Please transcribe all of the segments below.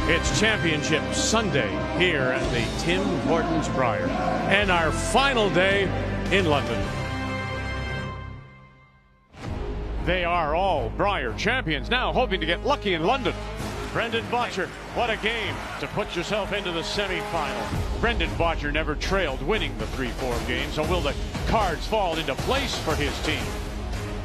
It's Championship Sunday here at the Tim Hortons Brier, and our final day in London. They are all Brier champions now, hoping to get lucky in London. Brendan Bottcher, what a game to put yourself into the semi-final. Brendan Bottcher never trailed, winning the 3-4 game, so will the cards fall into place for his team?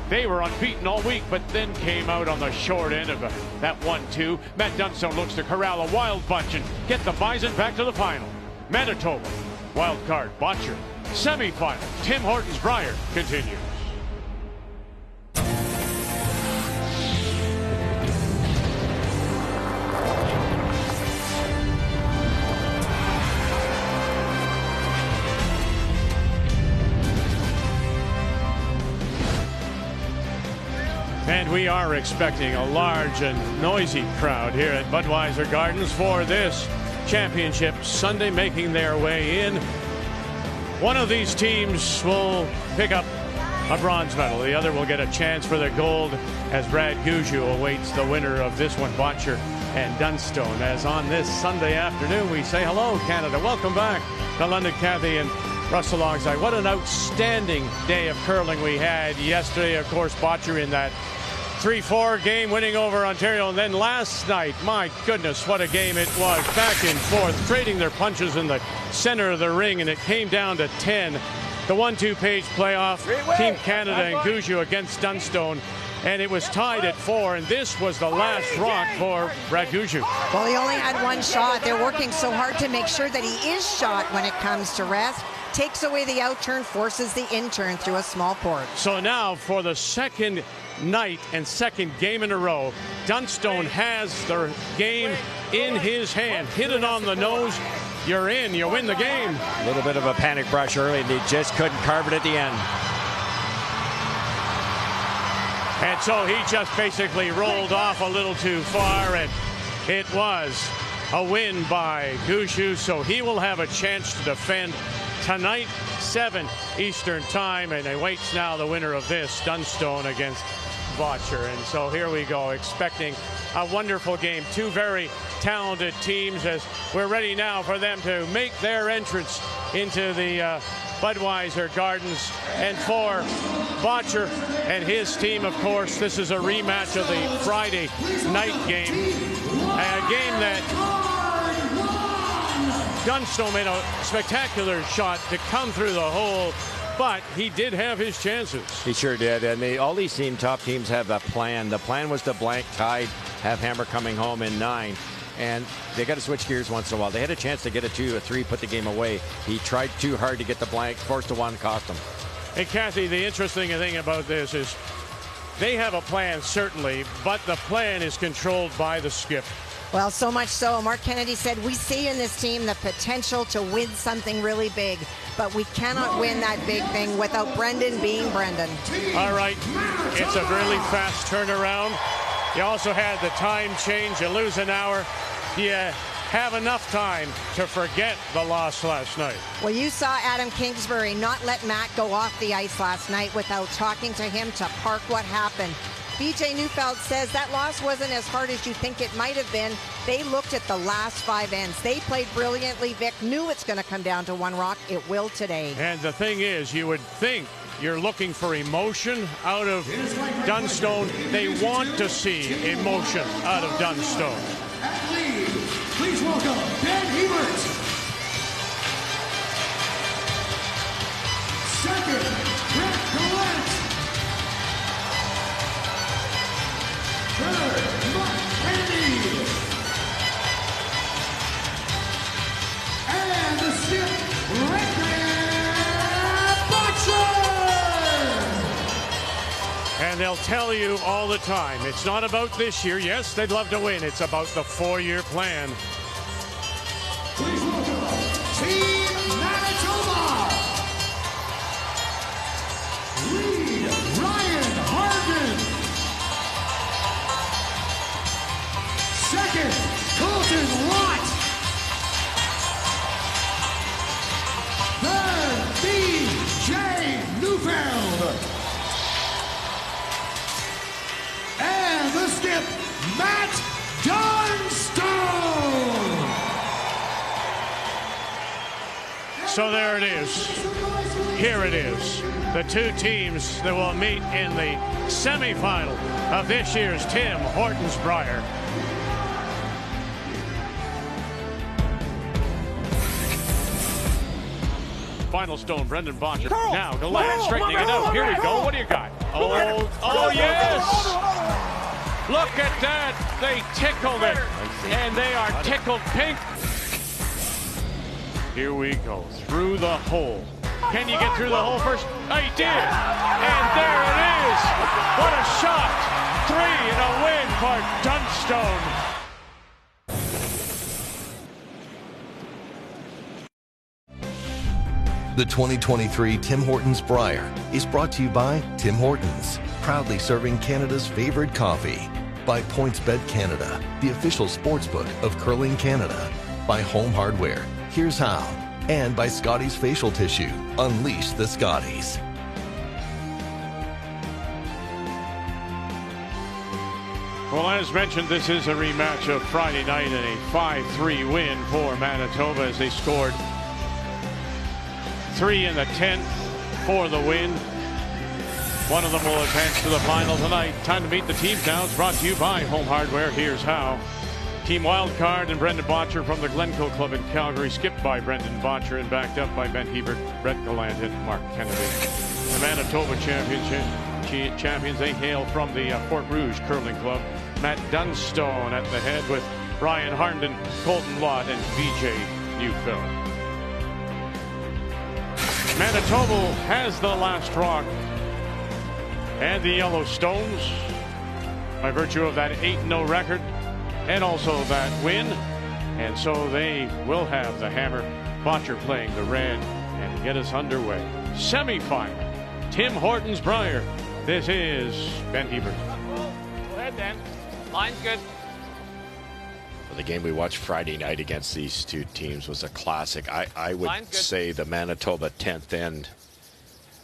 They were unbeaten all week, but then came out on the short end of that 1-2. Matt Dunstone looks to corral a wild bunch and get the Bison back to the final. Manitoba, wild card, Bottcher. Semi-final, Tim Hortons Brier continues. And we are expecting a large and noisy crowd here at Budweiser Gardens for this championship Sunday, making their way in. One of these teams will pick up a bronze medal. The other will get a chance for the gold as Brad Gujou awaits the winner of this one, Bottcher and Dunstone. As on this Sunday afternoon, we say hello, Canada. Welcome back to London. Kathy and Russell alongside. What an outstanding day of curling we had yesterday. Of course, Bottcher in that 3-4 game, winning over Ontario. And then last night, my goodness, what a game it was. Back and forth, trading their punches in the center of the ring, and it came down to 10. The 1-2 page playoff, Team Canada and Gujou against Dunstone. And it was tied at 4, and this was the last rock for Brad Gujou. Well, he only had one shot. They're working so hard to make sure that he is shot when it comes to rest. Takes away the outturn, forces the in-turn through a small port. So now for the second night and second game in a row, Dunstone has the game in his hand. Hit it on the nose, you're in, you win the game. A little bit of a panic brush early, and he just couldn't carve it at the end. And so he just basically rolled off a little too far, and it was a win by Gujou, so he will have a chance to defend tonight, 7 Eastern time, and awaits now the winner of this, Dunstone against Bottcher. And so here we go, expecting a wonderful game. Two very talented teams, as we're ready now for them to make their entrance into the Budweiser Gardens. And for Bottcher and his team, of course, this is a rematch of the Friday night game. A game that Dunstone made a spectacular shot to come through the hole, but he did have his chances. He sure did, and all these top teams have a plan. The plan was to blank Tide, have Hammer coming home in 9, and they got to switch gears once in a while. They had a chance to get a 2, a 3, put the game away. He tried too hard to get the blank, forced a 1, cost him. Hey, Kathy, the interesting thing about this is they have a plan, certainly, but the plan is controlled by the skip. Well, so much so, Mark Kennedy said, we see in this team the potential to win something really big, but we cannot win that big thing without Brendan being Brendan. All right, it's a really fast turnaround. You also had the time change. You lose an hour. You have enough time to forget the loss last night. Well, you saw Adam Kingsbury not let Matt go off the ice last night without talking to him to park what happened. BJ Neufeld says that loss wasn't as hard as you think it might have been. They looked at the last 5 ends. They played brilliantly. Vic knew it's going to come down to 1 rock. It will today. And the thing is, you would think you're looking for emotion out of Dunstone. They want to see emotion out of Dunstone. At lead, please welcome Ben Hebert. Second, Brett Collette. Third, Mark Kennedy. And the skip, Bottcher. And they'll tell you all the time, it's not about this year. Yes, they'd love to win. It's about the 4-year plan. Please welcome Team Manitoba. Lead, Ryan Harden. Second, Colton Watt. Third, BJ Neufeld. And the skip, Matt Dunstone. So there it is. Here it is. The two teams that will meet in the semifinal of this year's Tim Hortons Brier. Final stone, Brendan Bottcher. Now Gallant straightening it out. Here we go. What do you got? Oh yes! Look at that. They tickled it. And they are tickled pink. Here we go. Through the hole. Can you get through the hole first? Oh, he did. And there it is. What a shot. 3 and a win for Dunstone. The 2023 Tim Hortons Brier is brought to you by Tim Hortons, proudly serving Canada's favorite coffee. By PointsBet Canada, the official sportsbook of Curling Canada. By Home Hardware, here's how. And by Scotties Facial Tissue, unleash the Scotties. Well, as mentioned, this is a rematch of Friday night and a 5-3 win for Manitoba as they scored 3 in the 10th for the win. One of them will advance to the final tonight. Time to meet the teams now. It's brought to you by Home Hardware. Here's how. Team Wildcard and Brendan Bottcher from the Glencoe Club in Calgary, skipped by Brendan Bottcher and backed up by Ben Hebert, Brett Gallant, and Mark Kennedy. The Manitoba champions, they hail from the Fort Rouge Curling Club. Matt Dunstone at the head with Ryan Harnden, Colton Lott, and BJ Neufeld. Manitoba has the last rock and the Yellowstones by virtue of that 8-0 record and also that win. And so they will have the hammer. Bottcher playing the red and get us underway. Semifinal. Tim Hortons Brier. This is Ben Hebert. Go ahead, Dan. Line's good. The game we watched Friday night against these two teams was a classic. I would say the Manitoba 10th end,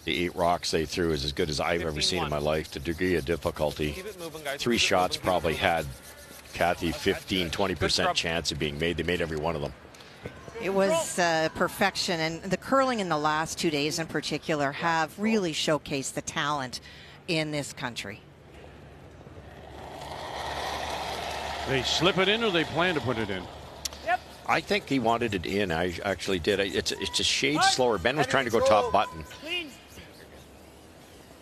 the 8 rocks they threw is as good as I've ever seen in my life. The degree of difficulty, 3 shots probably had, Kathy, 15-20% chance of being made. They made every one of them. It was perfection, and the curling in the last 2 days in particular have really showcased the talent in this country. They slip it in or they plan to put it in? Yep. I think he wanted it in. I actually did. It's a shade slower. Ben was trying to go top button.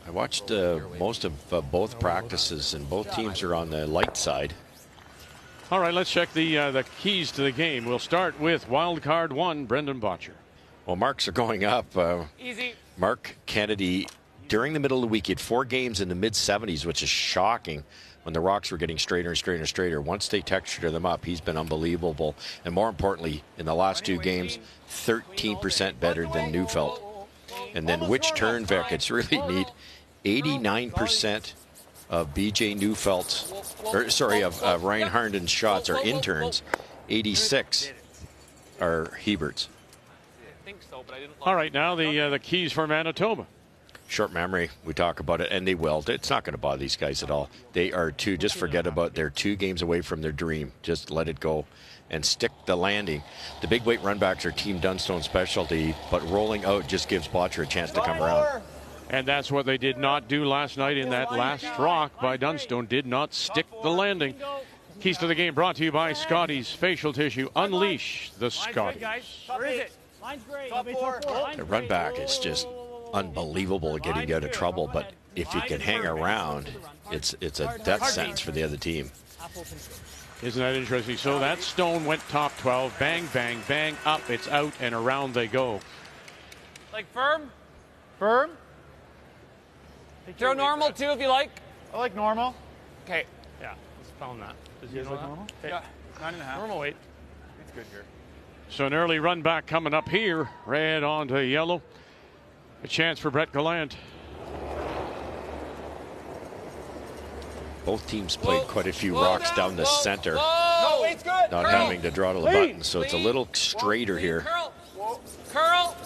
I watched most of both practices, and both teams are on the light side. All right, let's check the keys to the game. We'll start with wild card 1, Brendan Bottcher. Well, marks are going up. Easy. Mark Kennedy, during the middle of the week, he had 4 games in the mid-70s, which is shocking when the rocks were getting straighter and straighter and straighter. Once they textured them up, he's been unbelievable. And more importantly, in the last 2 games, 13% better than Neufeld. And then Witch Turnbeck, it's really neat. 89% of BJ Neufeld's, of Ryan Harnden's shots are interns. 86 are Hebert's. All right, now the keys for Manitoba. Short memory, we talk about it, and they will. It's not going to bother these guys at all. They are just forget about, they're 2 games away from their dream. Just let it go and stick the landing. The big weight runbacks are Team Dunstone specialty, but rolling out just gives Bottcher a chance to come around. And that's what they did not do last night in that last rock by Dunstone. Did not stick the landing. Keys to the game brought to you by Scotties Facial Tissue. Unleash the Scotties. Where is it? Line's great. The run back is just unbelievable at getting out of trouble, but if he can hang around, it's a death sentence for the other team. Isn't that interesting? So that stone went top 12. Bang, bang, bang. Up, it's out, and around they go. Like firm? Firm? Throw normal too if you like. I like normal. Okay. Yeah, let's pound that. Does you like normal? Okay. Yeah. 9.5. Normal weight. It's good here. So an early run back coming up here. Red onto yellow. A chance for Brett Gallant. Both teams played quite a few rocks down the center, No, it's good. not having to draw to the button, so it's a little straighter here. Curl. Curl.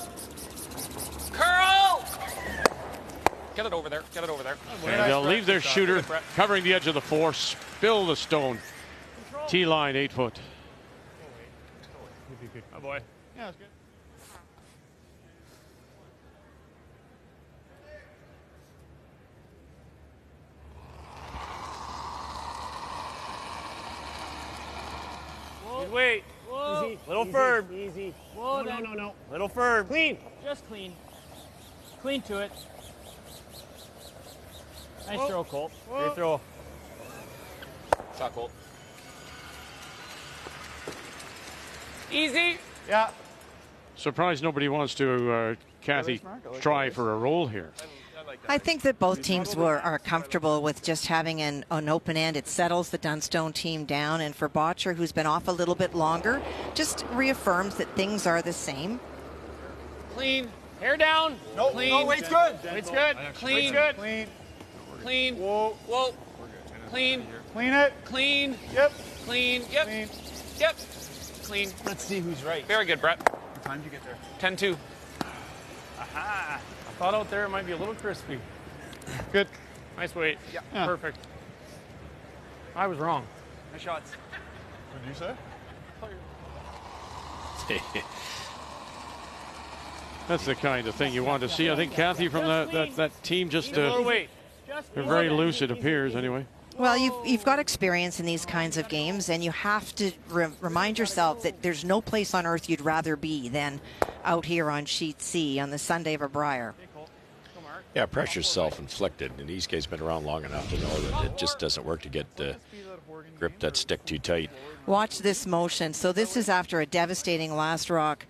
Curl. Get it over there. Get it over there. And they'll leave their shooter covering the edge of the 4. Spill the stone. T-line 8 foot. Oh boy. Yeah, that's good. Good weight. Whoa. Easy. Little firm. Easy. Whoa, No. Little firm. Clean. Just clean. Clean to it. Nice throw, Colt. Great throw. Shot, Colt. Easy. Yeah. Surprised nobody wants to, Kathy, try for a roll here. I think that both teams are comfortable with just having an open end. It settles the Dunstone team down, and for Bottcher, who's been off a little bit longer, just reaffirms that things are the same. Clean. Hair down. No, clean. no, weight's good. Weight's good. Clean. Weight's good. Clean. Clean. Whoa. Whoa. Clean. Clean it. Clean. Yep. Clean. Yep. Clean. Yep. Clean. Let's see who's right. Very good, Brett. What time did you get there? 10-2. Aha. I thought out there it might be a little crispy. Good. Nice weight. Yeah. Perfect. I was wrong. Nice shots. What did you say? That's the kind of thing you want to see. I think Kathy from that team just Lower weight. they're very loose, it appears, anyway. Well, you've got experience in these kinds of games, and you have to remind yourself that there's no place on earth you'd rather be than out here on Sheet C on the Sunday of a Brier. Yeah, pressure's self-inflicted, and these guys have been around long enough to know that it just doesn't work to get grip that stick too tight. Watch this motion. So this is after a devastating last rock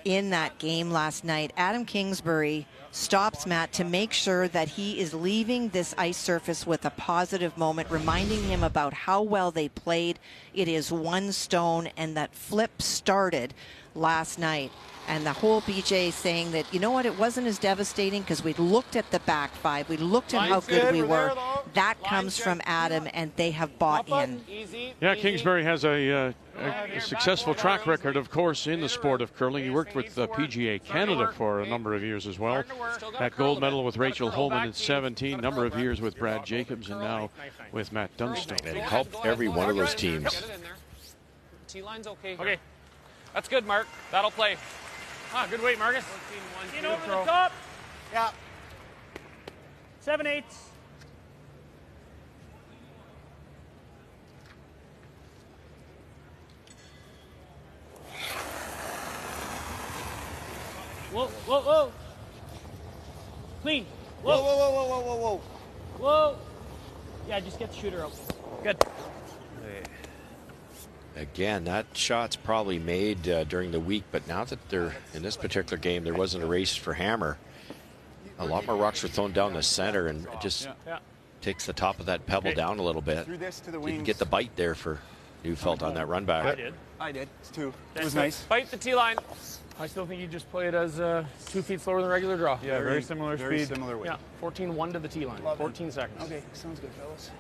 in that game last night. Adam Kingsbury stops Matt to make sure that he is leaving this ice surface with a positive moment, reminding him about how well they played. It is one stone, and that flip started last night. And the whole BJ saying that, you know what, it wasn't as devastating because we looked at the back five. We looked at how good we were. That comes from Adam, and they have bought in. Yeah, Kingsbury has a successful track record, of course, in the sport of curling. He worked with PGA Canada for a number of years as well. That gold medal with Rachel Holman in 17, number of years with Brad Jacobs, and now with Matt Dunstone. And he helped every one of those teams. T-line's okay. Okay. That's good, Mark. That'll play. Ah, good weight, Marcus. In over the top. Yeah. 7/8. Whoa. Clean. Whoa. Yeah, just get the shooter out. Good. Again, that shot's probably made during the week, but now that they're in this particular game, there wasn't a race for Hammer. A lot more rocks were thrown down the center, and it just takes the top of that pebble down a little bit. Didn't get the bite there for Neufeld on that run back. I did. It's two. It was nice. Bite the T-line. I still think you just play it as 2 feet slower than regular draw. Yeah, very similar speed. Very similar weight. Yeah, 14-1 to the T-line. 14 seconds. Okay, sounds good, fellas.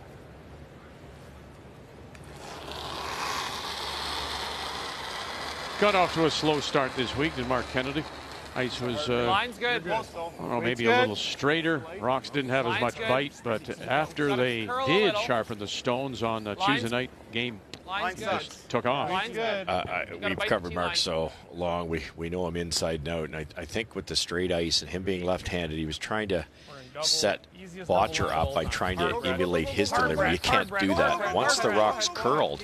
Got off to a slow start this week, did Mark Kennedy. Ice was Line's good. I don't know, maybe a little straighter. Rocks didn't have as much bite, but after they did sharpen the stones on the Tuesday night game, it just took off. We've covered Mark so long. We know him inside and out. And I think with the straight ice and him being left-handed, he was trying to set Bottcher up by trying to emulate his delivery. You can't do that. Once the rocks curled,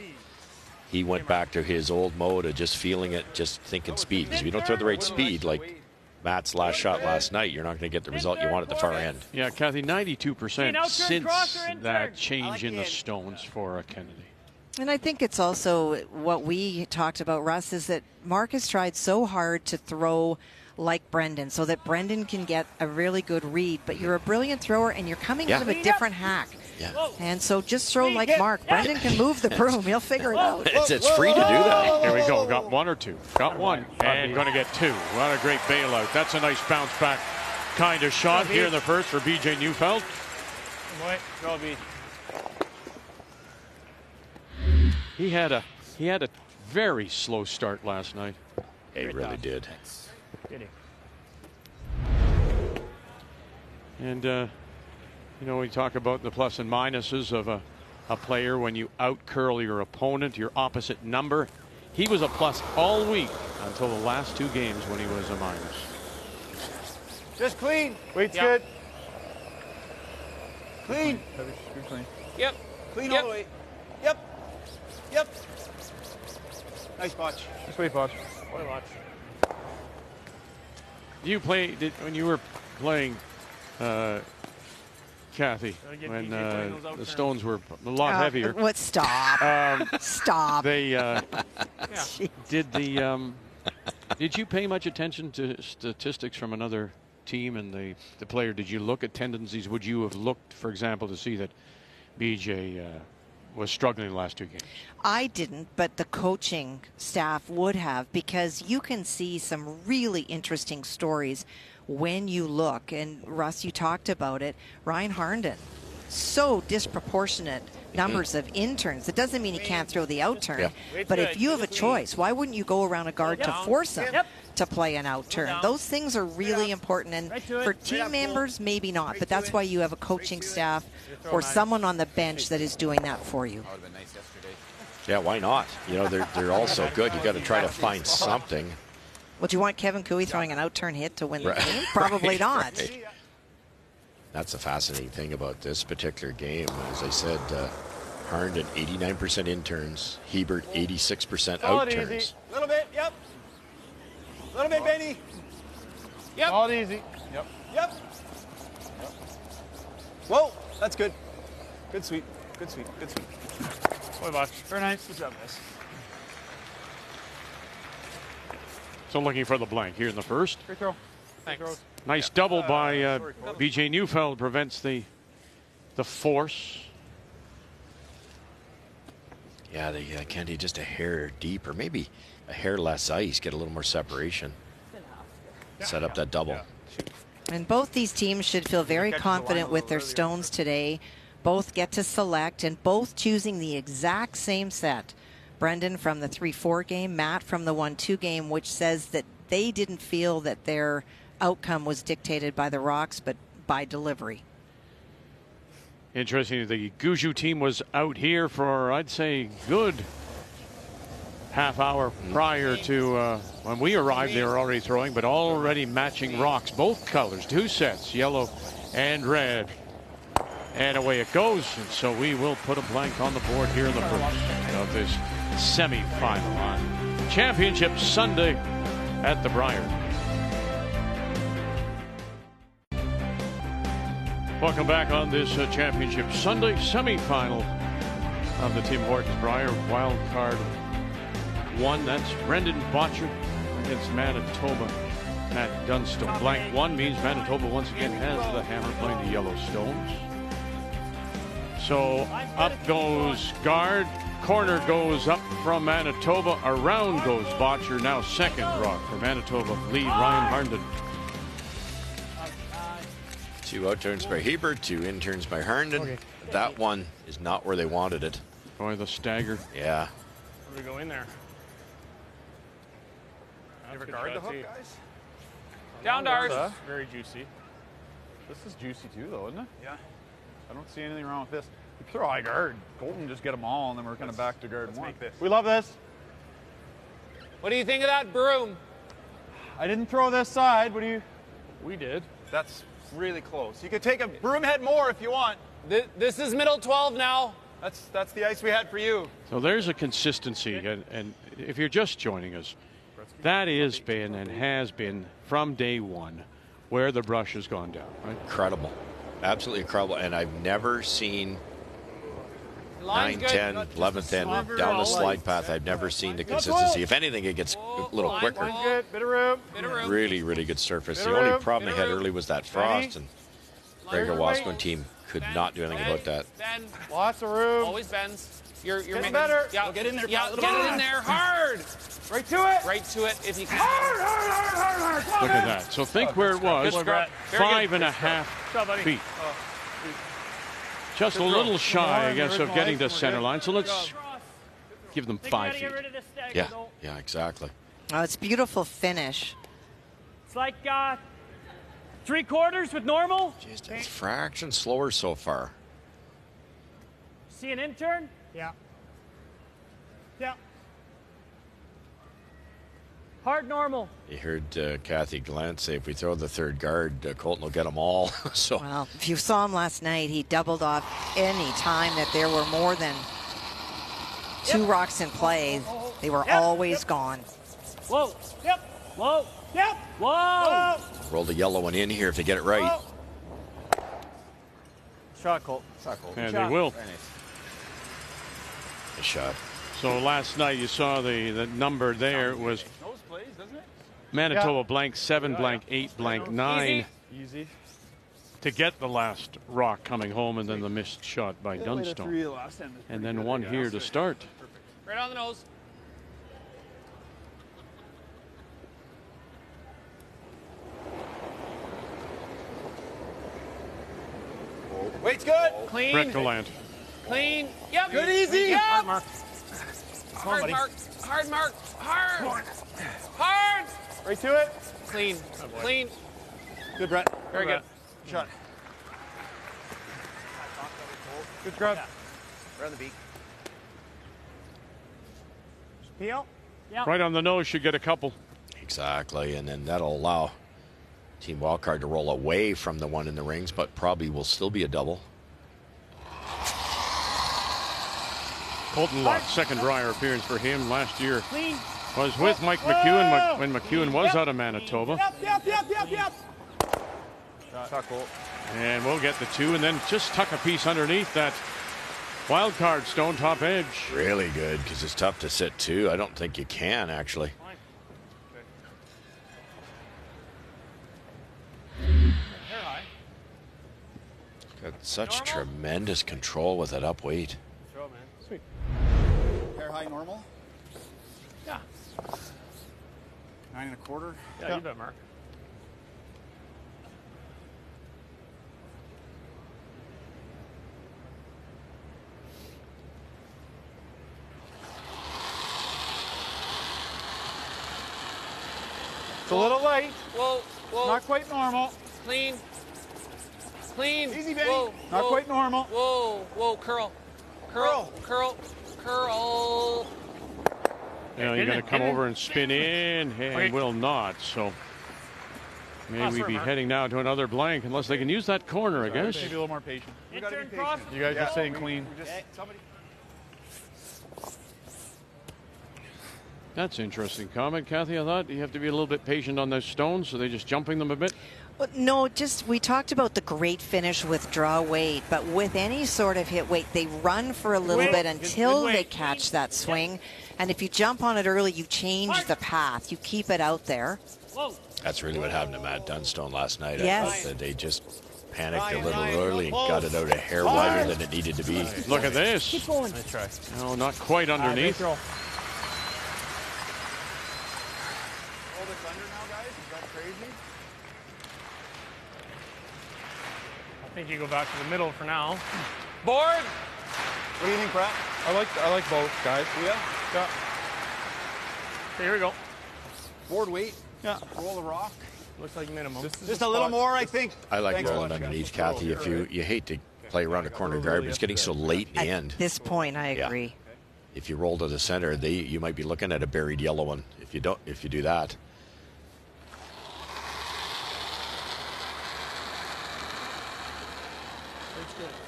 he went back to his old mode of just feeling it, just thinking speed. Because if you don't throw the right speed, like Matt's last shot last night, you're not going to get the result you want at the far end. Yeah, Kathy, 92% since that change in the stones for Kennedy. And I think it's also what we talked about, Russ, is that Mark has tried so hard to throw like Brendan so that Brendan can get a really good read. But you're a brilliant thrower, and you're coming out of a different hack. Yeah. And so just throw like Mark. Brendan can move the broom. He'll figure it out. It's free to do that. Here we go. Got one or two. Got one. And going to get two. What a great bailout. That's a nice bounce back kind of shot here in the first for BJ Neufeld. Go, B. He had a very slow start last night. He really did. And you know, we talk about the plus and minuses of a player when you out curl your opponent, your opposite number. He was a plus all week until the last two games when he was a minus. Just clean. Weight's good. Clean. Yep. Clean all the way. Yep. Nice botch. Nice wait, Botch. Boy, watch. You played when you were playing, Kathy, Gotta get when BJ playing those the outturns. Stones were a lot heavier. What? Stop. Stop. They did the. Did you pay much attention to statistics from another team and the player? Did you look at tendencies? Would you have looked, for example, to see that BJ was struggling the last 2 games? I didn't, but the coaching staff would have, because you can see some really interesting stories when you look. And Russ, you talked about it. Ryan Harnden, so disproportionate numbers of interns. It doesn't mean he can't throw the out turn, but if you have a choice, why wouldn't you go around a guard to force him to play an out turn? Those things are really important, and for team members, maybe not, but that's why you have a coaching staff or someone on the bench that is doing that for you. Yeah, why not? You know, they're all so good. You got to try to find something. Well, do you want Kevin Cooey throwing an out turn hit to win the game? Probably not. Right. That's the fascinating thing about this particular game. As I said, Harnden 89% interns, Hebert 86% outturns. A little bit, yep. A little bit, Benny. Yep. All easy. Yep. Yep. Whoa, that's good. Good sweep. Good sweep. Good sweep. Boy, Botch. Very nice. Good job, guys. So looking for the blank here in the first. Great throw. Thanks. Nice double by BJ Neufeld, prevents the force. Yeah, can't he just a hair deeper, maybe a hair less ice, get a little more separation. Set up that double. And both these teams should feel very confident with their stones today. Both get to select and both choosing the exact same set. Brendan from the 3-4 game, Matt from the 1-2 game, which says that they didn't feel that their outcome was dictated by the rocks, but by delivery. Interesting, the Guju team was out here for, I'd say, good half hour prior to when we arrived. They were already throwing, but already matching rocks, both colors, 2 sets, yellow and red. And away it goes. And so we will put a blank on the board here in the first of this semi-final on Championship Sunday at the Brier. Welcome back on this Championship Sunday semi-final of the Tim Hortons Brier Wild Card 1. That's Brendan Bottcher against Manitoba at Dunstone. Blank 1 means Manitoba once again has the hammer playing the Yellowstones. So up goes guard, corner goes up from Manitoba, around goes Bottcher. Now second rock for Manitoba, lead Ryan Harnden. 2 outturns by Hebert, 2 interns by Harnden. Okay. That one is not where they wanted it. Boy, the stagger. Yeah. We go in there. You ever guard the hook, guys? Down to ours. Very juicy. This is juicy too, though, isn't it? Yeah. I don't see anything wrong with this. We throw high guard. Colton just get them all, and then we're kind of back to guard 1. make this. We love this. What do you think of that broom? I didn't throw this side. What do you? We did. That's really close. You could take a broom head more if you want. This is middle 12 now. That's the ice we had for you. So there's a consistency, and if you're just joining us, that has been and has been from day one where the brush has gone down. Right? Incredible. Absolutely incredible. And I've never seen 9, 10, 11th end down the slide path. I've never seen the consistency. If anything, it gets a little quicker. Good. Bit of room. Really, really good surface. The only problem they had early was that frost, and Gregor Wasco team could not do anything about that. Bend. Lots of room. Always bends. You're making better. Yeah, Well, get in there, Yeah, pal. get it in there hard. Right to it. Right to it if you can. Look at that. So think where it was. Good scrub. Very good. 5.5 feet. Just a little shy, I guess, of getting to center line. So let's give them 5 feet. Yeah, exactly. Oh, it's beautiful finish. It's like 3/4 with normal. Just a fraction slower so far. See an intern? Yeah. Yeah. Hard normal. You heard Kathy Glant say if we throw the third guard, Colton will get them all. So Well, if you saw him last night, he doubled off any time that there were more than 2 rocks in play. They were always gone. Whoa. Yep. Whoa. Yep. Whoa. Roll the yellow one in here if they get it right. Whoa. Shot, Colt. And they will. A shot. So last night you saw the number there was Manitoba blank 7 blank 8 blank 9 Easy. to get the last rock coming home, and then the missed shot by Dunstone. And then one here to start. Right on the nose. Weight's good. Clean. Breckeland. Clean. Yep. Good, easy. Yep. Hard mark. Hard mark. Hard mark. Hard. Hard. Right to it. Clean. Clean. Good, Brett. Very good. Shot. Good scrub. Around the beak. Peel. Yeah. Right on the nose, should get a couple. Exactly, and then that'll allow Team Wildcard to roll away from the one in the rings, but probably will still be a double. Colton Lott, second Brier appearance for him last year. Clean. Was with Mike McEwen when McEwen was out of Manitoba. Yep. Shot, Colt. And we'll get the 2 and then just tuck a piece underneath that wild card stone top edge. Really good, because it's tough to sit two. I don't think you can, actually. Got such tremendous control with that up weight. Throw, man. Sweet. Hair high normal. Yeah. 9 1/4. Yeah, you bet, Mark. It's a little light. Whoa. Whoa. Not quite normal. Clean. Clean. Easy, Benny. Whoa. Not Whoa. quite normal. Whoa. Whoa. Curl. Curl. Curl. Curl. Yeah, you're going to come over and spin in, and will not. So may we be heading now to another blank, unless they can use that corner, I guess. Maybe a little more patient. Intern cross. You guys are staying clean. That's interesting comment, Kathy. I thought you have to be a little bit patient on those stones, so they're just jumping them a bit. Well, no, we talked about the great finish with draw weight, but with any sort of hit weight, they run for a little bit until they catch that swing. And if you jump on it early, you change the path. You keep it out there. Whoa. That's really what happened to Matt Dunstone last night. Yes. I thought that they just panicked a little early and got it out a hair wider than it needed to be. Look at this. Keep going. Nice try. No, not quite underneath. Hold it under now, guys. Is that crazy? I think you go back to the middle for now. Board. What do you think, Brett? I like both, guys. Yeah. Yeah. Okay, here we go. Board weight. Yeah. Roll the rock. Looks like minimum. Just a little more, I think. I like Thanks, rolling Bottcher. underneath, Kathy. If you hate to play around a corner guard, but it's getting so late in the end. At this point, I agree. If you roll to the center, you might be looking at a buried yellow one. If you do that.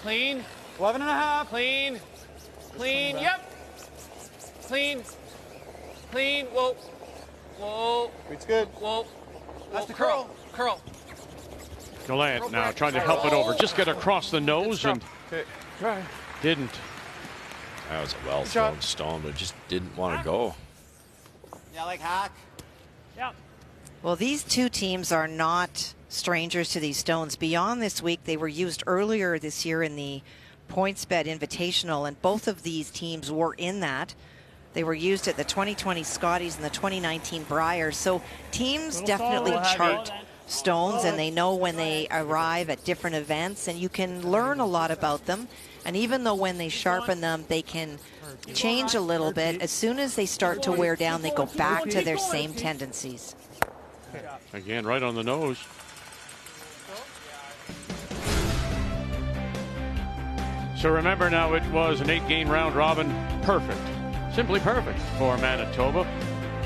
Clean. 11 and a half. Clean. Clean. Yep. Clean. Clean. Whoa. Whoa. It's good. Whoa. That's the curl. Curl. Gallant now trying to help it over. Just get across the nose and didn't. That was a well-thrown stone, but just didn't want to go. Yeah, like hack. Yeah. Well, these two teams are not strangers to these stones. Beyond this week, they were used earlier this year in the PointsBet Invitational, and both of these teams were in that. They were used at the 2020 Scotties and the 2019 Brier. So teams definitely chart stones, and they know when they arrive at different events, and you can learn a lot about them. And even though when they sharpen them, they can change a little bit, as soon as they start to wear down, they go back to their same tendencies. Again, right on the nose. So remember now, it was an 8-game round robin. Perfect. Simply perfect for Manitoba.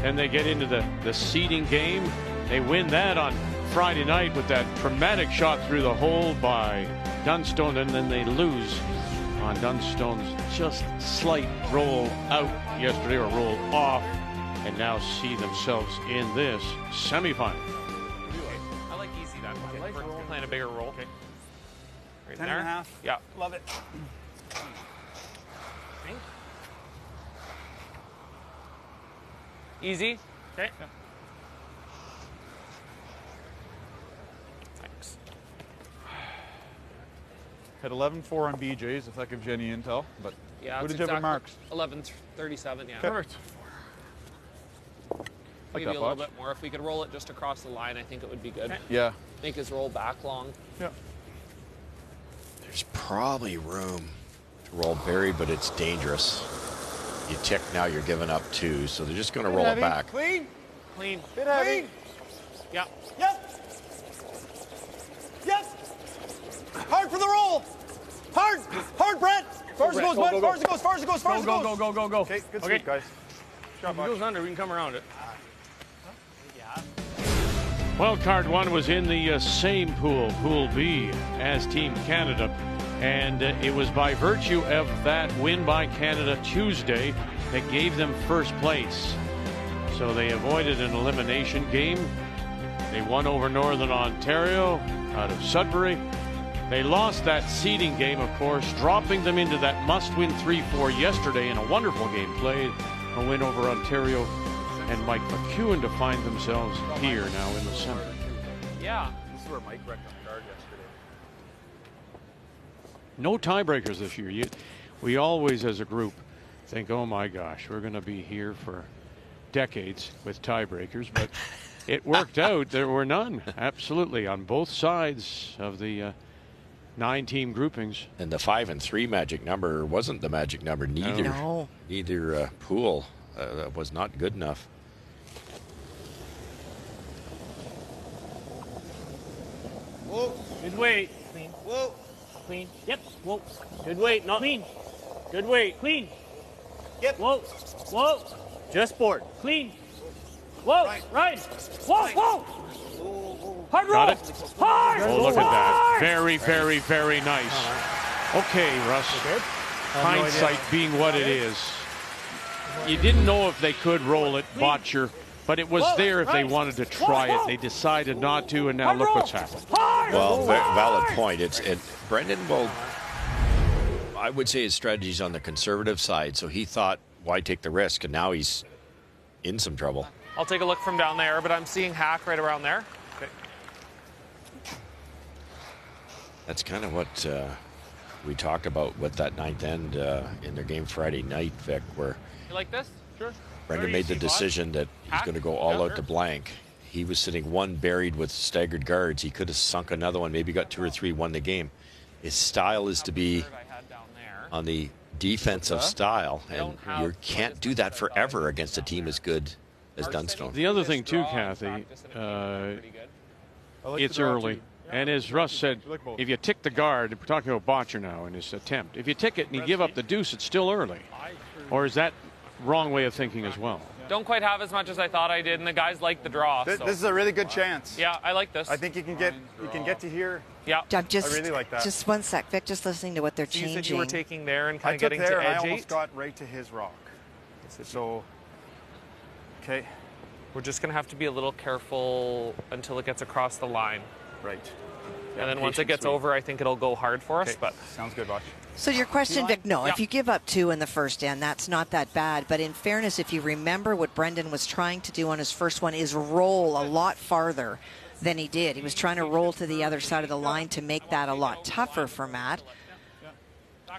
And they get into the seeding game. They win that on Friday night with that dramatic shot through the hole by Dunstone, and then they lose on Dunstone's just slight roll out yesterday, or roll off, and now see themselves in this semifinal. I like easy that way. We're playing a bigger roll. Okay. Right 10 there. and a half. Yeah. Love it. Easy. Okay. Thanks. Hit 11-4 on BJ's, if that gives you any intel. But Yeah. who It's did you have exactly in marks? 11:37. Yeah. Perfect. Maybe that, a little Botch. bit more. If we could roll it just across the line, I think it would be good. Yeah. Make his roll back long. Yeah. There's probably room to roll buried, but it's dangerous. You tick now, you're giving up 2, so they're just going to roll it back. Clean. Clean. Bit heavy. Yeah. Yep. Yep. Hard for the roll. Hard. Hard, Brett. Far as it goes, bud. Far as it goes. Far as it goes. Far as it goes. Go. Okay, good sweep, guys. If it goes under, we can come around it. Well, card 1 was in the same pool, Pool B, as Team Canada. And it was by virtue of that win by Canada Tuesday that gave them first place. So they avoided an elimination game. They won over Northern Ontario out of Sudbury. They lost that seeding game, of course, dropping them into that must-win 3-4 yesterday in a wonderful game played. A win over Ontario and Mike McEwen to find themselves here now in the semi. Yeah. This is where Mike wrecked on the guard yesterday. No tiebreakers this year. We always, as a group, think, oh my gosh, we're going to be here for decades with tiebreakers, but it worked out. There were none, absolutely, on both sides of the 9-team groupings. And the 5 and 3 magic number wasn't the magic number. Neither pool was not good enough. Whoa. Good weight. Clean. Whoa. Clean. Yep. Whoa. Good weight. Not clean. Good weight. Clean. Yep. Whoa. Whoa. Just board. Clean. Whoa. Right. Whoa. Whoa. Hard roll. Got it? Hard. Oh, look at that. Very, very, very nice. Okay, Russ. Hindsight being what it is. You didn't know if they could roll it, Bottcher, but it was there if they wanted to try it. They decided not to, and now look what's happened. Well, valid point. Brendan will, I would say his strategy is on the conservative side, so he thought, why take the risk? And now he's in some trouble. I'll take a look from down there, but I'm seeing hack right around there. Okay. That's kind of what we talked about with that 9th end in their game Friday night, Vic, where You like this? Sure. Brendan made the decision that he's going to go all out to blank. He was sitting 1 buried with staggered guards. He could have sunk another one, maybe got 2 or 3, won the game. His style is to be on the defensive style, and you can't do that forever against a team as good as Dunstone. The other thing, too, Kathy, it's early. And as Russ said, if you tick the guard, we're talking about Bottcher now in his attempt. If you tick it and you give up the deuce, it's still early. Or is that wrong way of thinking as well? Don't quite have as much as I thought I did, and the guys like the draw. This So. is a really good chance. Yeah, I like this. I think you can get to here. Yeah. I'm just, I really like that. Just one sec, Vic, just listening to what they're So you changing. said you were taking there and kind I of took getting there to and I edge almost 8? got right to his rock. So, okay. We're just going to have to be a little careful until it gets across the line. Right. And then once it gets over, I think it'll go hard for us. Okay. But Sounds good, Bosch. So your question, Vic, no, Yeah. if you give up 2 in the first end, that's not that bad. But in fairness, if you remember what Brendan was trying to do on his first one is roll a lot farther than he did. He was trying to roll to the other side of the line to make that a lot tougher for Matt.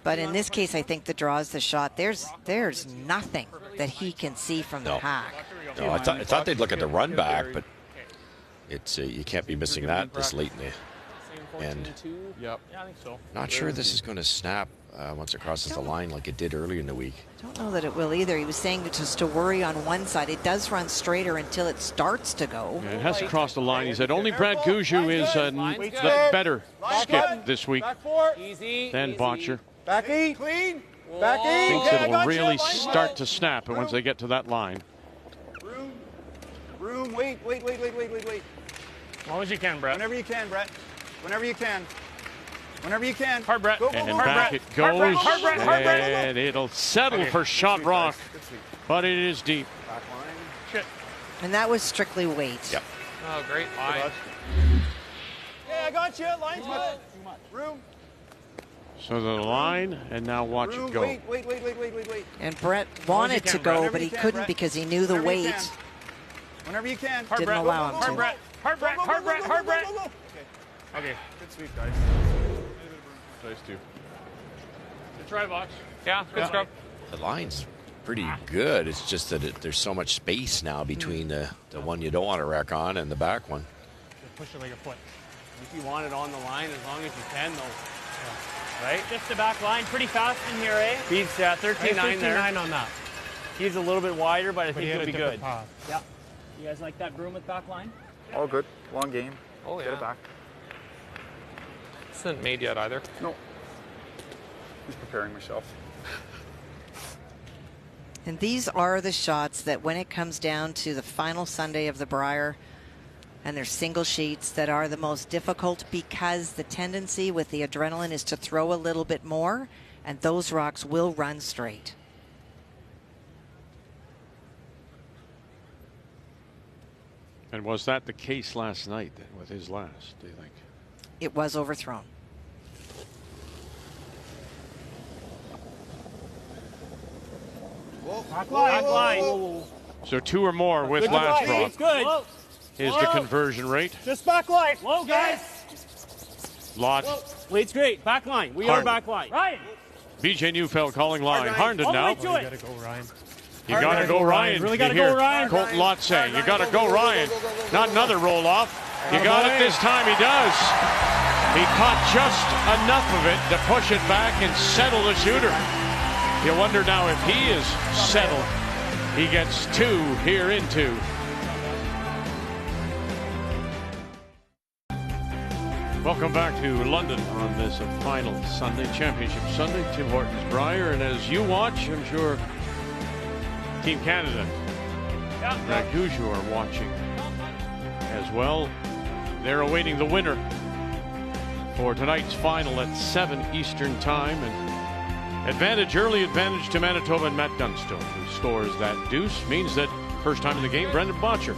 But in this case, I think the draw is the shot. There's nothing that he can see from the hack. No, I thought they'd look at the run back, but it's you can't be missing that this late in the end. Yep. Yeah, I think so. Not sure this is going to snap once it crosses the line like it did earlier in the week. I don't know that it will either. He was saying just to worry on one side. It does run straighter until it starts to go. Yeah, it has to cross the line. He said only Brad Gouju is the better skip this week easy. than Bottcher. Back E. Clean. Back E. Thinks it'll really start to snap once they get to that line. Room. Wait. As long as you can, Brett. Whenever you can, Brett. Whenever you can. Whenever you can. Hard Brett. Go, go, And go. back it goes. Hard Brett. And it'll settle for shot rock. But it is deep. Back line. Shit. And that was strictly weight. Yep. Oh, great line. Yeah, I got you. Line's good. Room. So the line, and now watch Room. it go. Wait. And Brett wanted to go, but he couldn't because he knew the weight. Whenever you can. Hard Didn't Brett. allow him Hard to. Brett. Hard Brett. Hard Brett. Hard Brett. Okay. Good sweep, guys. Nice, too. Good try, Box. Yeah, good scrub. The line's pretty good. It's just that there's so much space now between the one you don't want to wreck on and the back one. Just push it like a foot. If you want it on the line, as long as you can, though. Right? Just the back line. Pretty fast in here, eh? Beats 13.9 there. 13.9 on that. He's a little bit wider, but I think he had he'll a be different good. path. Yeah. You guys like that broom with back line? All good. Long game. Oh, Get it back. Isn't made yet either. No. Just preparing myself. And these are the shots that when it comes down to the final Sunday of the Brier and their single sheets that are the most difficult, because the tendency with the adrenaline is to throw a little bit more, and those rocks will run straight. And was that the case last night then with his last, do you think? It was overthrown. Back line. So 2 or more with last rock It's good. is the conversion rate. Just back line. Whoa, guys. Lot. Weight's great. Back line. We Hard. are back line. Ryan. BJ Neufeld calling line. Harnden All the now. way to it. You gotta go Ryan. Really You gotta hear go Ryan. Colton Lott saying, you gotta go Ryan. Not another roll off. You got it this time, he does. He caught just enough of it to push it back and settle the shooter. You wonder now if he is settled. He gets 2 here in 2. Welcome back to London on this final Sunday, Championship Sunday. Tim Hortons Brier, and as you watch, I'm sure Team Canada, Greg Gougeau are watching as well. They're awaiting the winner for tonight's final at 7 Eastern Time. And early advantage to Manitoba and Matt Dunstone, who scores that deuce. Means that first time in the game, Brendan Bottcher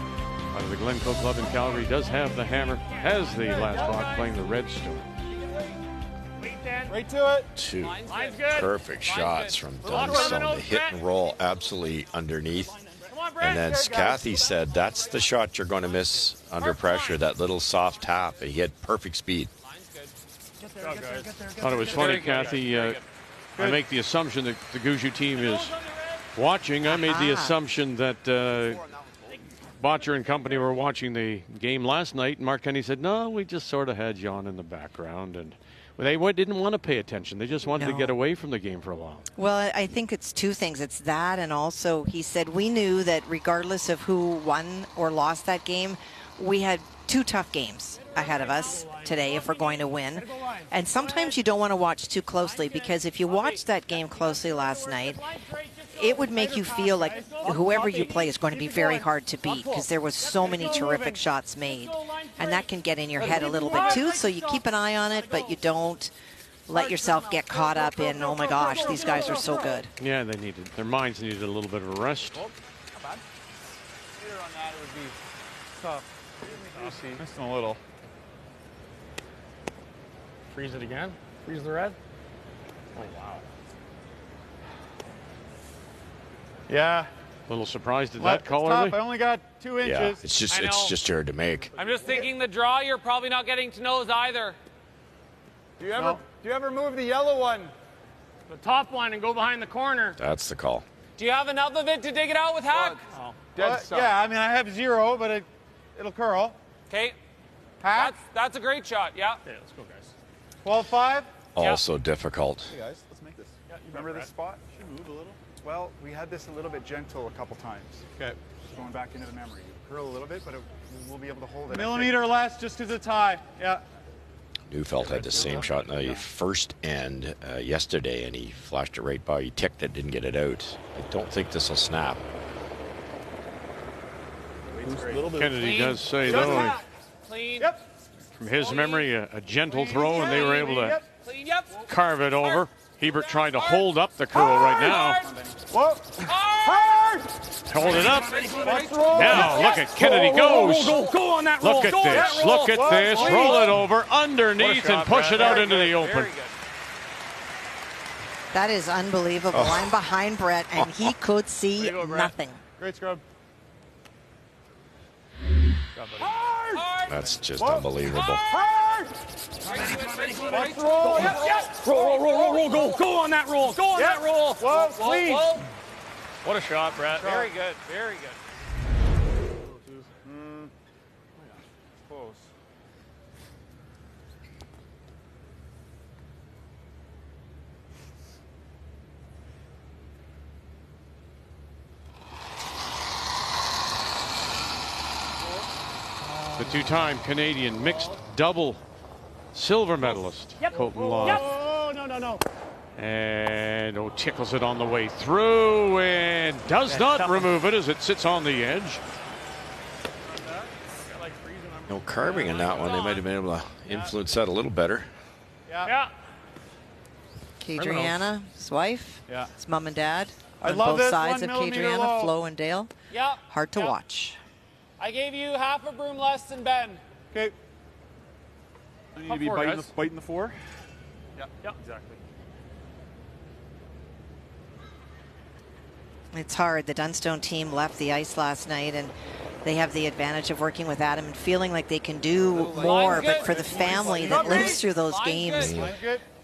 out of the Glencoe Club in Calgary does have the hammer, has the last rock playing the Redstone. Right to it. 2 perfect shots from Dunstone. The hit and roll absolutely underneath. And then Kathy said that's the shot you're going to miss under pressure, that little soft tap. He had perfect speed. Thought it was funny, Kathy. I make the assumption that the Gougeau team is watching. I made the assumption that Bottcher and company were watching the game last night. And Mark Kenny said, no, we just sort of had John in the background. And they didn't want to pay attention. They just wanted to get away from the game for a while. Well, I think it's 2 things. It's that, and also he said we knew that regardless of who won or lost that game, we had 2 tough games ahead of us today if we're going to win. And sometimes you don't want to watch too closely, because if you watch that game closely last night, it would make you feel like whoever you play is going to be very hard to beat, because there was so many terrific shots made. And that can get in your head a little bit too, so you keep an eye on it, but you don't let yourself get caught up in, oh my gosh, these guys are so good. Yeah, their minds needed a little bit of a rest. Later on that, it would be tough. Missing a little. Freeze it again. Freeze the red. Oh, wow. Yeah. A little surprised at that call tough. early. I only got 2 inches. Yeah, it's just hard to make. I'm just thinking the draw, you're probably not getting to nose either. Do you ever move the yellow one? The top one and go behind the corner. That's the call. Do you have enough of it to dig it out with hack? Oh. Yeah, I mean, I have 0, but it'll curl. Okay. Hack. That's a great shot, yeah. Okay, let's go, guys. 12-5. Also difficult. Hey guys, let's make this. Yeah, you remember this spot? Should move a little. Well, we had this a little bit gentle a couple times. Okay. Just going back into the memory. Curl a little bit, but we'll be able to hold it. Millimeter less, just because it's high. Yeah. Neufeld had the same shot in the first end yesterday, and he flashed it right by. He ticked it, didn't get it out. I don't think this will snap. Kennedy does say, though, Clean. Yep. from his memory, a gentle throw, and they were able to Clean, yep. carve it over. Hebert trying to hold up the curl right now. Whoa. Hard. Hold it up. Now look at Kennedy goes. Go on that roll. Look at this. Look at this. Roll it over underneath and push it out into the open. That is unbelievable. I'm behind Brett, and he could see nothing. Great scrub. That's just unbelievable. Hard. Roll. Go on that roll. Go on that roll. Whoa, clean. What a shot, Brett. Very good. Very good. Close. The two-time Canadian mixed double silver medalist, Colton Law. Oh, no. And tickles it on the way through and does not remove it as it sits on the edge. No carving in that one. They might have been able to influence that a little better. Yeah. Kadriana, his wife, his mom and dad. I On love both this, sides 1 of millimeter Kadriana, low. Flo and Dale. Yeah. Hard to watch. I gave you half a broom less than Ben. Okay. I need to be biting the 4. Yeah, exactly. It's hard. The Dunstone team left the ice last night, and they have the advantage of working with Adam and feeling like they can do more. But for the family that lives through those games,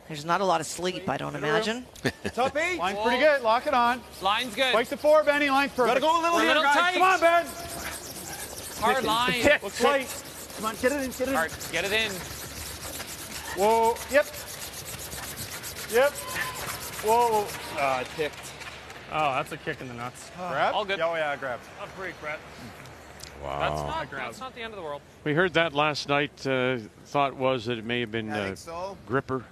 there's not a lot of sleep, I don't imagine. Tuppy. Line's pretty good. Lock it on. Line's good. Bite the 4, Benny. Line's perfect. Gotta go a little here, guys. Tight. Come on, Ben. Hard line. Looks tight. Come on, get it in. Hard. Get it in. Whoa. Yep. Whoa. Ticked. Oh, that's a kick in the nuts. Grab? All good. Oh, yeah, grab. A freak, Brett. Wow. That's not the end of the world. We heard that last night. Thought was that it may have been gripper.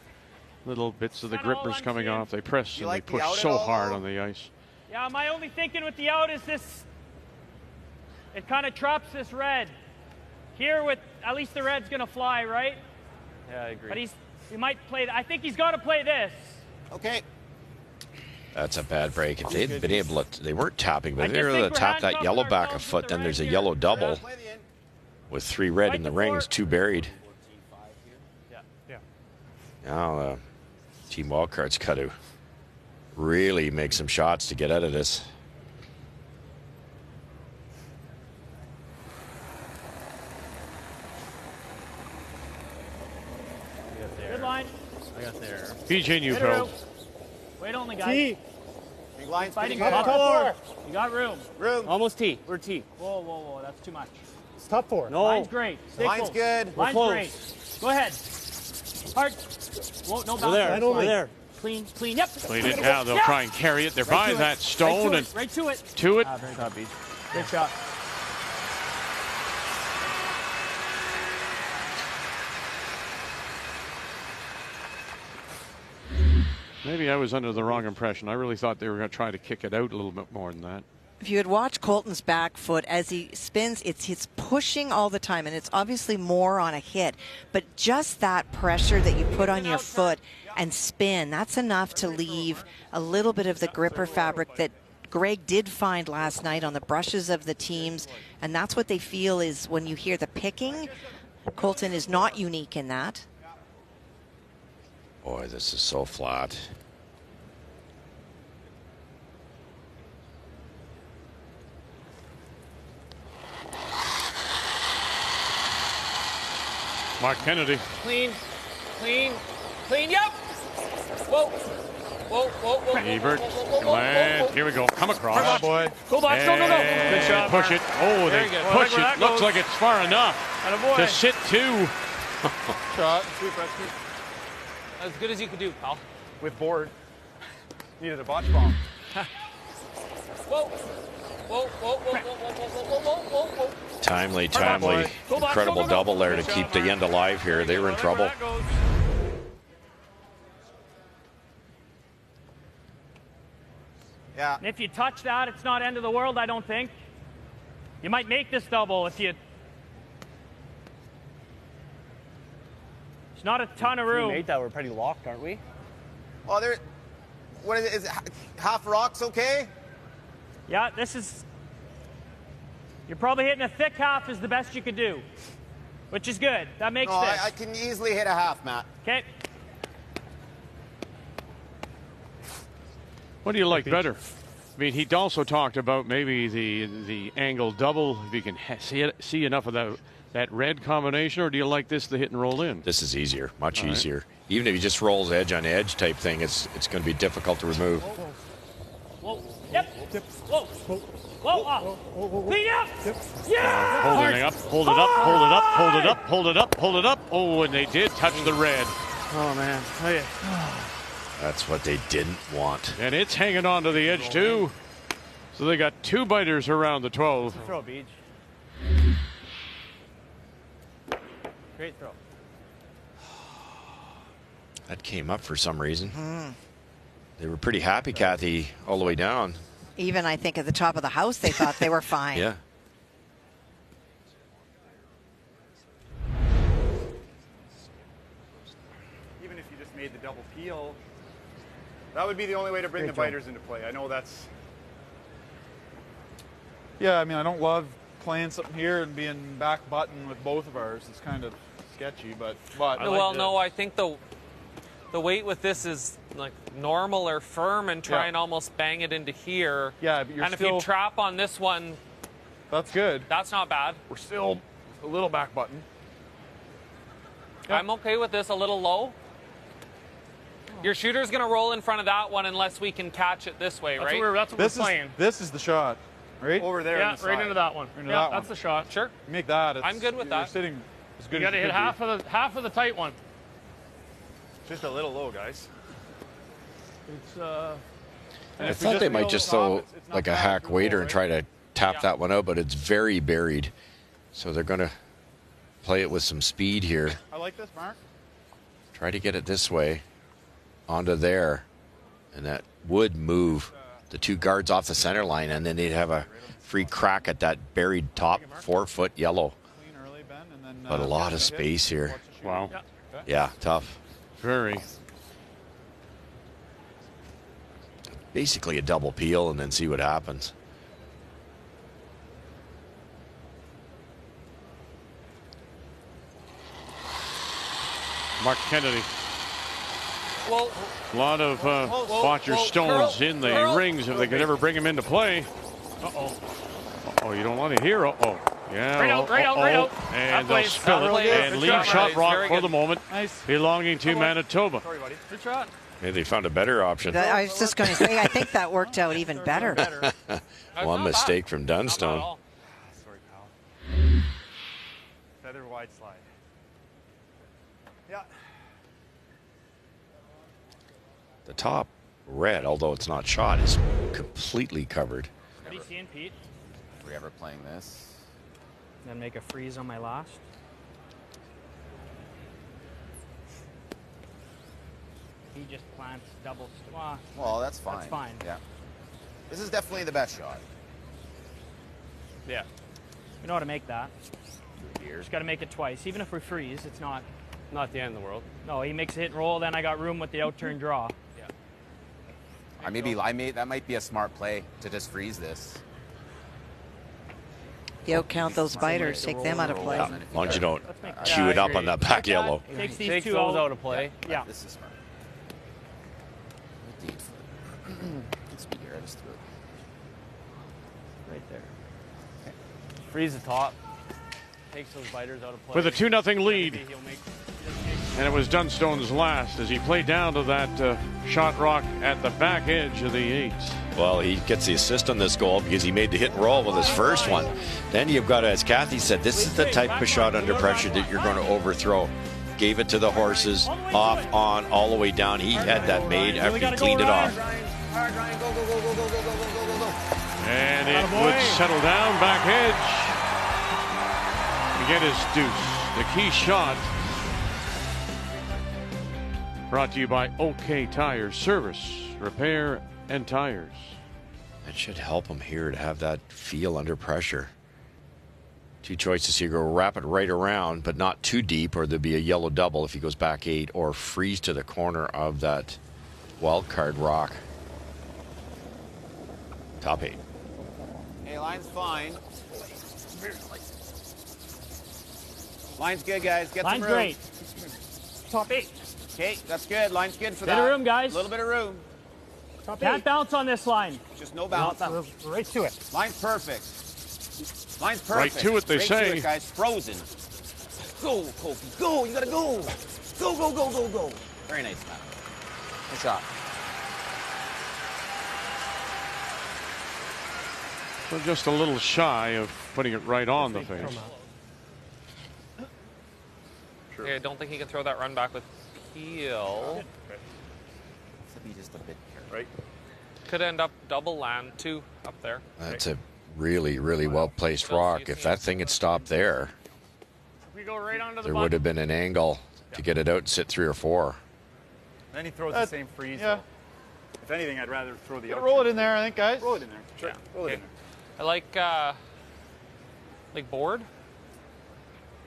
Little bits of the grippers coming off. They press and they push so hard on the ice. Yeah, my only thinking with the out is this. It kind of traps this red. Here with, at least the red's going to fly, right? Yeah, I agree. But he might play, I think he's got to play this. Okay. That's a bad break. If they'd been able to, they weren't tapping, but I if they just were able think to we're tap that handcuffing yellow back a ourselves foot, with the then there's a red yellow here. double with 3 red in the rings, 2 buried. Yeah. Now, Team Wildcard's got to really make some shots to get out of this. Good line. PJ Neufeld. Wait only, guys. T. Big line's Fighting pretty good. top 4. You got room. Almost T. We're T. Whoa. That's too much. It's top 4. No. Line's great. Stay Line's close. good. Line's great. Go ahead. Hard. Whoa, no bounce. We're there. Clean. Yep. Clean it now. They'll try and carry it. They're by that stone and Right to it. to it. Very good, Beach. Good shot. Maybe I was under the wrong impression. I really thought they were going to try to kick it out a little bit more than that. If you had watched Colton's back foot as he spins, it's pushing all the time, and it's obviously more on a hit. But just that pressure that you put on your foot and spin, that's enough to leave a little bit of the gripper fabric that Greg did find last night on the brushes of the teams. And that's what they feel is when you hear the picking. Colton is not unique in that. Boy, this is so flat. Mark Kennedy. Clean. Yep. Whoa. Hebert. And here we go. Come across. Come on, boy. Go back. Go. Good shot. Push it. Oh, they push it. Looks like it's far enough to sit 2. Shot. Sweet, Brett. As good as you could do, pal. With board. Needed a botch bomb. Whoa. Timely, Go back, incredible go. double there to Good keep shot, the Mark. end alive here. They were in trouble. That goes. Yeah. And if you touch that, it's not end of the world, I don't think. You might make this double if you... There's not a ton of room. We made that. We're pretty locked, aren't we? Oh, there. What is it? Is it half rocks okay? Yeah, this is. You're probably hitting a thick half is the best you could do, which is good. That makes No, this. I can easily hit a half, Matt. Okay. What do you like better? I mean, he also talked about maybe the angle double, if you can see enough of that red combination, or do you like this, the hit and roll in? This is easier, much easier. Even if he just rolls edge on edge type thing, it's going to be difficult to remove. Whoa. Yep. Whoa. Whoa. Clean up. Yeah. Holding it up, hold it up, hold it up, hold it up, hold it up, hold it up. Oh, and they did touch the red. Oh, man. Oh, yeah. That's what they didn't want. And it's hanging on to the edge, too. So they got 2 biters around the 12. Throw, Beach. Great throw. That came up for some reason. They were pretty happy, Kathy, all the way down. Even I think at the top of the house, they thought they were fine. Yeah. Even if you just made the double peel, that would be the only way to bring the biters into play. I know that's. Yeah, I mean, I don't love playing something here and being back button with both of ours. It's kind of sketchy, but Well, no, I think the weight with this is like normal or firm, and try and almost bang it into here. Yeah, but you're and still, if you trap on this one, that's good. That's not bad. We're still a little back button. Yep. I'm okay with this a little low. Your shooter's going to roll in front of that one unless we can catch it this way, right? That's what we're playing. This is the shot, right? Over there. Yeah, right into that one. That's the shot. Sure. You make that. I'm good with that. Sitting as good You as got to hit half of the tight one. Just a little low, guys. It's I thought they might just throw like a hack waiter and try to tap that one out, but it's very buried. So they're going to play it with some speed here. I like this, Mark. Try to get it this way onto there, and that would move the 2 guards off the center line, and then they'd have a free crack at that buried top 4-foot yellow. But a lot of space here. Wow. Yeah, tough. Very. Basically a double peel and then see what happens. Mark Kennedy. Well, a lot of Bottcher stones in the rings if they could ever bring him into play. Uh-oh, you don't want to hear. Yeah. Right out. And they'll spill it and leave shot rock for the moment, belonging to Manitoba. Sorry, buddy. Good shot. Maybe they found a better option. I was just going to say, I think that worked out even better. One mistake from Dunstone. Sorry, pal. Feather wide slide. Yeah. The top red, although it's not shot, is completely covered. What are you seeing, Pete? Are we ever playing this? Then make a freeze on my last. He just plants double. Well, that's fine. That's fine. Yeah. This is definitely the best shot. Yeah. We know how to make that. Just got to make it twice. Even if we freeze, it's not the end of the world. No, he makes a hit and roll, then I got room with the out-turn draw. Yeah. That might be a smart play to just freeze this. You out-count those biters, take them out of play. As long as you don't chew it up on that back yellow. Takes these two out of play. Yeah. This is smart. Let's be here. I just threw it. Right there. Okay. Freeze the top. Takes those biters out of play. With a 2-0 lead. And it was Dunstone's last as he played down to that shot rock at the back edge of the 8s. Well, he gets the assist on this goal because he made the hit and roll with his first one. Then you've got, as Kathy said, this is the type of shot under pressure that you're going to overthrow. Gave it to the horses, off, on, all the way down. He had that made after he cleaned it off. And it would settle down back edge. To get his deuce. The key shot. Brought to you by OK Tires. Service, repair, and tires. That should help him here to have that feel under pressure. Two choices here. Go wrap it right around, but not too deep, or there'll be a yellow double if he goes back 8, or freeze to the corner of that wild card rock. Top 8. Hey, line's fine. Line's good, guys. Get Line's some room. great. Top 8. Okay, that's good. Line's good for Bit that. of room, guys. A little bit of room. Can't bounce on this line. Just no bounce. Right to it. Line's perfect. Line's perfect. Right to it, they Right say. To it, guys. Frozen. Go, Kofi. Go. You gotta go. Go, go, go, go, go. Very nice, Matt. Nice shot. So just a little shy of putting it right on the face. Yeah, I don't think he can throw that run back with Peel. Be just a bit right. Could end up double land too up there. That's a really, really well-placed rock. If that thing had stopped there, We go right onto the there button. would have been an angle to get it out and sit 3 or 4. Then he throws the same freeze. Yeah. Though. If anything, I'd rather throw the other. Roll it in there, I think, guys. Roll it in there. Sure. Yeah. Roll it Okay. in there. I like board.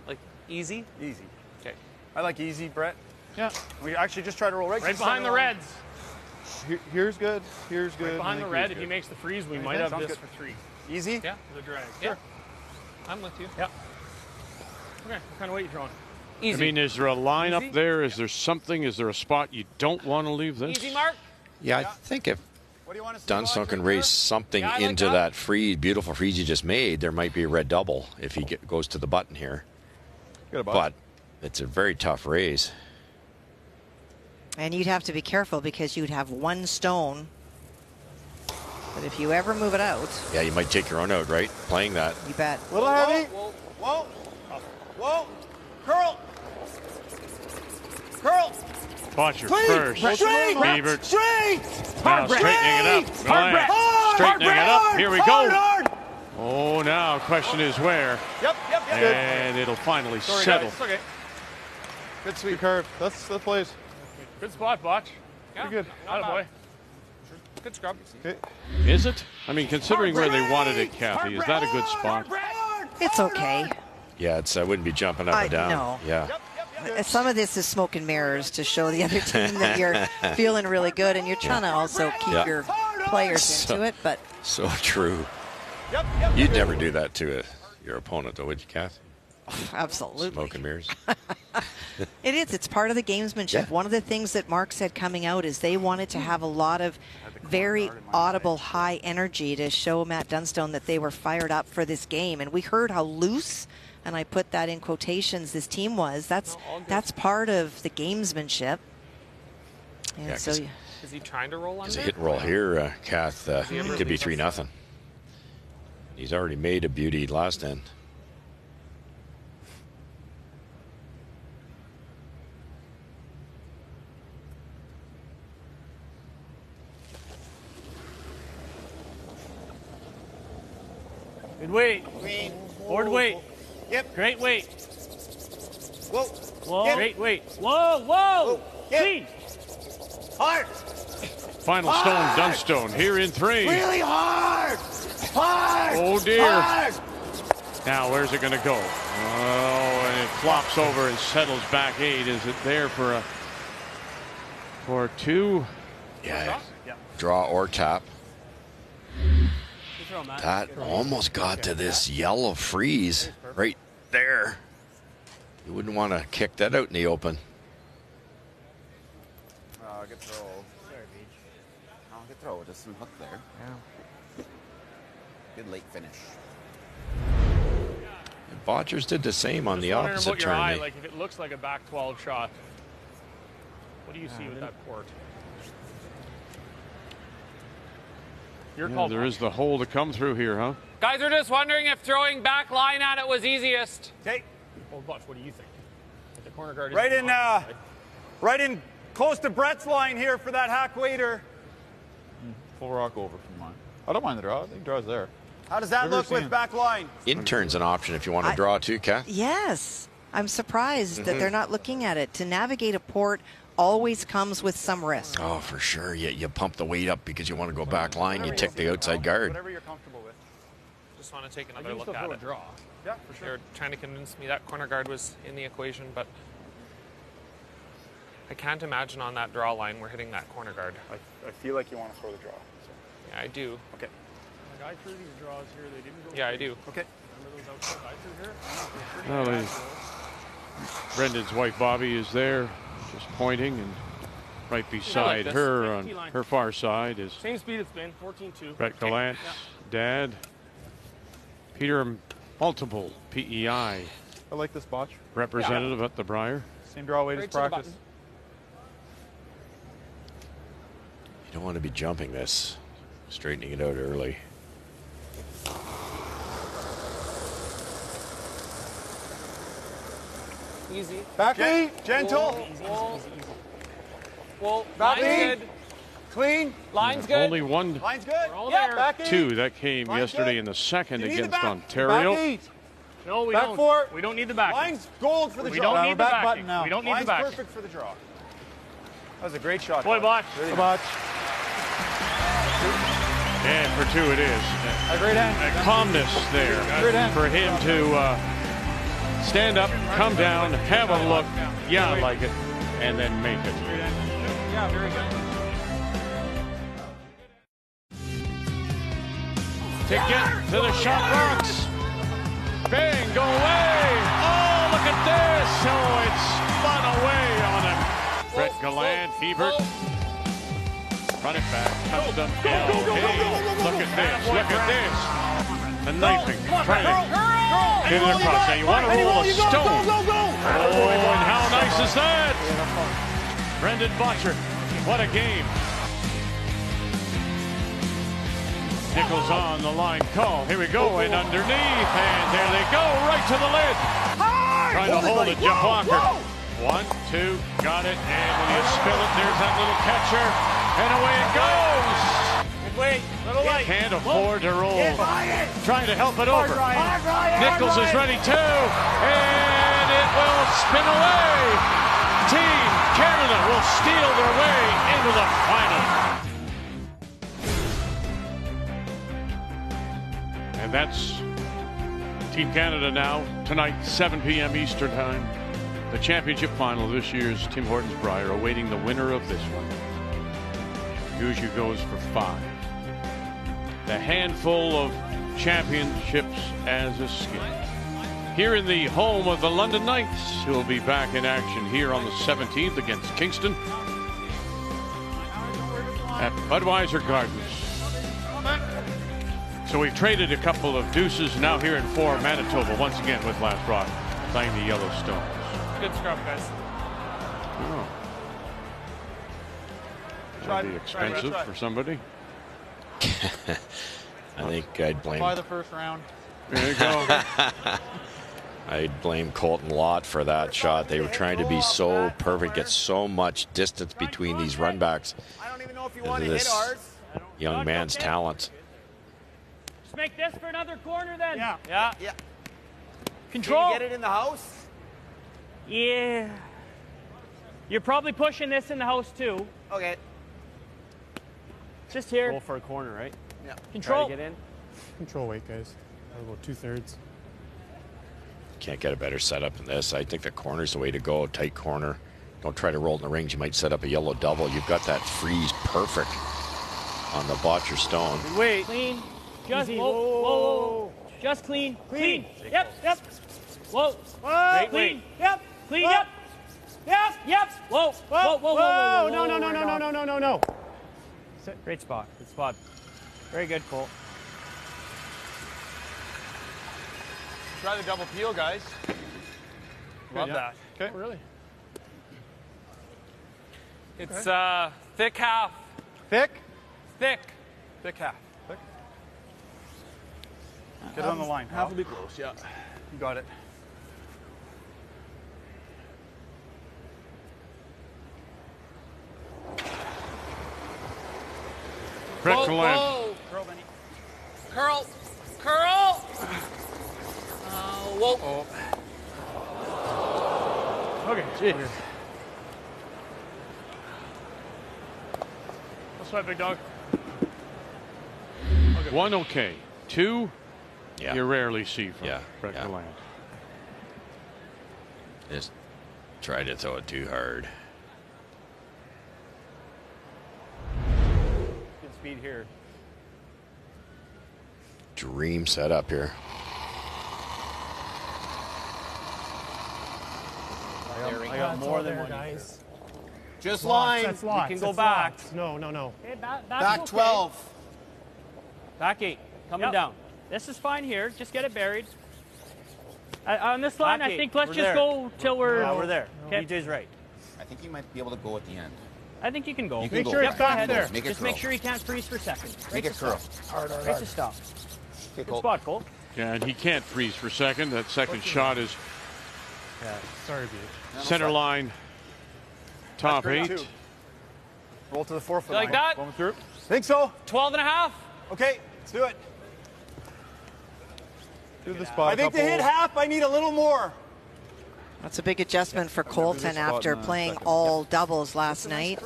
Like easy. Easy. Okay. I like easy, Brett. Yeah. We actually just try to roll right behind the reds. Here's good. Here's good. Right behind the I think red. here's If he good. makes the freeze, we Right, might that have sounds this good. for 3. Easy? Yeah. The drag. Yeah. I'm with you. Yeah. Okay. What kind of weight you throwing? I Easy. mean, is there a line Easy? up there? Is there something? Is there a spot you don't want to leave this? Easy, Mark. Yeah, I think if What do you want to see? Dunstone can raise something Yeah, I like into that. that freeze, beautiful freeze you just made, there might be a red double if he goes to the button here. Got a But it's a very tough raise. And you'd have to be careful because you'd have one stone. But if you ever move it out, Yeah, you might take your own out, right? Playing that. you bet. little heavy. Whoa, whoa, whoa. Curl. Curl. Bottcher first. Straight. Beaver. Straight. Now straightening it up. Glass. Straightening it up. Here we go. Oh, now question is where. Yep. And it'll finally Sorry, settle. guys. It's okay. Good sweet curve. That's the plays. Good spot, Botch. Yeah. Good. Not Attaboy. bad. Good scrub. Okay. Is it? I mean, considering where they wanted it, Kathy, is that a good spot? It's okay. Yeah, I wouldn't be jumping up and down. No. Yeah. Some of this is smoke and mirrors to show the other team that you're feeling really good, and you're trying to also keep Yeah. your players into it. But So true. You'd never do that to your opponent, though, would you, Kath? absolutely, Smoke and mirrors. it is. It's part of the gamesmanship. Yeah. One of the things that Mark said coming out is they wanted to have a lot of very audible, high energy to show Matt Dunstone that they were fired up for this game. And we heard how loose, and I put that in quotations, this team was. That's part of the gamesmanship. And Yeah, so, 'cause- Is he trying to roll As under? a hit and roll here, Kath, it could be 3-0. He's already made a beauty last end. Good weight. Green. Board weight. Yep. Great weight. Whoa. Whoa. Yep. Great weight. Whoa. Whoa. Yep. Clean. Hard. Final stone, Dunstone, here in 3. Really hard. Hard. Oh, dear. Hard. Now, where's it going to go? Oh, and it flops over and settles back 8. Is it there for 2? Yeah. Draw or tap. Good throw, Matt. That almost got to this yellow freeze right there. You wouldn't want to kick that out in the open. Good throw. Sorry, Beach. Oh, good throw. Just some hook there. Yeah. Good late finish. And Bottchers did the same on Just the wondering opposite about your turn. eye, They- like if it looks like a back 12 shot. What do you see with that port? Your Yeah, call. there is the hole to come through here, huh? Guys are just wondering if throwing back line at it was easiest. Okay. Well, Butch, what do you think? If the corner guard is Right in, on, right in close to Brett's line here for that hack waiter. Full rock over from mine. I don't mind the draw. I think draw's there. How does that Never look seen with it. back line? Intern's an option if you want to draw too, Kath. yes, I'm surprised that they're not looking at it. To navigate a port always comes with some risk. Oh, for sure. You pump the weight up because you want to go back line. You tick the outside guard. Whatever you're comfortable with. Just want to take another look at it. Draw. Yeah, for sure. They're trying to convince me that corner guard was in the equation, but I can't imagine on that draw line we're hitting that corner guard. I feel like you want to throw the draw. So. Yeah, I do. Okay. Like I threw these draws here. They didn't go. Yeah, I do. Okay. Remember those outfits I threw here? Brendan's wife Bobby is there, just pointing, and right beside her on her far side is Same speed it's been, 14-2. Brett Gallant's dad. Peter, multiple PEI I like this botch. representative at the Brier. Same draw weight as practice. You don't want to be jumping this, straightening it out early. Easy. Back eight. Gentle. Well, Back line's eight. good. Clean. Line's good. Only one, Line's good. We're all Yeah, there. back eight. two that came Line's yesterday good. in the second You need the against back. Ontario. Back eight. No, we Back don't. four. We don't need the back. Line's gold for the We draw. don't need the back backing. button now. We don't need Line's the backing. perfect for the draw. That was a great shot. Boy, Botch. Botch. Really Botch. And for two it is. A great hand. A calmness there Great hand. for him to stand up, come down, have a look, yeah, I like it, and then make it. Yeah, very good. To get to the shot rocks. Bang, go away. Oh, look at this. Oh, it's spun away on him. Brett Gallant, Hebert. Run it back. Custom. Hey, look at this. Look at this. The knifing. Trying to get it across. Now you want to roll a stone. Oh, and how nice is that? Brendan Bottcher. What a game. Nichols on the line call. Here we go, and underneath, and there they go, right to the lid. Trying to hold it, Jeff Walker. 1, 2, got it, and when you spill it, there's that little catcher, and away it goes. Wait, little light. Can't afford to roll. Trying to help it over. Nichols is ready too, and it will spin away. Team Canada will steal their way into the final. And that's Team Canada now, tonight, 7 p.m. Eastern Time. The championship final of this year's Tim Hortons Brier, awaiting the winner of this one. Guja goes for 5. The handful of championships as a skill. Here in the home of the London Knights, who will be back in action here on the 17th against Kingston at Budweiser Gardens. So we've traded a couple of deuces, now here in 4 Manitoba, once again with Last Rock, playing the Yellowstones. Good scrub, guys. Oh. That'd be expensive for somebody. I think I'd blame. By the first round. There you go. I'd blame Colton Lott for that shot. They were trying to be so perfect, get so much distance between these runbacks. I don't even know if you Into want to hit this ours. young man's talent. Just make this for another corner then. Yeah. Yeah. Yeah. Control. Can you get it in the house? Yeah. You're probably pushing this in the house too. Okay. Just here. Roll for a corner, right? Yeah. Control. Try to get in. Control weight, guys. I'll go 2/3. Can't get a better setup than this. I think the corner's the way to go. Tight corner. Don't try to roll in the rings. You might set up a yellow double. You've got that freeze perfect on the Bottcher stone. Wait. Clean. Just Easy. whoa, whoa, whoa. Just clean. Clean. Yep. Yep. Whoa. Great clean. Yep. Clean. Yep. Yep. Yep. Whoa. Whoa. Whoa. Whoa. No, no, no, no, no, no, no, no, no. Great spot. Good spot. Very good, Cole. Try the double peel, guys. Love that. Okay. Oh, really? It's thick half. Thick? Thick. Thick half. Get on the line. Half will be close, yeah. You got it. Brett Gallant. Whoa. Curl, Benny. Curl. Curl. Whoa. Okay, gee. That's right, big dog. One okay. 2, you rarely see from Brett Gallant. Just tried to throw it too hard. Good speed here. Dream setup here. I got more than one, guys. Just Lots, line. that's lots, We can go that's back. lots. No, no, no. Okay, Back okay. 12. Back 8. Coming down. This is fine here. Just get it buried. On this line, Back I 8. think let's We're just there. go till we're. Yeah, we're there. Okay. BJ's right. I think you might be able to go at the end. I think you can go. You can Make go. sure Yep, it's go back ahead. there. Make it Just curl. make sure you can't freeze for second. Make it curl. Right to stop. Okay, Good spot, Cole. Yeah, and he can't freeze for second. That second shot is Sorry, BH. center line, top That's 8. great, too. Roll to the 4 foot You like line. that? Going through. Think so. 12 and a half. Okay, let's do it. Do the spot. I think to hit half, I need a little more. That's a big adjustment for Colton after playing all doubles last night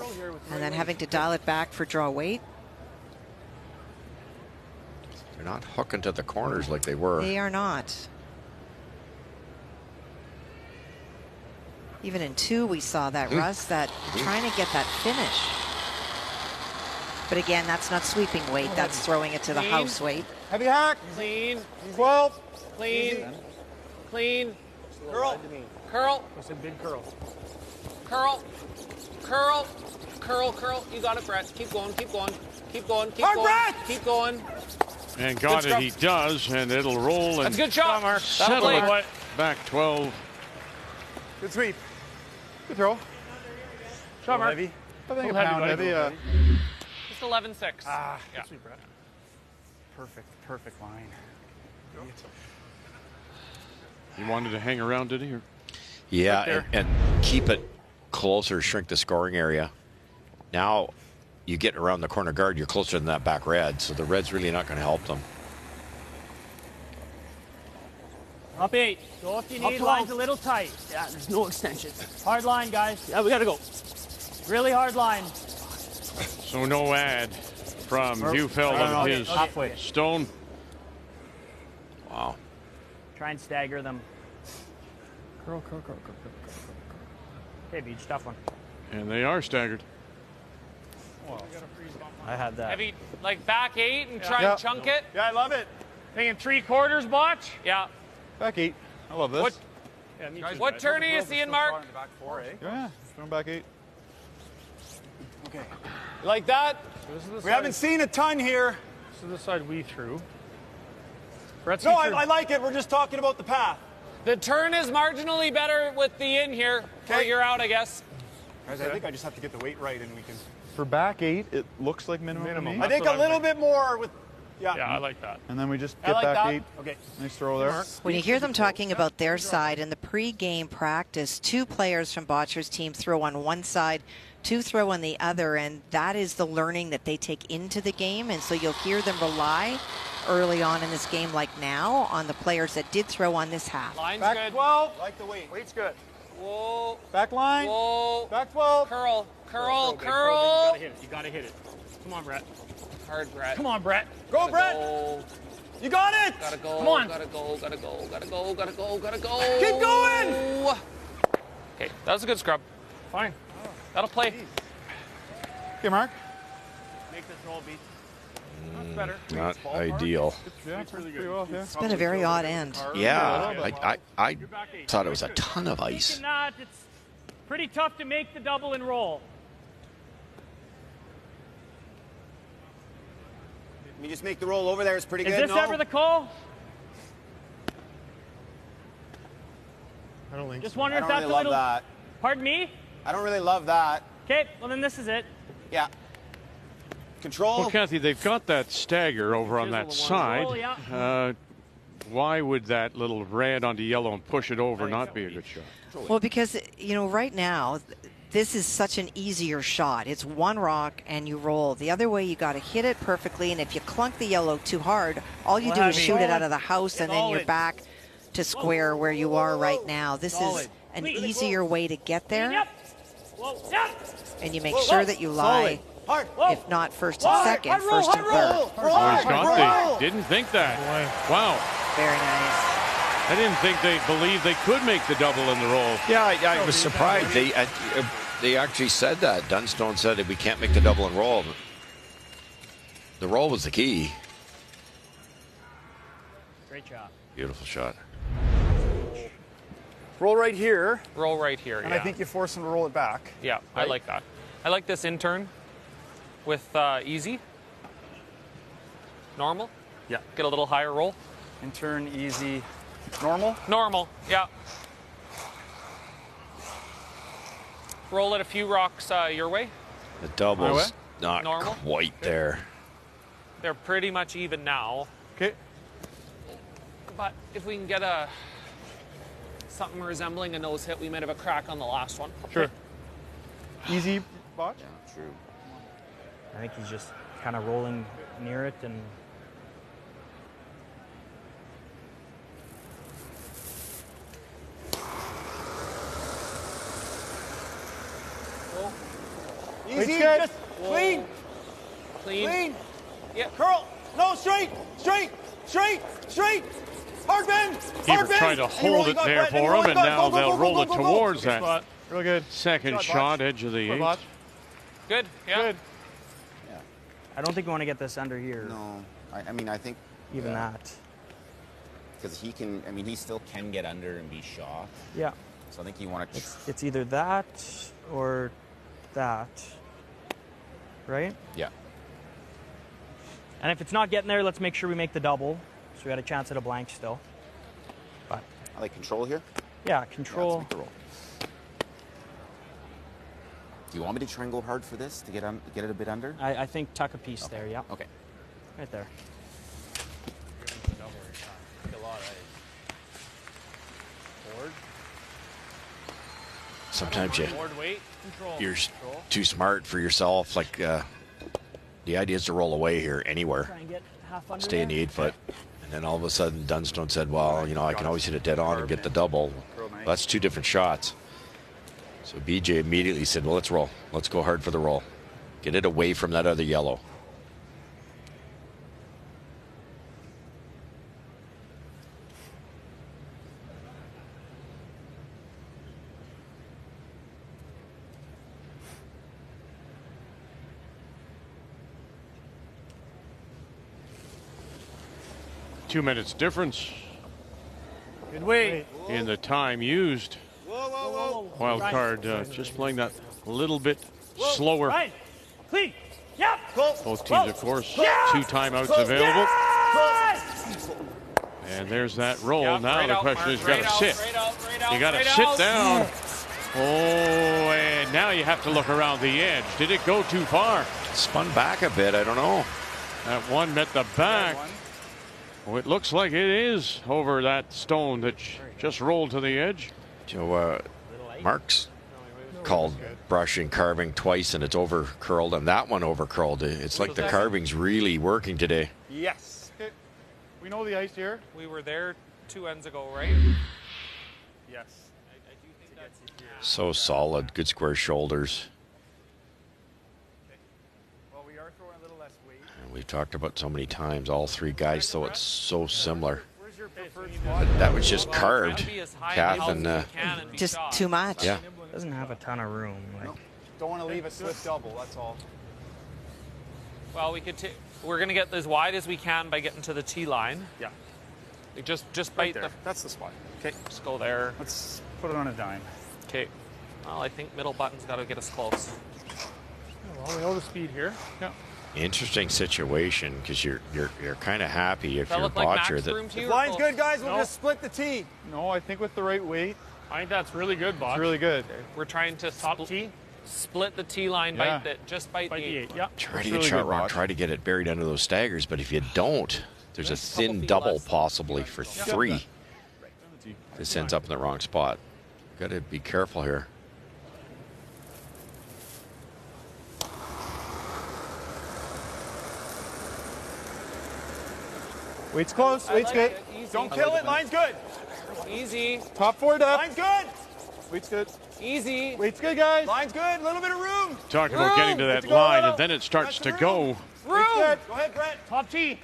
and then having to dial it back for draw weight. They're not hooking to the corners like they were. They are not. Even in 2, we saw that, Russ, that trying to get that finish. But again, that's not sweeping weight. That's throwing it to the house weight. Heavy hack. Clean. 12. Clean. Clean. Curl. Curl. It's a big curl. Curl. Curl. Curl. Curl. You got it, Brett. Keep going. Keep going. Keep going. Keep Hard, going. Brett! Keep going. And got it, he does, and it'll roll That's and a good shot, Mark. That'll settle play. it back 12. Good sweep. Good throw. Shot, Mark. Heavy. I think a pound heavy. Just 11-6. Ah, yeah. Perfect line. He wanted to hang around, did he? Or? Yeah, Right and keep it closer, shrink the scoring area. Now you get around the corner guard, you're closer than that back red, so the red's really not going to help them. Up 8. Go if you need. 12. Line's a little tight. Yeah, there's no extension. Hard line, guys. Yeah, we got to go. Really hard line. So no ad from Neufeld on his Halfway. stone. Wow. Try and stagger them. Curl. Okay, Beach, tough one. And they are staggered. I had that. Heavy, like back 8 and try and chunk it. Yeah, I love it. Thinking 3/4, Botch? Yeah. Back 8. I love this. What turn are you seeing, Mark? Back 4, eh? Yeah, going back 8. Okay. You like that? We haven't seen a ton here. This is the side we threw. No, I like it. We're just talking about the path. The turn is marginally better with the in here. Or you're out, I guess. Guys, I think I just have to get the weight right and we can. For back 8, it looks like minimum. to me. I think a little bit more with. Yeah, I like that. And then we just I get like back that. 8. Okay. Nice throw there. When you hear them talking about their side in the pre-game practice, 2 players from Bottcher's team throw on one side, 2 throw on the other, and that is the learning that they take into the game. And so you'll hear them rely early on in this game, like now, on the players that did throw on this half. Line's Back good. 12. Like the weight. Weight's good. Whoa. Back line. Whoa. Back 12. Curl. Curl. You Curl. gotta hit it. Come on, Brett. Hard, Brett. Come on, Brett. Go, Gotta Brett. go. You got it. Gotta go. Come on. Gotta go. Gotta go. Gotta go. Gotta go. Gotta go. Keep going. Okay, that was a good scrub. Fine. That'll play. Okay, Mark. Make this roll, Beach. That's better. Not ideal. Yeah, pretty well, yeah. It's been a very odd end. Yeah, I thought it was a ton of ice. Thinking that, it's pretty tough to make the double and roll. I mean, just make the roll over there. It's pretty Is good. this ever the call? I don't think Just so. wondering I if don't that's really a love little. that. Pardon me? I don't really love that. Okay, well then this is it. Yeah. Control. Well, Kathy, they've got that stagger over on that side. Oh, yeah. Why would that little red onto yellow and push it over not be a good shot? Well, because, you know, right now, this is such an easier shot. It's one rock and you roll. The other way, you got to hit it perfectly, and if you clunk the yellow too hard, all you do is shoot it out of the house, and then you're back to square where you are right now. This is an easier way to get there, Yep. Whoa. Yep. and you make sure that you lie, Hard. if not first and second, first and third. Oh, he's got the. Didn't think that. Wow. Very nice. I didn't think they believed they could make the double in the roll. Yeah, I was surprised. They actually said that. Dunstone said that we can't make the double and roll. The roll was the key. Great job. Beautiful shot. Roll right here. Roll right here, And yeah. I think you force him to roll it back. Yeah, Right? I like that. I like this in turn with easy. Normal. Yeah. Get a little higher roll. In turn, easy, normal. Normal, yeah. Roll it a few rocks your way. The double's not Normal. quite there. They're pretty much even now. Okay. But if we can get something resembling a nose hit, we might have a crack on the last one. Sure. Easy, Botch? Yeah, true. I think he's just kind of rolling near it and. Easy, just clean. Clean. Clean. Yeah. Curl. No, straight. Straight. Straight. Straight. Hard bend. He was trying to hold it there for him, and now they'll roll it towards that Real good. second shot, edge of the eighth. Good. Yeah. Good. I don't think we want to get this under here. No, I mean, I think Even that. because he can. I mean, he still can get under and be shot. Yeah. So I think you want to. It's either that or that. Right? Yeah. And if it's not getting there, let's make sure we make the double. So we got a chance at a blank still. But I like control here. yeah, Yeah, control. let's make the roll. Do you want me to try and go hard for this to get it a bit under? I think tuck a piece there, yeah. Okay. Right there. Sometimes Board weight. you're too smart for yourself. Like the idea is to roll away here anywhere. Try and get half under Stay in the there. 8 foot. And then all of a sudden Dunstone said, well, you know, I can always hit it dead on and get the double. Well, that's two different shots. So BJ immediately said, well, let's roll. Let's go hard for the roll. Get it away from that other yellow. Two minutes difference Good weight. in the time used. Wild card just playing that a little bit slower. Ryan, clean. Yep. Both teams, of course, 2 timeouts available. And there's that roll. Yeah, now right the out, question is, you Mark, got to right sit. out, right out, You got to right sit out. down. Oh, and now you have to look around the edge. Did it go too far? Spun back a bit. I don't know. That one met the back. Oh, it looks like it is over that stone that just rolled to the edge. So Mark's called brushing, carving twice, and it's over curled, and that one over curled. It's like the carving's really working today. Yes. Okay. We know the ice here. We were there 2 ends ago, right? Yes. So solid, good square shoulders. Well, we are throwing a little less weight. And we've talked about so many times, all 3 guys, so it's so similar. Where's your preferred spot? That was just Well, carved, try to be as high Kath, as and you can and be Just shot. too much. yeah. Doesn't have a ton of room. Like, Don't want to leave a slip double. That's all. Well, we could. We're gonna get as wide as we can by getting to the tee line. Yeah. Like just Right bite there. the. That's the spot. Okay. Just go there. Let's put it on a dime. Okay. Well, I think middle button's got to get us close. Well, we know the speed here. Yeah. Interesting situation because you're kind of happy if Does that you're a look like Bottcher max that room to you? or Line's close? good, guys. We'll just split the tee. No, I think with the right weight, I think that's really good, Bob. it's really good. We're trying to Top tee. split the tee line. Yeah. Bite By the the 8. eight. Yep. try That's to get really shot good, rock, Bosch. try to get it buried under those staggers, but if you don't, there's a Just a couple thin feet double less. possibly for 3. This ends up in the wrong spot. Got to be careful here. Weight's close. Weight's good. Easy. Don't kill it. Line's good. Easy. Top 4 depth. Line's good. Weight's good. Easy. Weight's good, guys. Line's good. A little bit of room. Talking about getting to that Let's go, line, Leno. and then it starts That's to the room. go. Weight's good. Go ahead, Brett. Top tee.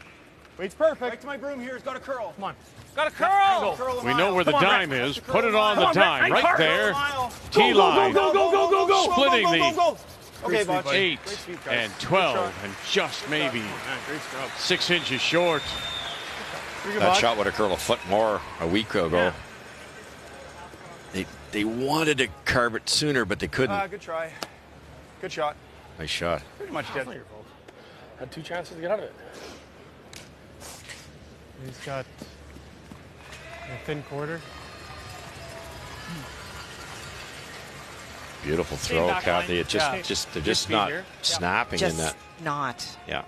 Weight's perfect. Right to my broom here. It's got a curl. Come on. Got a curl. We know where the dime is. Put it on the Come on, dime. Brett. Right there. T-line. Go. Splitting the Okay, Bottcher. 8 and 12 and just maybe 6 inches short. That shot would have curled a foot more a week ago. They wanted to carve it sooner, but they couldn't. Good try. Good shot. Nice shot. Pretty much dead. Had 2 chances to get out of it. He's got a thin quarter. Beautiful throw, Kathy. It they're just not snapping in that. Not. Yeah.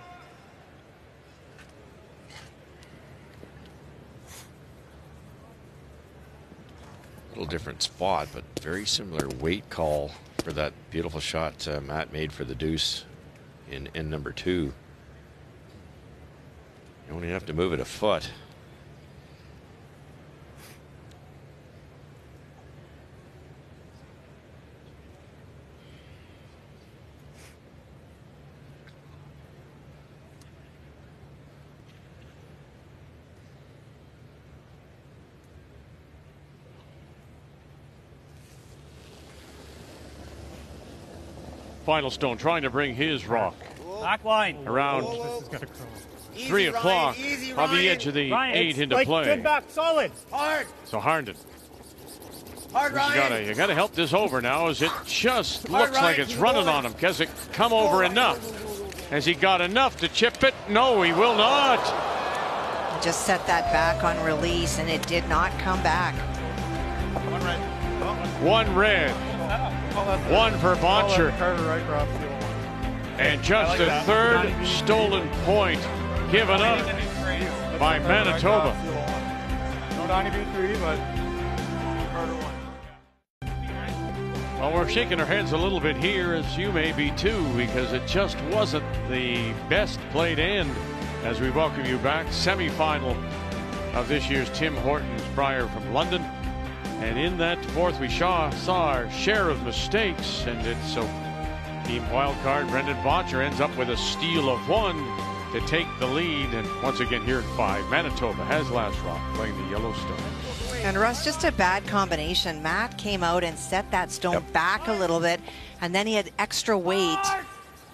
Little different spot, but very similar weight call for that beautiful shot Matt made for the deuce in end number 2. You only have to move it a foot. Final Stone trying to bring his rock Back line. around 3 o'clock on the edge of the 8 into play. Good back, solid. Hard. So Harnden. Hard, Ryan. You got to help this over now as it just looks like it's running on him. Keswick come over enough. Has he got enough to chip it? No, he will not. Just set that back on release, and it did not come back. One red. One for Bottcher. And just a third stolen point given up by Manitoba. No 93, but Carter won. Well, we're shaking our heads a little bit here, as you may be too, because it just wasn't the best played end. As we welcome you back, semifinal of this year's Tim Hortons Brier from London. And in that fourth, we saw our share of mistakes, and it's so team wildcard Brendan Bottcher ends up with a steal of 1 to take the lead. And once again here at 5, Manitoba has last rock playing the Yellowstone. And Russ, just a bad combination. Matt came out and set that stone back a little bit, and then he had extra weight,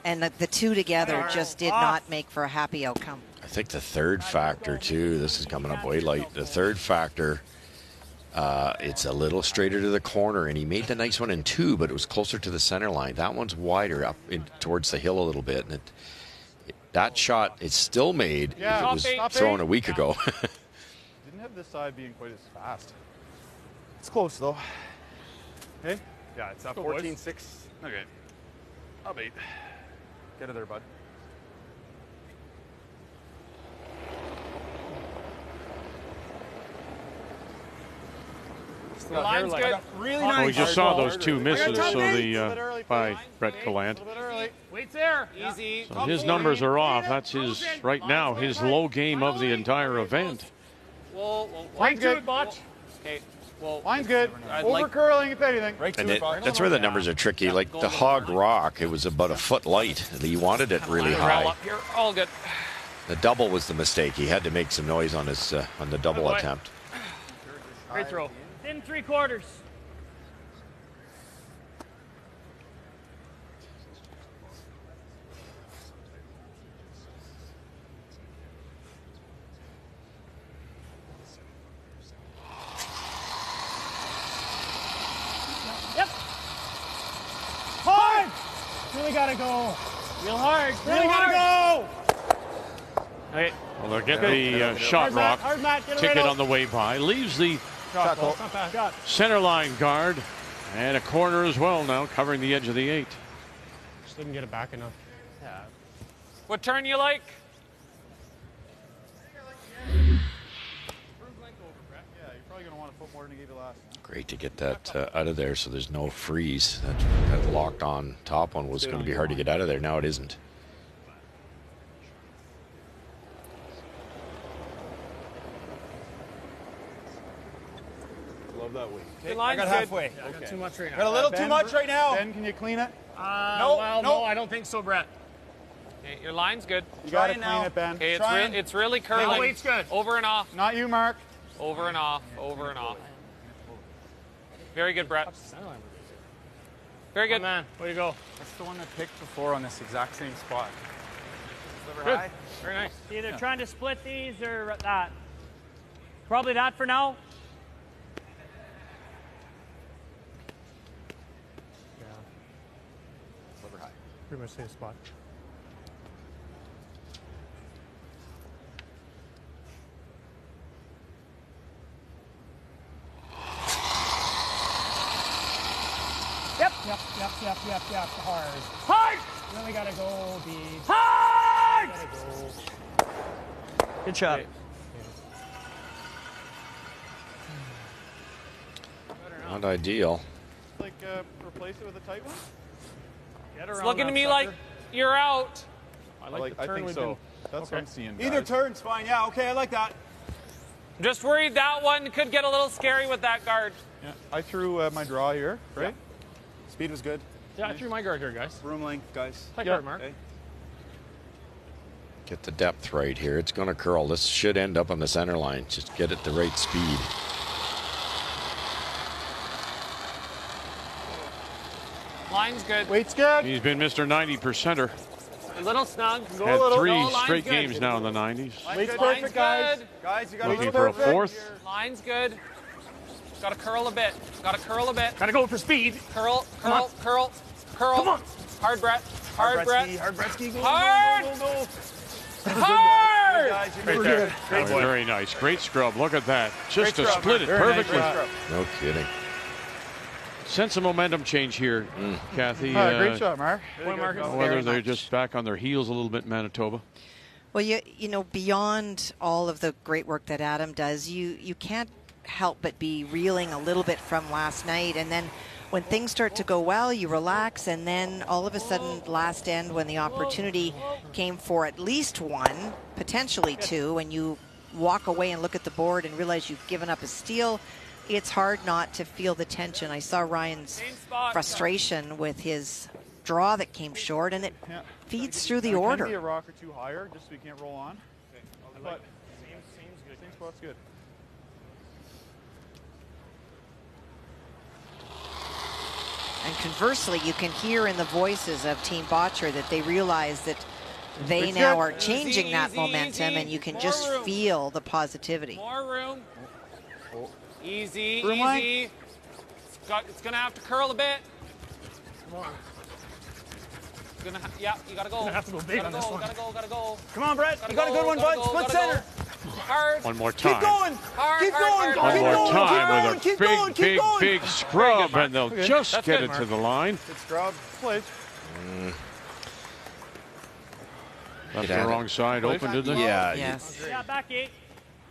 and the two together just did not make for a happy outcome. I think the third factor too, this is coming up way light, the third factor, it's a little straighter to the corner, and he made the nice one in 2, but it was closer to the center line. That one's wider up towards the hill a little bit, and that shot it's still made. It was thrown a week ago. Didn't have this side being quite as fast. It's close though. Hey? Yeah, it's up 14-6. Okay. I'll bait. Get it there, bud. The line's good. Really Well, nice. we just saw those 2 misses, so by Brett Gallant. Wait's there. Easy. So his numbers are off. That's his right now his low game of the entire event. Line's good, Botch. Okay. Well, Line's good. Over curling, if anything. Right And that's where the numbers are tricky. Like the hog rock, it was about a foot light. He wanted it really high. up here. All good. The double was the mistake. He had to make some noise on his on the double attempt. Great throw. In 3/4. Yep. Hard. Really gotta go. Real hard. Really gotta go. Okay. Well, they'll get the shot rock ticket on the way by. Leaves the center line guard and a corner as well now, covering the edge of the 8. Just didn't get it back enough. Yeah. What turn you like? Yeah, you're probably going to want to put more than you gave you last. Great to get that out of there so there's no freeze. That locked on top one was going to be hard to get out of there. Now it isn't. Love that weight. The line's I got halfway. I got too much right now. Got a little too much right now. Ben, can you clean it? No, I don't think so, Brett. Okay, your line's good. You got to clean it, Ben. Okay, it's really curling. Hey, weight's good. Over and off. Not you, Mark. Over and off. Over and off. Very good, Brett. Very good. Oh, man, way to go. That's the one I picked before on this exact same spot. Good. Very nice. Either trying to split these or that. Probably that for now. Yeah. Sliver high. Pretty much same spot. Yep. Hard. Really gotta go, Beach. Hard! Gotta go. Good shot. Okay. Not ideal. Like, replace it with a tight one? Get It's around looking to that me sucker. like you're out. I like the I turn think we've so. been- That's what I'm seeing, guys. Either turn's fine. Yeah, okay, I like that. Just worried that one could get a little scary with that guard. Yeah, I threw my draw here, right? Speed was good. Yeah, I threw my guard here, guys. Room length, guys. Tight Yeah. guard, Mark. Okay. Get the depth right here. It's going to curl. This should end up on the center line. Just get it the right speed. Line's good. Weight's good. He's been Mr. 90%er. A little snug. Go Had a little. 3 No, line's straight good. games now in the 90s. Weight's Line's perfect, guys. good. Guys, you got Looking to for a perfect. 4th. Line's good. Got to curl a bit. Got to curl a bit. Gotta go for speed. Curl. Come on. Curl. Come on. Hard Brett. Hard Brett. Hard Bretsky. Go, Hard. go, go, go. Hard. Guys, Right you're there. good. That was very nice. Great scrub. Look at that. Just to Great scrub, split it Mark. Very perfectly. nice scrub. No kidding. Sense of momentum change here, Kathy. Great shot, Mark. Point, Marcus. Whether Very they're much. just back on their heels a little bit in Manitoba. Well, you know, beyond all of the great work that Adam does, you can't help but be reeling a little bit from last night. And then when things start to go well, you relax. And then all of a sudden, last end, when the opportunity came for at least one, potentially two, and you walk away and look at the board and realize you've given up a steal, it's hard not to feel the tension. I saw Ryan's frustration with his draw that came short, and it feeds through the Can order. be a rock or two higher, just so we can't roll on. But same spot's good. And conversely, you can hear in the voices of Team Bottcher that they realize that they It's now good. are changing Easy, that easy, momentum, easy. and you can More just room. feel the positivity. More room. Easy, Room line. easy. It's gonna have to curl a bit. Yeah, you gotta go. Gonna have to go big gotta on go, this one. Gotta go. Come on, Brett. Gotta You got a go, good one, gotta bud. go, Split gotta center. go. Hard. One more time. Keep going. Hard, Keep hard, going. hard, One Keep more going. time Keep going. with a Keep big, going. Keep big, going. big scrub, and they'll Okay. just That's get good, it to Mark. the line. Good scrub. Play. Left Get the at wrong side open, did they? Yeah. Yes. Yeah, back 8.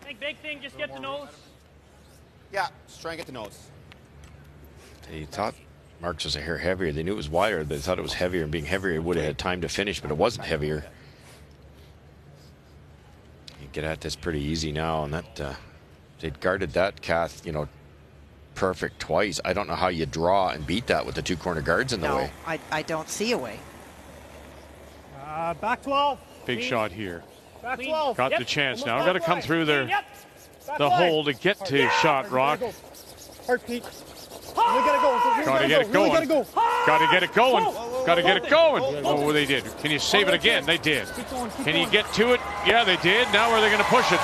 I think big thing, just get the nose. Yeah, just try and get the nose. They thought Marks was a hair heavier. They knew it was wider. They thought it was heavier, and being heavier, it would have had time to finish, but it wasn't heavier. You get at this pretty easy now, and that they'd guarded that Kath, perfect twice. I don't know how you draw and beat that with the 2 corner guards in the No, way. I don't see a way. Back 12. Big shot here. Back 12. Got Yep. the chance now. Almost Got to back come line. through there. Yep. Back The line. hole to get to shot rock. Hard Pete. We gotta go. Got to get it going. Got to get it going. Got to get it going. Oh, they did. Can you save it again? They did. Can you get to it? Yeah, they did. Now where are they going to push it?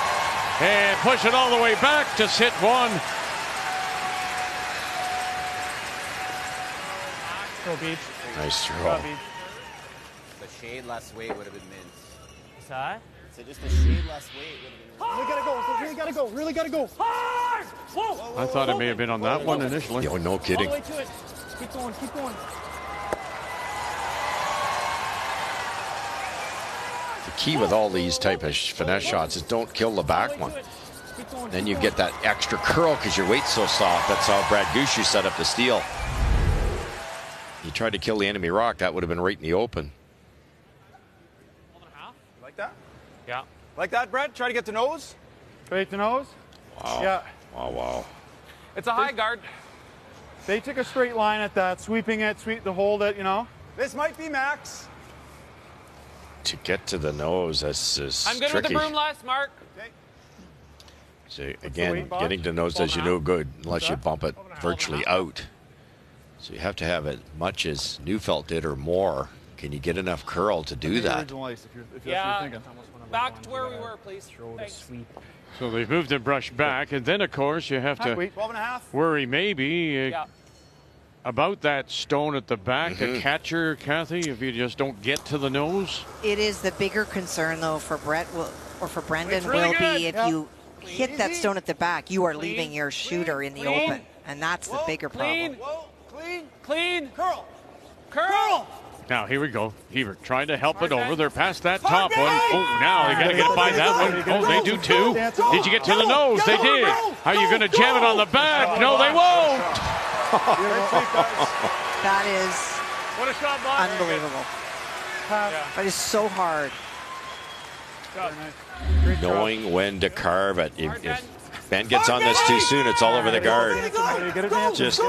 And push it all the way back. Just hit one. Go Beach. Nice throw. The shade less weight would have been mint. What's that? So just a shade less weight would have been mint. We gotta go. Really gotta go. Really gotta go. Hard! Whoa! I thought it may have been on that one initially. Oh, no All kidding. the way to it. Keep going, keep going. The key with all these type of finesse shots is don't kill the back one. Keep going. Then you get that extra curl because your weight's so soft. That's how Brad Gushu set up the steal. You tried to kill the enemy rock, that would have been right in the open. Like that? Yeah. Like that, Brett? Try to get the nose. Straight to nose. Wow. Yeah. Wow. It's a high guard. They took a straight line at that, sweeping it, hold it, This might be max. to get to the nose, that's I'm good tricky. with the broom less, Mark. So again, getting to nose does you no good unless you bump it virtually out. So you have to have as much as Neufeld did or more. Can you get enough curl to do that? Yeah, back to where we were, please. So they've moved the brush back, and then of course you have to worry maybe about that stone at the back. The catcher, Kathy, if you just don't get to the nose. It is the bigger concern though for Brett or for Brendan will be if you hit that stone at the back, you are leaving your shooter in the open, and that's the bigger problem. Clean. Curl. Now, here we go. Hebert trying to help it over. They're past that top one. Oh, now they got to get by that one. Oh, they do too. Did you get to the nose? They did. Are you going to jam it on the back? No, they won't. That is What a shot, Bob. unbelievable. That is so hard. Knowing when to carve it. If Ben gets on this too soon, it's all over the guard. Just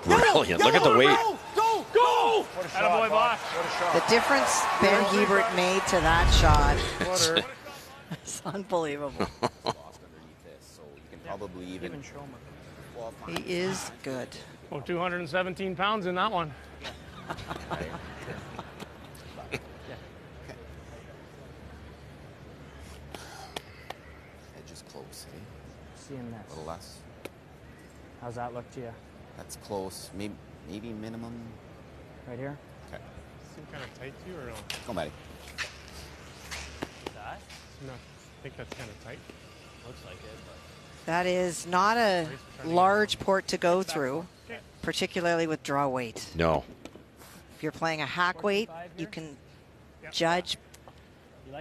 brilliant. Look at the weight. Go! Attaboy, Bosch. The difference Ben Hebert made to that shot is unbelievable. He is good. Oh, 217 pounds in that one. Edge is close, eh? Seeing this. A little less. How's that look to you? That's close. Maybe minimum. Right here? Okay. Seem kind of tight to you or no? Go, Matty. That? No, I think that's kind of tight. Looks like it, but... That is not a large port to go through, particularly with draw weight. No. If you're playing a hack weight, you can judge,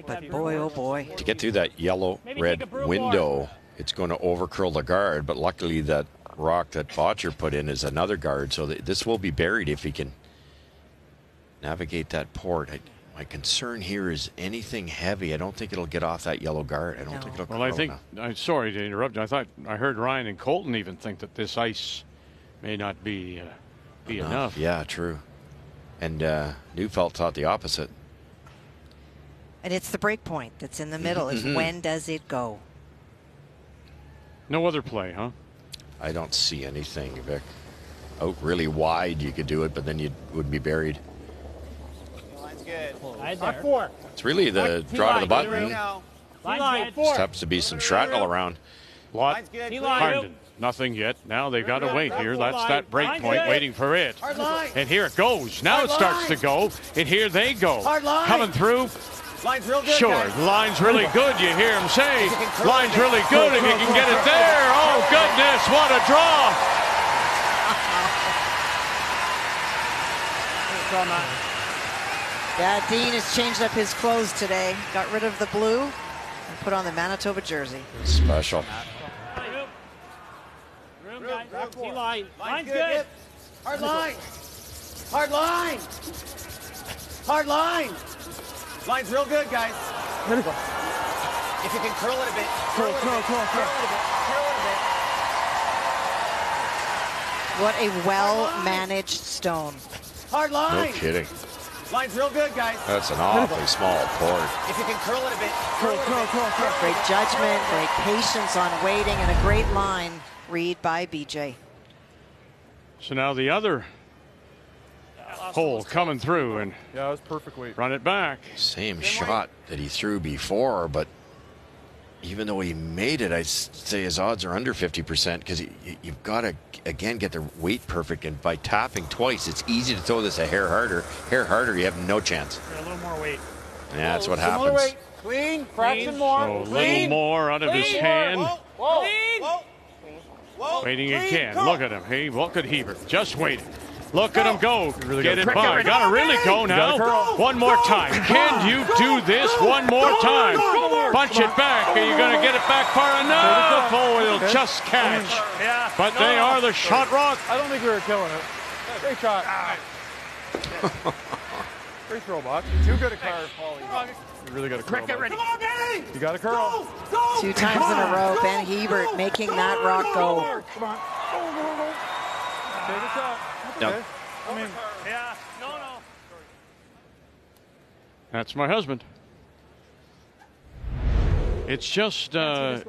but boy, oh boy. To get through that yellow-red window, it's going to overcurl the guard, but luckily that rock that Bottcher put in is another guard, so this will be buried if he can navigate that port. My concern here is anything heavy. I don't think it'll get off that yellow guard. I don't think it'll. Well, I think. I'm sorry to interrupt. I heard Ryan and Colton even think that this ice may not be enough. Yeah, true. And Neufeld thought the opposite. And it's the break point that's in the middle. Is when does it go? No other play, huh? I don't see anything, Vic. Out really wide, you could do it, but then you would be buried. Line's good. Back four. It's really the draw to the button. Line Just happens to be some shrapnel around. Lot. Harden. Nothing yet. Now they've got to wait here. That's that break point waiting for it. And here it goes. Now it starts to go. And here they go. Coming through. Line's real good. Sure, guys. line's really good. You hear him say, line's really good if you can get it there. Oh, goodness, what a draw. Yeah, Dean has changed up his clothes today. Got rid of the blue and put on the Manitoba jersey. Special. Line. Line's good. good. Hard line. Hard line. Hard line. Line's real good, guys. If you can curl it a bit. Curl it a bit. Curl it a bit. What a well-managed stone. Hard line. No kidding. Line's real good, guys. That's an awfully small port. If you can curl it a bit. Great judgment, great patience on waiting, and a great line read by BJ. So now the other hole coming through and yeah, it was perfect weight. Run it back. Same shot that he threw before, but even though he made it, I'd say his odds are under 50% because you've got to, again, get the weight perfect. And by tapping twice, it's easy to throw this a hair harder. Hair harder, you have no chance. A little more weight. Yeah, that's what happens. Weight. Clean. Fraction more. So a little more out of his hand. Whoa. Waiting again. Look at him. Hey, look at Hebert. Just waiting. Look at him go. Get it by. Got to really go now. One more time. Can you do this one more time? Bunch it back. Are you going to get it back far enough? Oh, it'll just catch. But they are the shot rock. I don't think we were killing it. Great shot. Great throw, Bob. Too good a carve, Paulie. You really got to curl. Get ready. Come on, Benny. You got to curl. Go. 2 times in a row, Ben Hebert making that rock go. Come on. Go. Take a shot. No. Okay. I mean, Yeah. No. That's my husband. It's just, I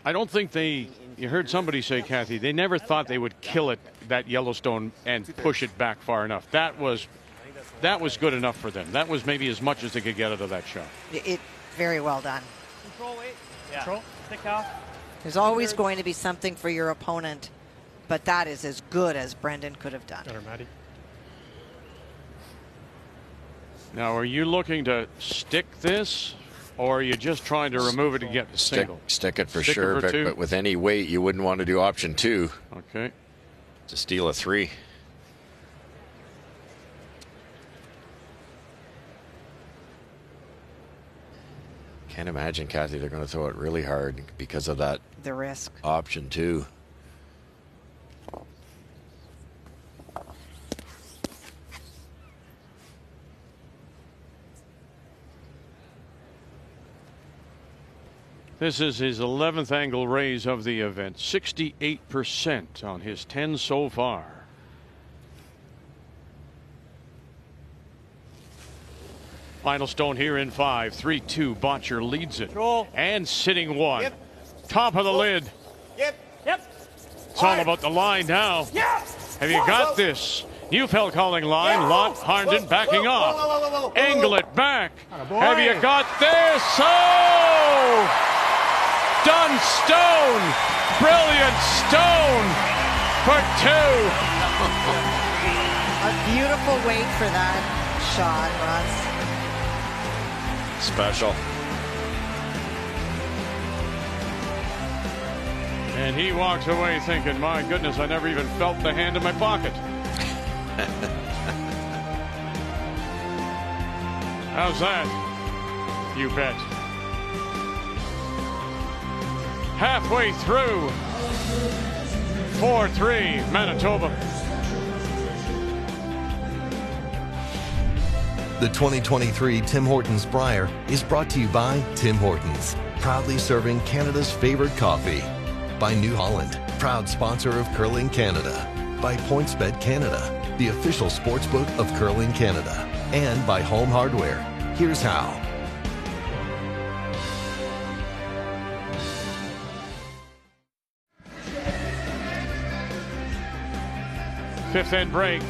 don't think you heard somebody say, Kathy, they never thought they would kill it, that Yellowstone, and push it back far enough. That was good enough for them. That was maybe as much as they could get out of that shot. Very well done. Control weight. Yeah. Control. Stick off. There's always going to be something for your opponent, but that is as good as Brendan could have done. Better, Maddie. Now, are you looking to stick this, or are you just trying to remove it to get the single? Stick it for Stick it sure, for two. but with any weight, you wouldn't want to do option 2. Okay. To steal a 3. Can't imagine, Kathy, they're going to throw it really hard because of that. The risk. Option 2. This is his 11th angle raise of the event. 68% on his 10 so far. Final stone here in 5. 3-2. Bottcher leads it. And sitting 1. Yep. Top of the lid. Yep. It's all about the line now. Have you got this? Neufeld calling line. Lot Harnden backing off. Angle it back. Have you got this? Oh! Dunstone. Brilliant stone for 2. A beautiful weight for that shot, Russ. Special. And he walks away thinking, my goodness, I never even felt the hand in my pocket. How's that? You bet. Halfway through. 4-3 Manitoba. The 2023 Tim Hortons Brier is brought to you by Tim Hortons, proudly serving Canada's favorite coffee. By New Holland, proud sponsor of Curling Canada. By PointsBet Canada, the official sportsbook of Curling Canada. And by Home Hardware. Here's how. Fifth end break.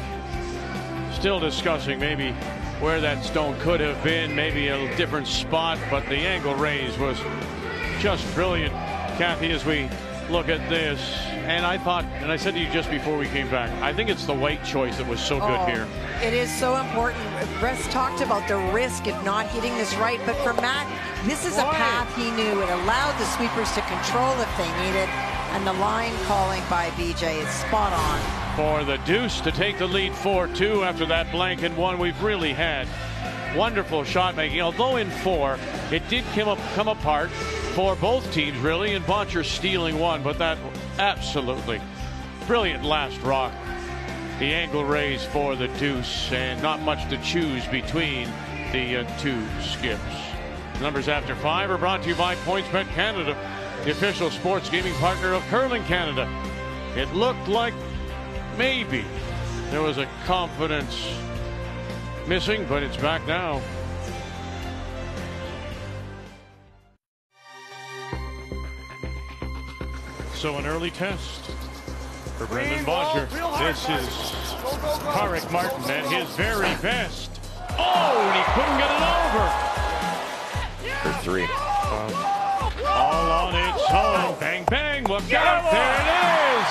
Still discussing maybe where that stone could have been, maybe a different spot, but the angle raise was just brilliant, Kathy, as we look at this. And I thought, and I said to you just before we came back, I think it's the weight choice that was so good here. It is so important. Russ talked about the risk of not hitting this right, but for Matt, this is a path he knew. It allowed the sweepers to control if they needed, and the line calling by BJ is spot on. For the Deuce to take the lead 4-2 after that blank and one. We've really had wonderful shot making, although in 4 it did come apart for both teams really, and Bottcher stealing 1, but that absolutely brilliant last rock. The angle raise for the Deuce, and not much to choose between the 2 skips. Numbers after 5 are brought to you by PointsBet Canada, the official sports gaming partner of Curling Canada. It looked like maybe there was a confidence missing, but it's back now. So an early test for Brendan Bottcher. This is Tarek Martin at his very best. Oh, and he couldn't get it over. For 3. All on its own. Bang, bang, look out. There it is.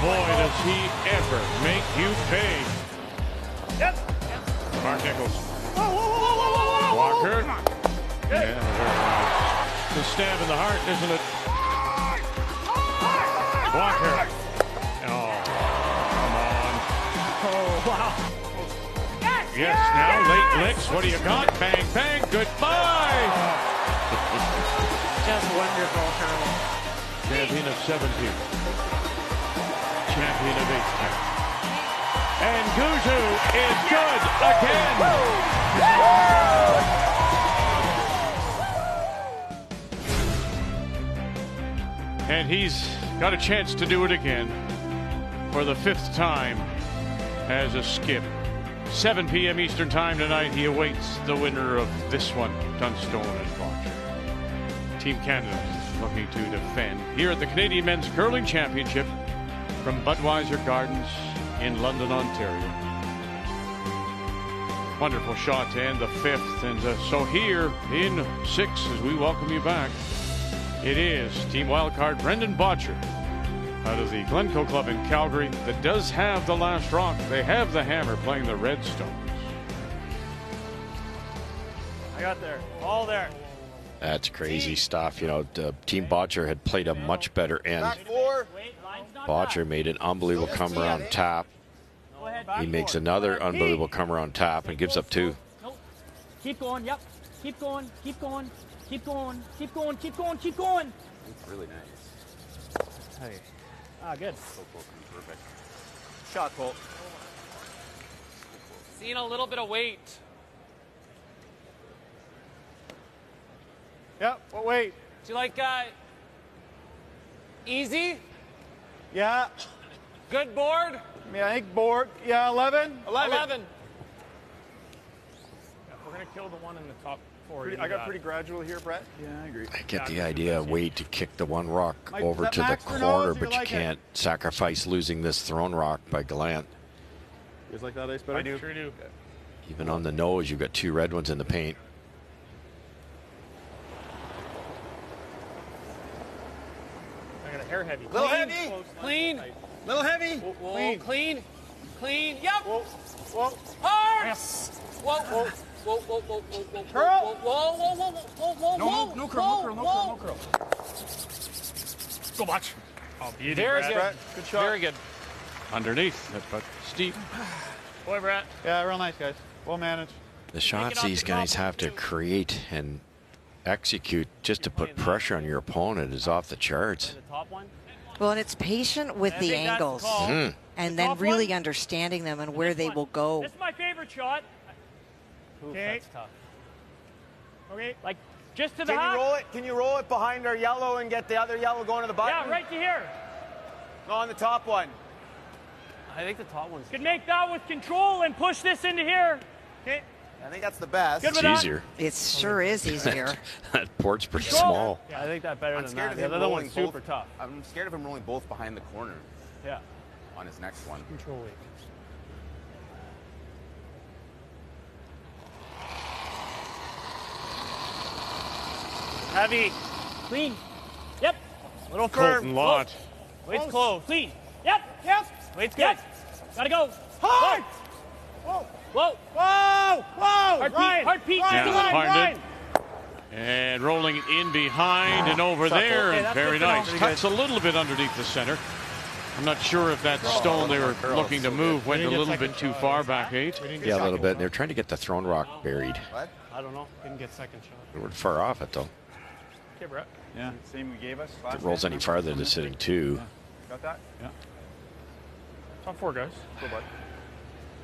Boy, does he ever make you pay. Mark Nichols. Walker. Yeah, the stab in the heart, isn't it? Walker. Oh, come on. Oh, wow. Yes, now late licks. What do you got? Bang, bang. Goodbye. Just wonderful, Herman. Champion of 17. Champion of 18. And Guzu is good again. And he's got a chance to do it again for the 5th time as a skip. 7 p.m. Eastern Time tonight, he awaits the winner of this one, Dunstone and Bottcher. Team Canada looking to defend here at the Canadian Men's Curling Championship from Budweiser Gardens in London, Ontario. Wonderful shot to end the 5th. And so here in 6, as we welcome you back, it is Team Wildcard Brendan Bottcher out of the Glencoe Club in Calgary that does have the last rock. They have the hammer playing the Redstones. I got there. All there. That's crazy stuff. You know, Team Bottcher had played a much better end. Bottcher made an unbelievable come around tap. He makes another unbelievable come around tap and gives up 2. Nope. Keep going. Yep. Keep going. Keep going. Keep going. Keep going. Keep going. Keep going. It's really nice. Hey. Ah, good. Perfect. Shot, Colt. Seeing a little bit of weight. Yep, well, wait. Do you like easy? Yeah. Good board? Yeah, I think board. Yeah, 11. 11. Yeah, we're going to kill the one in the top 4. I got pretty gradual here, Brett. Yeah, I agree. I get the idea, Wade, to kick the one rock Mike, over is that to the max for corner, nose? You but you like it? can't sacrifice losing this thrown rock by Gallant. You guys like that ice better? I do. Sure do. Okay. Even on the nose, you've got 2 red ones in the paint. I got a hair heavy. Little heavy. Clean. Little heavy. Whoa, clean. Clean. Yep. Whoa, whoa. Hard. Yes. Whoa, whoa, whoa, whoa, whoa, whoa, Curl. whoa, whoa, whoa, whoa, whoa, whoa, No curl, no curl, no curl, no curl. Go watch. Oh, beauty, Very Brett. good. Brett, good shot. Very good. Underneath, but steep. Boy, Brett. Yeah, real nice, guys. Well managed. The shots these guys have to create and execute just to put pressure on your opponent is off the charts. The top one. Well, and it's patient with I the think that's the angles call. and The then top really one? understanding them and where This they one. will go. This is my favorite shot. Oof, Okay. that's tough. Okay. Like, just to the Can half. you roll it? Can you roll it behind our yellow and get the other yellow going to the button? Yeah, right to here. No, on the top one. I think the top one's. Could make that with control and push this into here. Okay. I think that's the best. Good It's with that. easier. It sure is easier. That port's pretty Control. small. Yeah, I think that better I'm than scared that. of The him other rolling one's super both. tough. I'm scared of him rolling both behind the corner Yeah. on his next one. Control weight. Heavy. Clean. Yep. Little firm. Colton Lott. Weight's close. Clean. Yep. Yes. Weight's good. Gotta go. Hard. Whoa. Whoa. Whoa. Whoa. Hard Ryan. Pete. Hard Pete. Ryan. Just the line. Pardon Line. And rolling it in behind and over there. Okay, And that's very good to know. nice. Cuts a little bit underneath the center. I'm not sure if that stone they were looking to move went a little bit too far back 8. Yeah, a little bit. They're trying to get the thrown rock buried. What? I don't know. Didn't get second shot. They weren't far off it, though. Okay, Brett. Yeah. Same we gave us. If it rolls any farther, they're sitting 2. Got that? Yeah. Top 4, guys. Go, bud.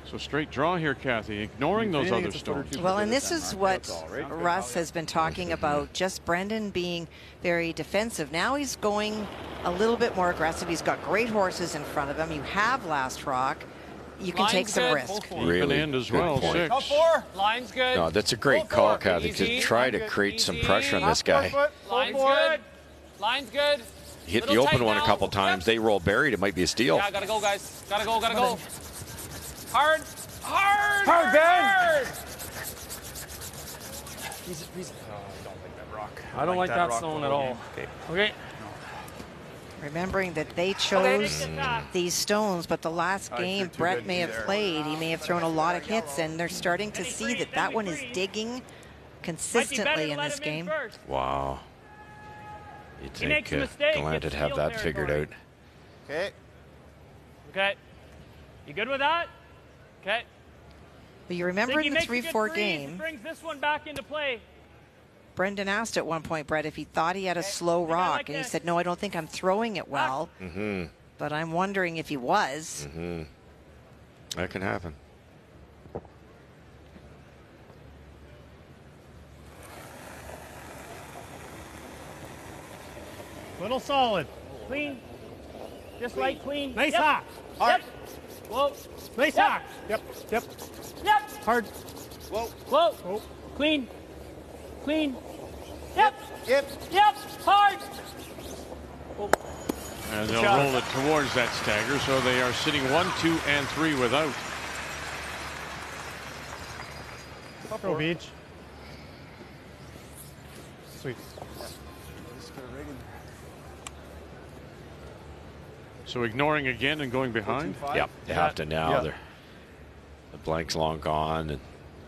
So straight draw here, Kathy, ignoring those Anything other it's a foot or stones. two Well, per and bit this then, is right? what That's all, right? Russ has been talking about, just Brendan being very defensive. Now he's going a little bit more aggressive. He's got great horses in front of him. You have last rock. You can Line's take some good. risk. Really Even end as good well, point. 6. Top 4. Line's good. No, that's a great Go call, for it. Kathy, Easy. to try to create some pressure on this guy. Line's good. Line's good. Hit the Little open tight one a now. couple times. Yep. They roll buried. It might be a steal. Yeah, gotta go, guys. Gotta go, gotta go. Hard. Hard. Hard, Ben. Hard. He's oh, I don't like that rock. I don't like that rock stone the at whole all. game. Okay. Remembering that they chose these stones, but the last game Brett may have played, he may have thrown a lot of hits, and they're starting to see that that one is digging consistently in this game. Wow. You'd He makes think a mistake, Gallant would it's have field that figured out. territory. Okay. Okay. You good with that? Okay. But you remember Think he in the makes a good 3-4 freeze, game, brings this one back into play. Brendan asked at one point, Brett, if he thought he had a slow rock, like and he this. said, no, I don't think I'm throwing it well, but I'm wondering if he was. That can happen. Little solid. Clean. Just like clean. Nice Yep. hop. Yep. Whoa. Nice hack. Yep. Yep. Yep. Hard. Whoa. Whoa. Oh. Clean. Clean. Yep. Yep. Yep. Hard. And they'll roll it towards that stagger, so they are sitting 1, 2, and 3 without. Go Beach. Sweet. So ignoring again and going behind? Yep, they have to now. Yeah. The blank's long gone and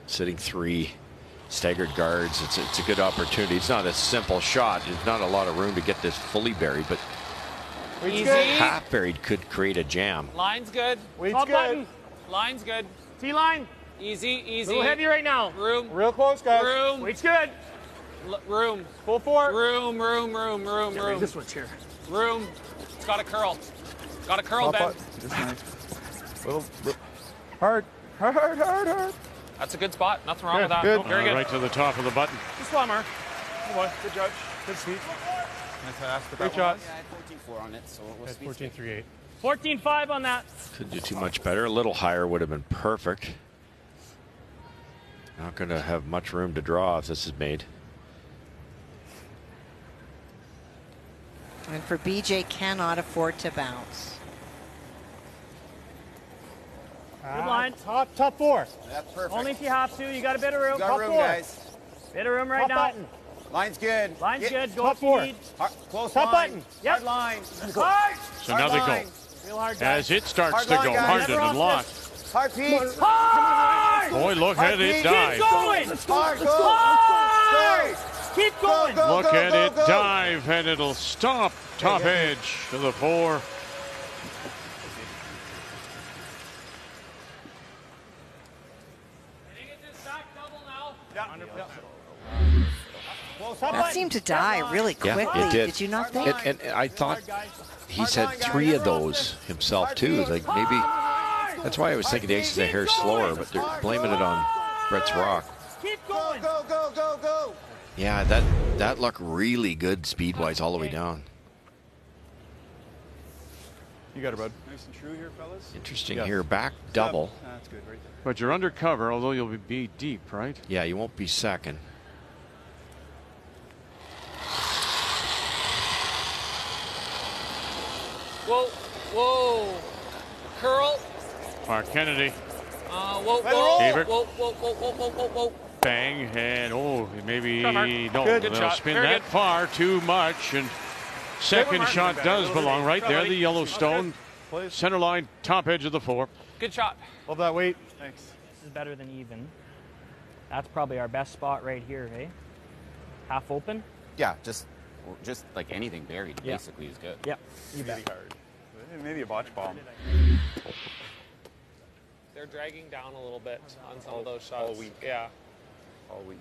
sitting 3 staggered guards. It's a good opportunity. It's not a simple shot. There's not a lot of room to get this fully buried, but Easy. half buried could create a jam. Line's good. Weight's good. Button. Line's good. T-line. Easy, easy. A little heavy right now. Room. Real close, guys. Room. Weight's good. Room. Full 4. Room. This one's here. Room. It's got a curl. Got a curl, Ben. Just nice. Little. Hard. That's a good spot. Nothing wrong Yeah, with that. good. Oh, very good. Right to the top of the button. Just one more. Good boy. Good judge. Good speed. Nice pass. Great shot. Yeah, I had 14-4 on it, so it was At 14-3-8. 14-5 on that. Could do too much better. A little higher would have been perfect. Not going to have much room to draw if this is made. And for BJ, cannot afford to bounce. Good line. Top 4. That's perfect. Only if you have to. You got a bit of room. You got Top room, 4. guys. Bit of room right Top now. button. Line's good. Line's Get- good. Go Top if you 4. need. Close Top line. button. Yep. Hard line. Hard. So now they line. go. Real hard, guys. As it starts Hard to line, go, guys. Harden Never and off locked. Hard Pete. Hard. Boy, look at it Keep dive. Keep going. Hard. Go. Hard. Straight. Keep going. Go, Look at go, it go. dive, and it'll stop top edge to the 4. That seemed to die really quickly. Yeah, it did. Did you not think? And I thought he's had 3 of those himself too. Like maybe that's why I was thinking the Aces a hair slower, but they're blaming it on Brett's rock. Keep Go, going. go, go, go, go. Yeah, that looked really good speed-wise all the way down. You got it, bud. Nice and true here, fellas. Interesting here, back double. That's good right there. But you're under cover, although you'll be deep, right? Yeah, you won't be second. Whoa. Whoa. Curl. Mark Kennedy, Whoa. Hebert. Whoa. bang, and maybe Cover. no, Good they'll shot. spin Very that good. far too much, and second shot does belong right there, the Yellowstone center line, top edge of the 4. Good shot. Love that weight. Thanks. This is better than even. That's probably our best spot right here, hey? Half open? Yeah, just like anything buried Yeah. basically is good. Yeah, you bet. Hard. Maybe a botch bomb. They're dragging down a little bit on some of those shots. All week. Yeah. All week.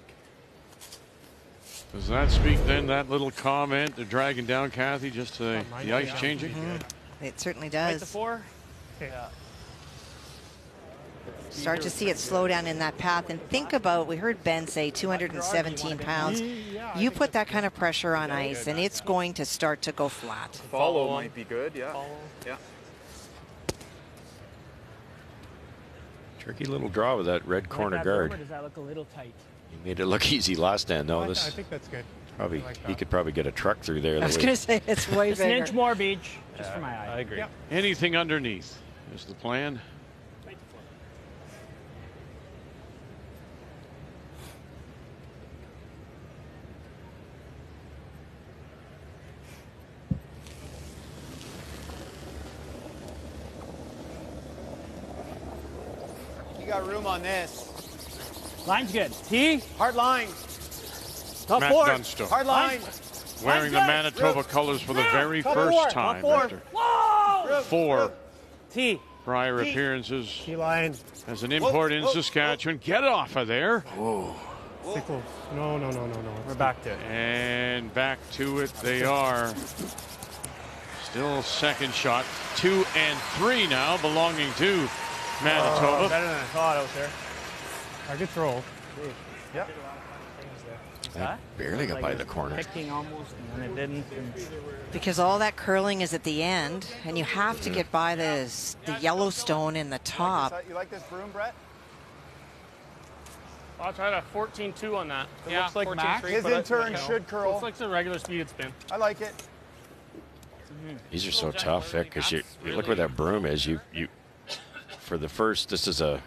Does that speak then, that little comment, they're dragging down Kathy, just the ice changing? It certainly Right to does. 4. Yeah. Start to see it slow down in that path. And think about, we heard Ben say 217 pounds. You put that kind of pressure on ice, and it's going to start to go flat. Follow might be good, yeah. Yeah. Tricky little draw with that red corner Like that guard. room, or does that look a little tight? He made it look easy last stand. No, I this think that's good. probably I like he that. could probably get a truck through there. I was the going way- to say it's way Just an bigger. inch more, Beach, just for my eye. I agree. Yep. Anything underneath is the plan. You got room on this. Line's good. T. Hard line. Top Matt 4. Dunstone, Hard line. wearing the good. Manitoba colors for the very Top first 4. time Top 4. after Whoa! 4 T. prior appearances T-line. as an import in Saskatchewan. Get off of there. Stay close. No. We're back to it. And back to it they are. Still second shot. 2 and 3 now belonging to Manitoba. Better than I thought out there. Target throw. Yeah. That barely got by the corner. Picking almost, and then it didn't. Because all that curling is at the end, and you have to get by the Yellowstone in the top. You like this broom, Brett? I'll try to 14-2 on that. It Yeah, looks like 14-3, Max. His intern should curl. Looks like some regular speed spin. I like it. These are so tough, Vic, because you look where that broom is. You for the first, this is a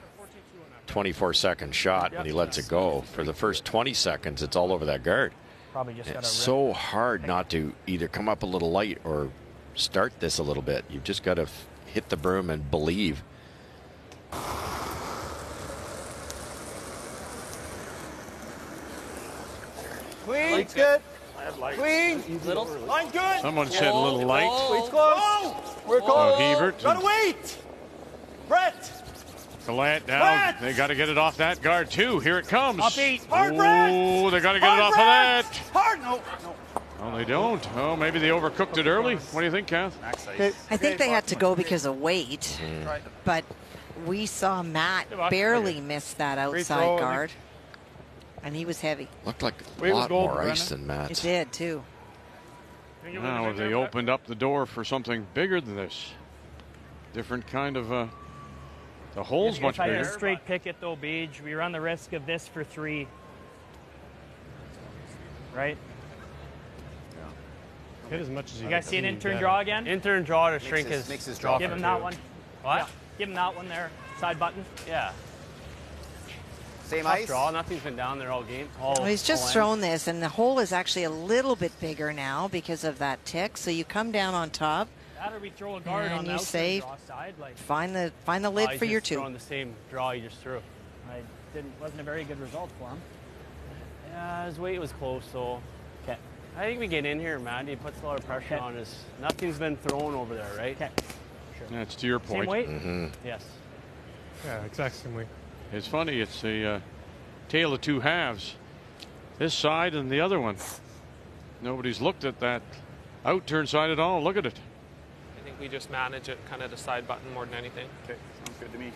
24-second shot when he lets it go. For the first 20 seconds, it's all over that guard. Probably just It's so hard not to either come up a little light or start this a little bit. You've just got to hit the broom and believe. Clean. It's good. Clean. Little. Line good. Someone said a little light. Weight's close. We're close. Hebert. Gotta wait. Brett. Gallant down. They got to get it off that guard, too. Here it comes. Upbeat. Hard, Brett. Oh, they got to get it off of that. Hard. No. Oh, they don't. Oh, maybe they overcooked it early. What do you think, Kath? I think they had to go because of weight, but we saw Matt barely miss that outside guard, and he was heavy. Looked like a lot more ice than Matt. It did, too. Now they opened up the door for something bigger than this. Different kind of, the hole's much if I bigger. just straight pick it, though, Beej, we run the risk of this for 3. Right? Hit as much as You guys see an intern draw again? Intern draw to shrink makes his draw. Give him that one. What? Yeah. Give him that one there. Side button. Yeah. Same Tough ice. draw. Nothing's been down there all game. Well, he's just thrown this, and the hole is actually a little bit bigger now because of that tick. So you come down on top, That or we throw a guard and on the you outside say, draw side. Like, find the lid for your 2. Throwing the same draw you just threw. wasn't a very good result for him. Yeah, his weight was close, so. Okay. I think we get in here, man. He puts a lot of pressure on us. Nothing's been thrown over there, right? Okay. Sure. That's to your point. Same weight? Yes. Yeah, exact same weight. It's funny. It's a tale of two halves. This side and the other one. Nobody's looked at that out-turn side at all. Look at it. I think we just manage it kind of the side button more than anything. Okay, sounds good to me.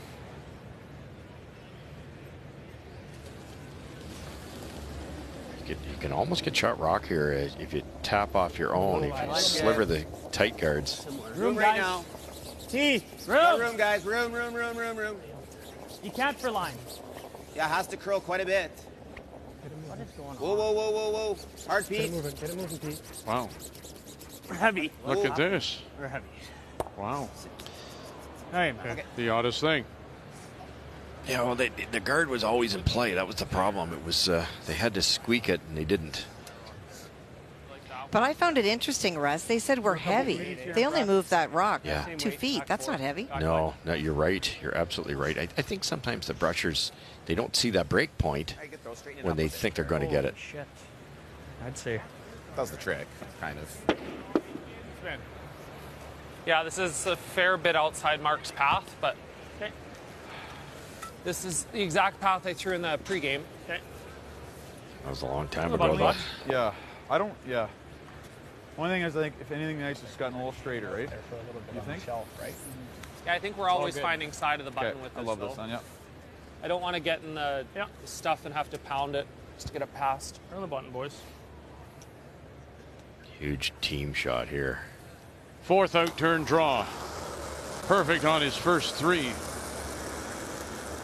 You can almost get shot rock here if you tap off your own, if you sliver the tight guards. Room right now. T. Room, guys. Room. You can't for line. Yeah, has to curl quite a bit. What is going on? Whoa. Hard, Pete. Get it moving, Pete. Wow. We're heavy. Look at this. We're heavy. Wow. All right. Okay. The oddest thing. Yeah, well, the guard was always in play. That was the problem. It was they had to squeak it, and they didn't. But I found it interesting, Russ. They said we're heavy. They only moved that rock 2 feet. That's not heavy. No, you're right. You're absolutely right. I think sometimes the brushers, they don't see that break point when they think they're going to get it. Shit. I'd say. That was the trick, kind of. Yeah, this is a fair bit outside Mark's path, but this is the exact path I threw in the pregame. Okay. That was a long time ago, though. Yeah, yeah. Only thing is, I think if anything, the ice has gotten a little straighter, right? You think? Yeah, I think we're always finding side of the button with this. I love though. this one. Yeah. I don't want to get in the stuff and have to pound it just to get it past. Turn the button, boys. Huge team shot here. Fourth out-turn draw. Perfect on his first 3.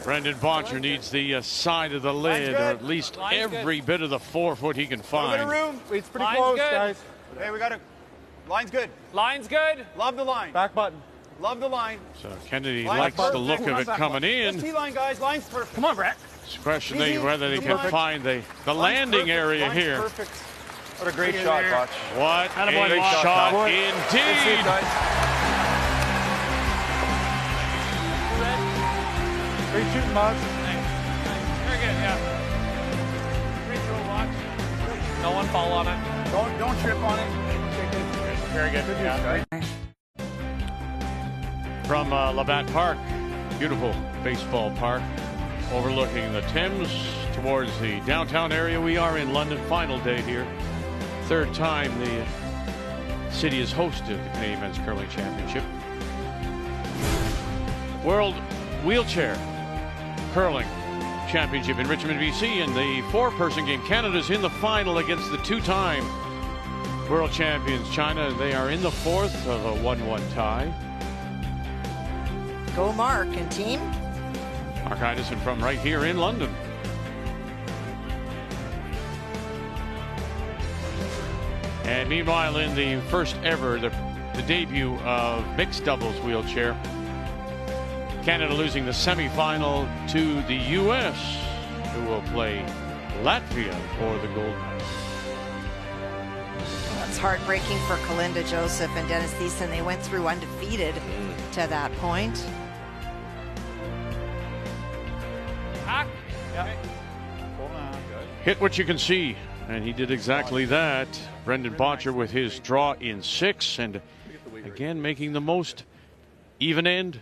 Brendan Bottcher needs the side of the lid, or at least every bit of the 4 foot he can A find. little bit of room. It's pretty Line's close, good. guys. Hey, we got to. Line's good. Line's good. Love the line. Back button. Love the line. So Kennedy Line's likes the perfect. look of it coming in. Just T-line, guys. Line's perfect. Come on, Brett. It's questioning Easy. whether they Come can on. find the landing Perfect. area Line's here. Perfect. What a great shot, Botch. What Attaboy, a Bottcher. shot Good save, indeed. guys. Great shooting, Bob. Very good, yeah. Free throw watch. No one fall on it. Don't trip on it. Very good. Yeah. From Labatt Park, beautiful baseball park, overlooking the Thames towards the downtown area. We are in London, final day here. Third time the city has hosted the Canadian Men's Curling Championship. World Wheelchair Curling Championship in Richmond, BC. In the four-person game, Canada's in the final against the two-time world champions China. They are in the fourth of a 1-1 tie. Go Mark and team. Mark Idison from right here in London. And meanwhile, in the first ever, the debut of mixed doubles wheelchair, Canada losing the semifinal to the U.S., who will play Latvia for the gold medal. That's heartbreaking for Kalinda Joseph and Dennis Thiessen. They went through undefeated to that point. Hit what you can see, and he did exactly that. Brendan Bottcher with his draw in 6, and again making the most even end.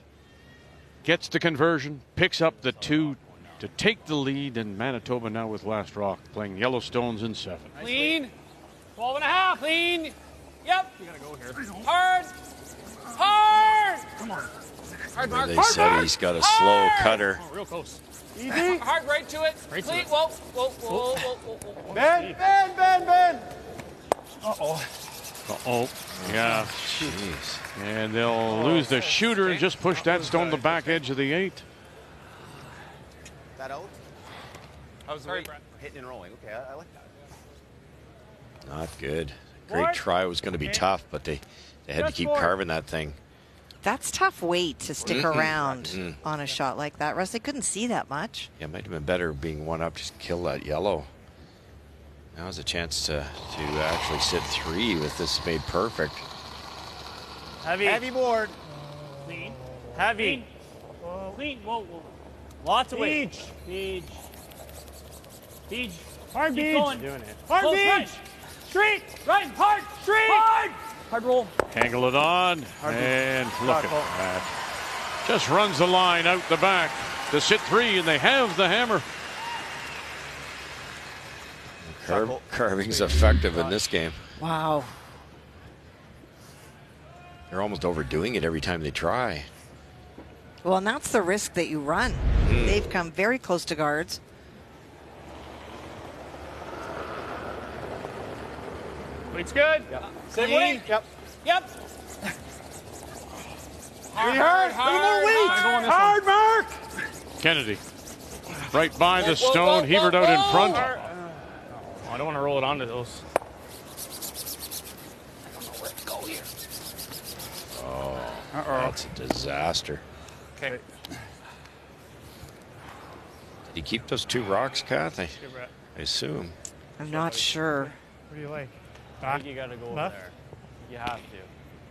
Gets the conversion, picks up the 2 to take the lead, and Manitoba now with Last Rock playing Yellowstones in 7. Clean. 12 and a half. Clean. Yep. You gotta go here. Hard. Hard. Come on. Hard, Mark. They Hard, said Mark. He's got a slow cutter. Oh, real close. Easy. Hard right to it. Right to Clean. it. Whoa, whoa, whoa, whoa, whoa. Ben. Uh-oh. Yeah. Jeez. And they'll lose the shooter and just push that stone to the back edge of the 8. That out? How's the Sorry, weight? Brett. Hitting and rolling. Okay, I like that. Not good. Great try. It was going to be tough, but they had to keep carving that thing. That's tough weight to stick around on a shot like that. Russ, they couldn't see that much. Yeah, it might have been better being one up, just kill that yellow. Now's a chance to actually sit 3 with this made perfect. Heavy. Heavy board. Clean. Heavy. Clean. Whoa, whoa. Lots of weight. Beach. Hard beach. Doing it. Hard beach. Right. Straight. Right. Hard. Straight. Hard. Hard roll. Angle it on, and look at that. Just runs the line out the back to sit 3, and they have the hammer. Carving's effective in this game. Wow. They're almost overdoing it every time they try. Well, and that's the risk that you run. They've come very close to guards. Weight's good. Yep. Same weight. Yep. Yep. Hard. Hard, Mark. Kennedy right by the stone. Hebert out in front. Oh, I don't want to roll it onto those. Oh, that's a disaster. Okay. Did he keep those 2 rocks, Kath? I assume. I'm not sure. What do you like? I think you got to go over there. You have to.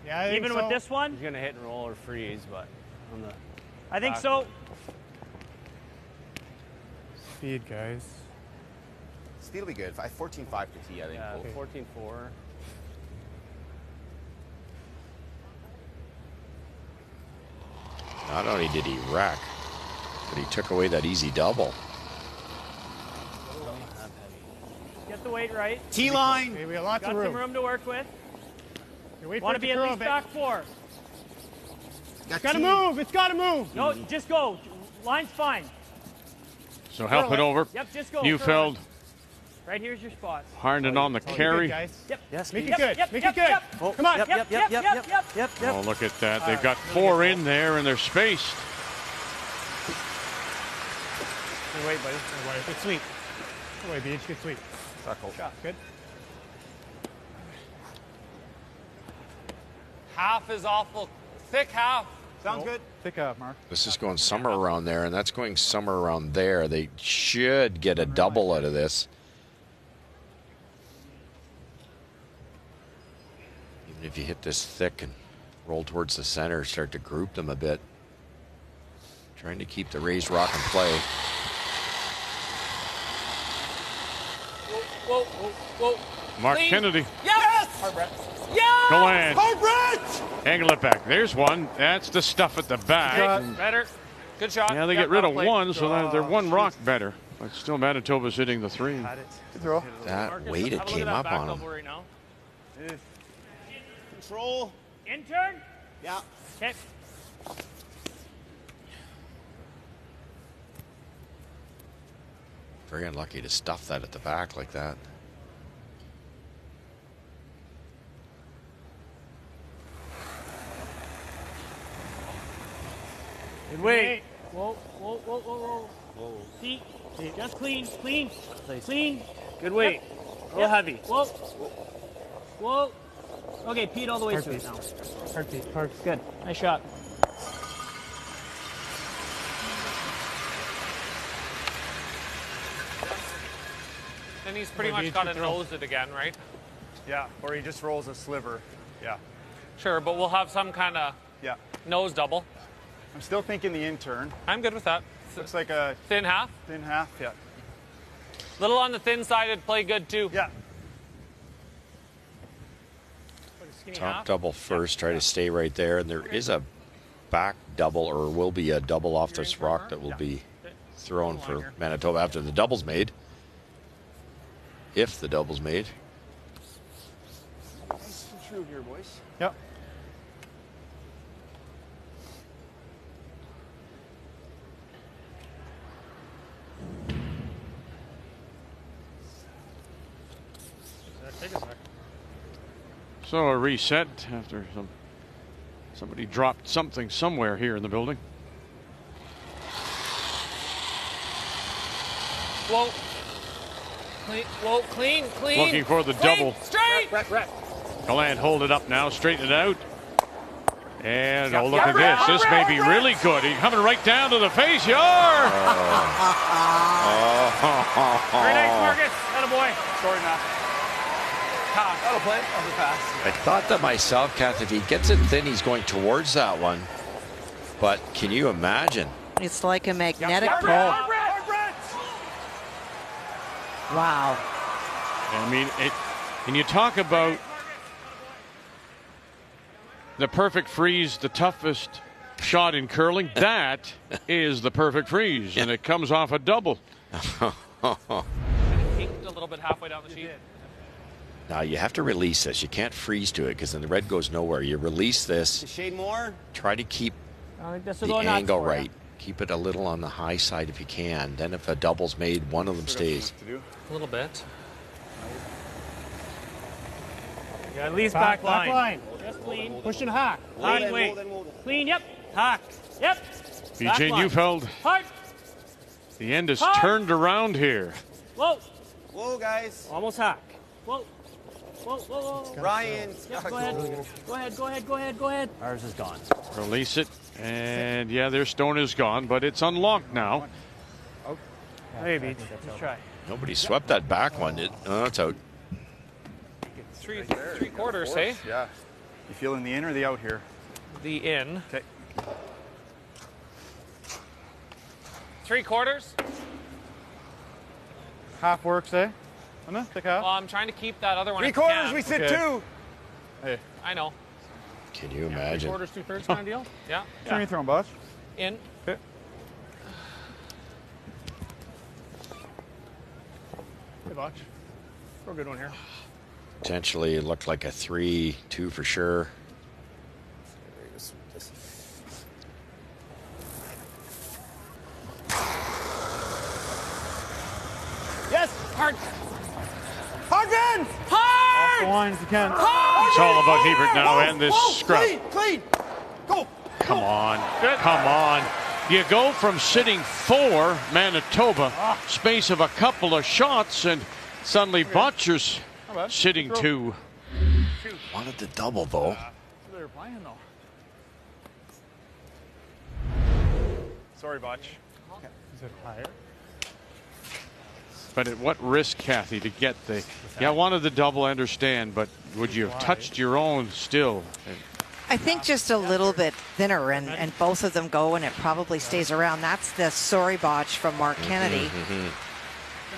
Yeah, I think Even so. with this one? He's going to hit and roll or freeze, but on the I think so. Speed, guys. Speed will be good. 14.5 to tee, I think. yeah, Cool. 14-4. Not only did he wreck, but he took away that easy double. Get the weight right. Tee line. Okay, we got lots Got of some room. room to work with. Wait for Want it to be to at curl a least bit. back 4. It's got to move. It's got to move. No, just go. Line's fine. So help it over. Yep, just go. Neufeld, Right here's your spot. Harnden on the Good, carry. guys. Yep. Yes, Make Pete. it good. Yep, Make yep, it good. yep. Oh, Come on. Yep. Oh, look at that. They've got 4 in there, and they're spaced. Good wait, buddy. Good wait. Good sweep. Good way, Beach. Good sweep. Shot. Good. Half is awful. Thick half. Sounds good. Pick up, Mark. This is going somewhere around there, and that's going somewhere around there. They should get a double out of this. Even if you hit this thick and roll towards the center, start to group them a bit. Trying to keep the raised rock in play. Whoa, whoa, whoa. Mark Clean. Kennedy. Yes! Hard Brett. Yes! Galan. Hard Brett! Angle it back. There's one. That's the stuff at the back. Better. Good shot. Yeah, they Yep, get rid of that'll play. one, so that they're 1 rock better. But still, Manitoba's hitting the 3. Good throw. That Marcus, weight it have a look came at that up back on him. double right now. Control. Intern. Yeah. Okay. Very unlucky to stuff that at the back like that. Good weight. Whoa, whoa, whoa, whoa, whoa. Whoa. Feet. Just clean, clean, clean. Good weight. A little heavy. Whoa. Whoa. Okay, Pete all the way through now. Perfect. Perfect. Good. Nice shot. And he's pretty much got to nose it again, right? Yeah, or he just rolls a sliver. Yeah. Sure, but we'll have some kind of nose double. I'm still thinking the in-turn. I'm good with that. Looks like a thin half? Thin half, yeah. Little on the thin side would play good too. Yeah. Top double first, try to stay right there. And there is a back double, or will be a double off this rock that will be thrown for Manitoba after the double's made. If the double's made. Nice and true here, boys. Yep. So a reset after somebody dropped something somewhere here in the building. Whoa. Clean. Whoa, clean, clean. Looking for the clean, double. Straight. Galant hold it up now, straighten it out. And oh, look at this. This may be really good. He's coming right down to the face. Yar! Very nice, Marcus. Attaboy. Sorry, Matt. That'll play. That was a pass. I thought that myself, Kath, if he gets it thin, he's going towards that one. But can you imagine? It's like a magnetic pull. Wow. I mean, and you talk about the perfect freeze, the toughest shot in curling. That is the perfect freeze, and it comes off a double. Peaked a little bit halfway down the sheet. Now you have to release this. You can't freeze to it because then the red goes nowhere. You release this. Shade more. Try to keep the angle right. Keep it a little on the high side if you can. Then if a double's made, one of them stays. A little bit. Yeah, at least back line. Just clean. Push and hack. Clean, wait. Clean, yep. Hack. Yep. BJ Neufeld. Hard. The end is turned around here. Whoa. Whoa, guys. Almost hack. Whoa. Whoa, whoa, whoa. Ryan. Yep, go ahead. Go ahead. Ours is gone. Release it. And yeah, their stone is gone, but it's unlocked now. Maybe. Let's try. Nobody swept that back one. Oh, it's out. Three quarters, hey? Yeah. You feeling the in or the out here? The in. Okay. 3/4. Half works, eh? Take half. Well, I'm trying to keep that other one. 3/4. We sit two. Hey. I know. Can you imagine? 3/4, 2/3 kind of deal. Yeah. Turn your throwing, boss. In. Okay. Hey, Bottch. We're a good one here. Potentially it looked like a 3-2 for sure. Yes. Hard. Hard, Ben. Off the line if you can. It's all about Hebert now and this scrub. Clean. Go. Come on. Come on. You go from sitting 4, Manitoba, space of a couple of shots, and suddenly Bottcher's sitting 2. Wanted the double, though. They were playing, though. Sorry, Bottch. Is it higher? But at what risk, Kathy, to get the... Yeah, wanted the double, I understand, but would you have touched your own still? I think just a little bit thinner, and both of them go, and it probably stays around. That's the sorry botch from Mark Kennedy.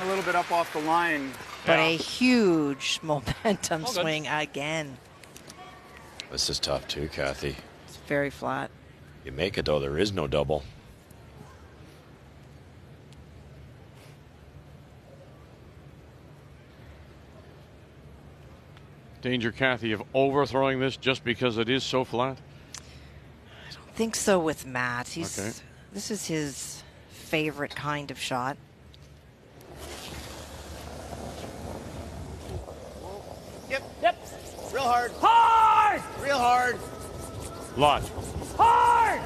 A little bit up off the line. But a huge momentum swing again. This is tough, too, Kathy. It's very flat. You make it, though. There is no double. Danger, Kathy, of overthrowing this just because it is so flat? I don't think so with Matt. This is his favorite kind of shot. Real hard. Hard! Real hard. Lodge. Hard!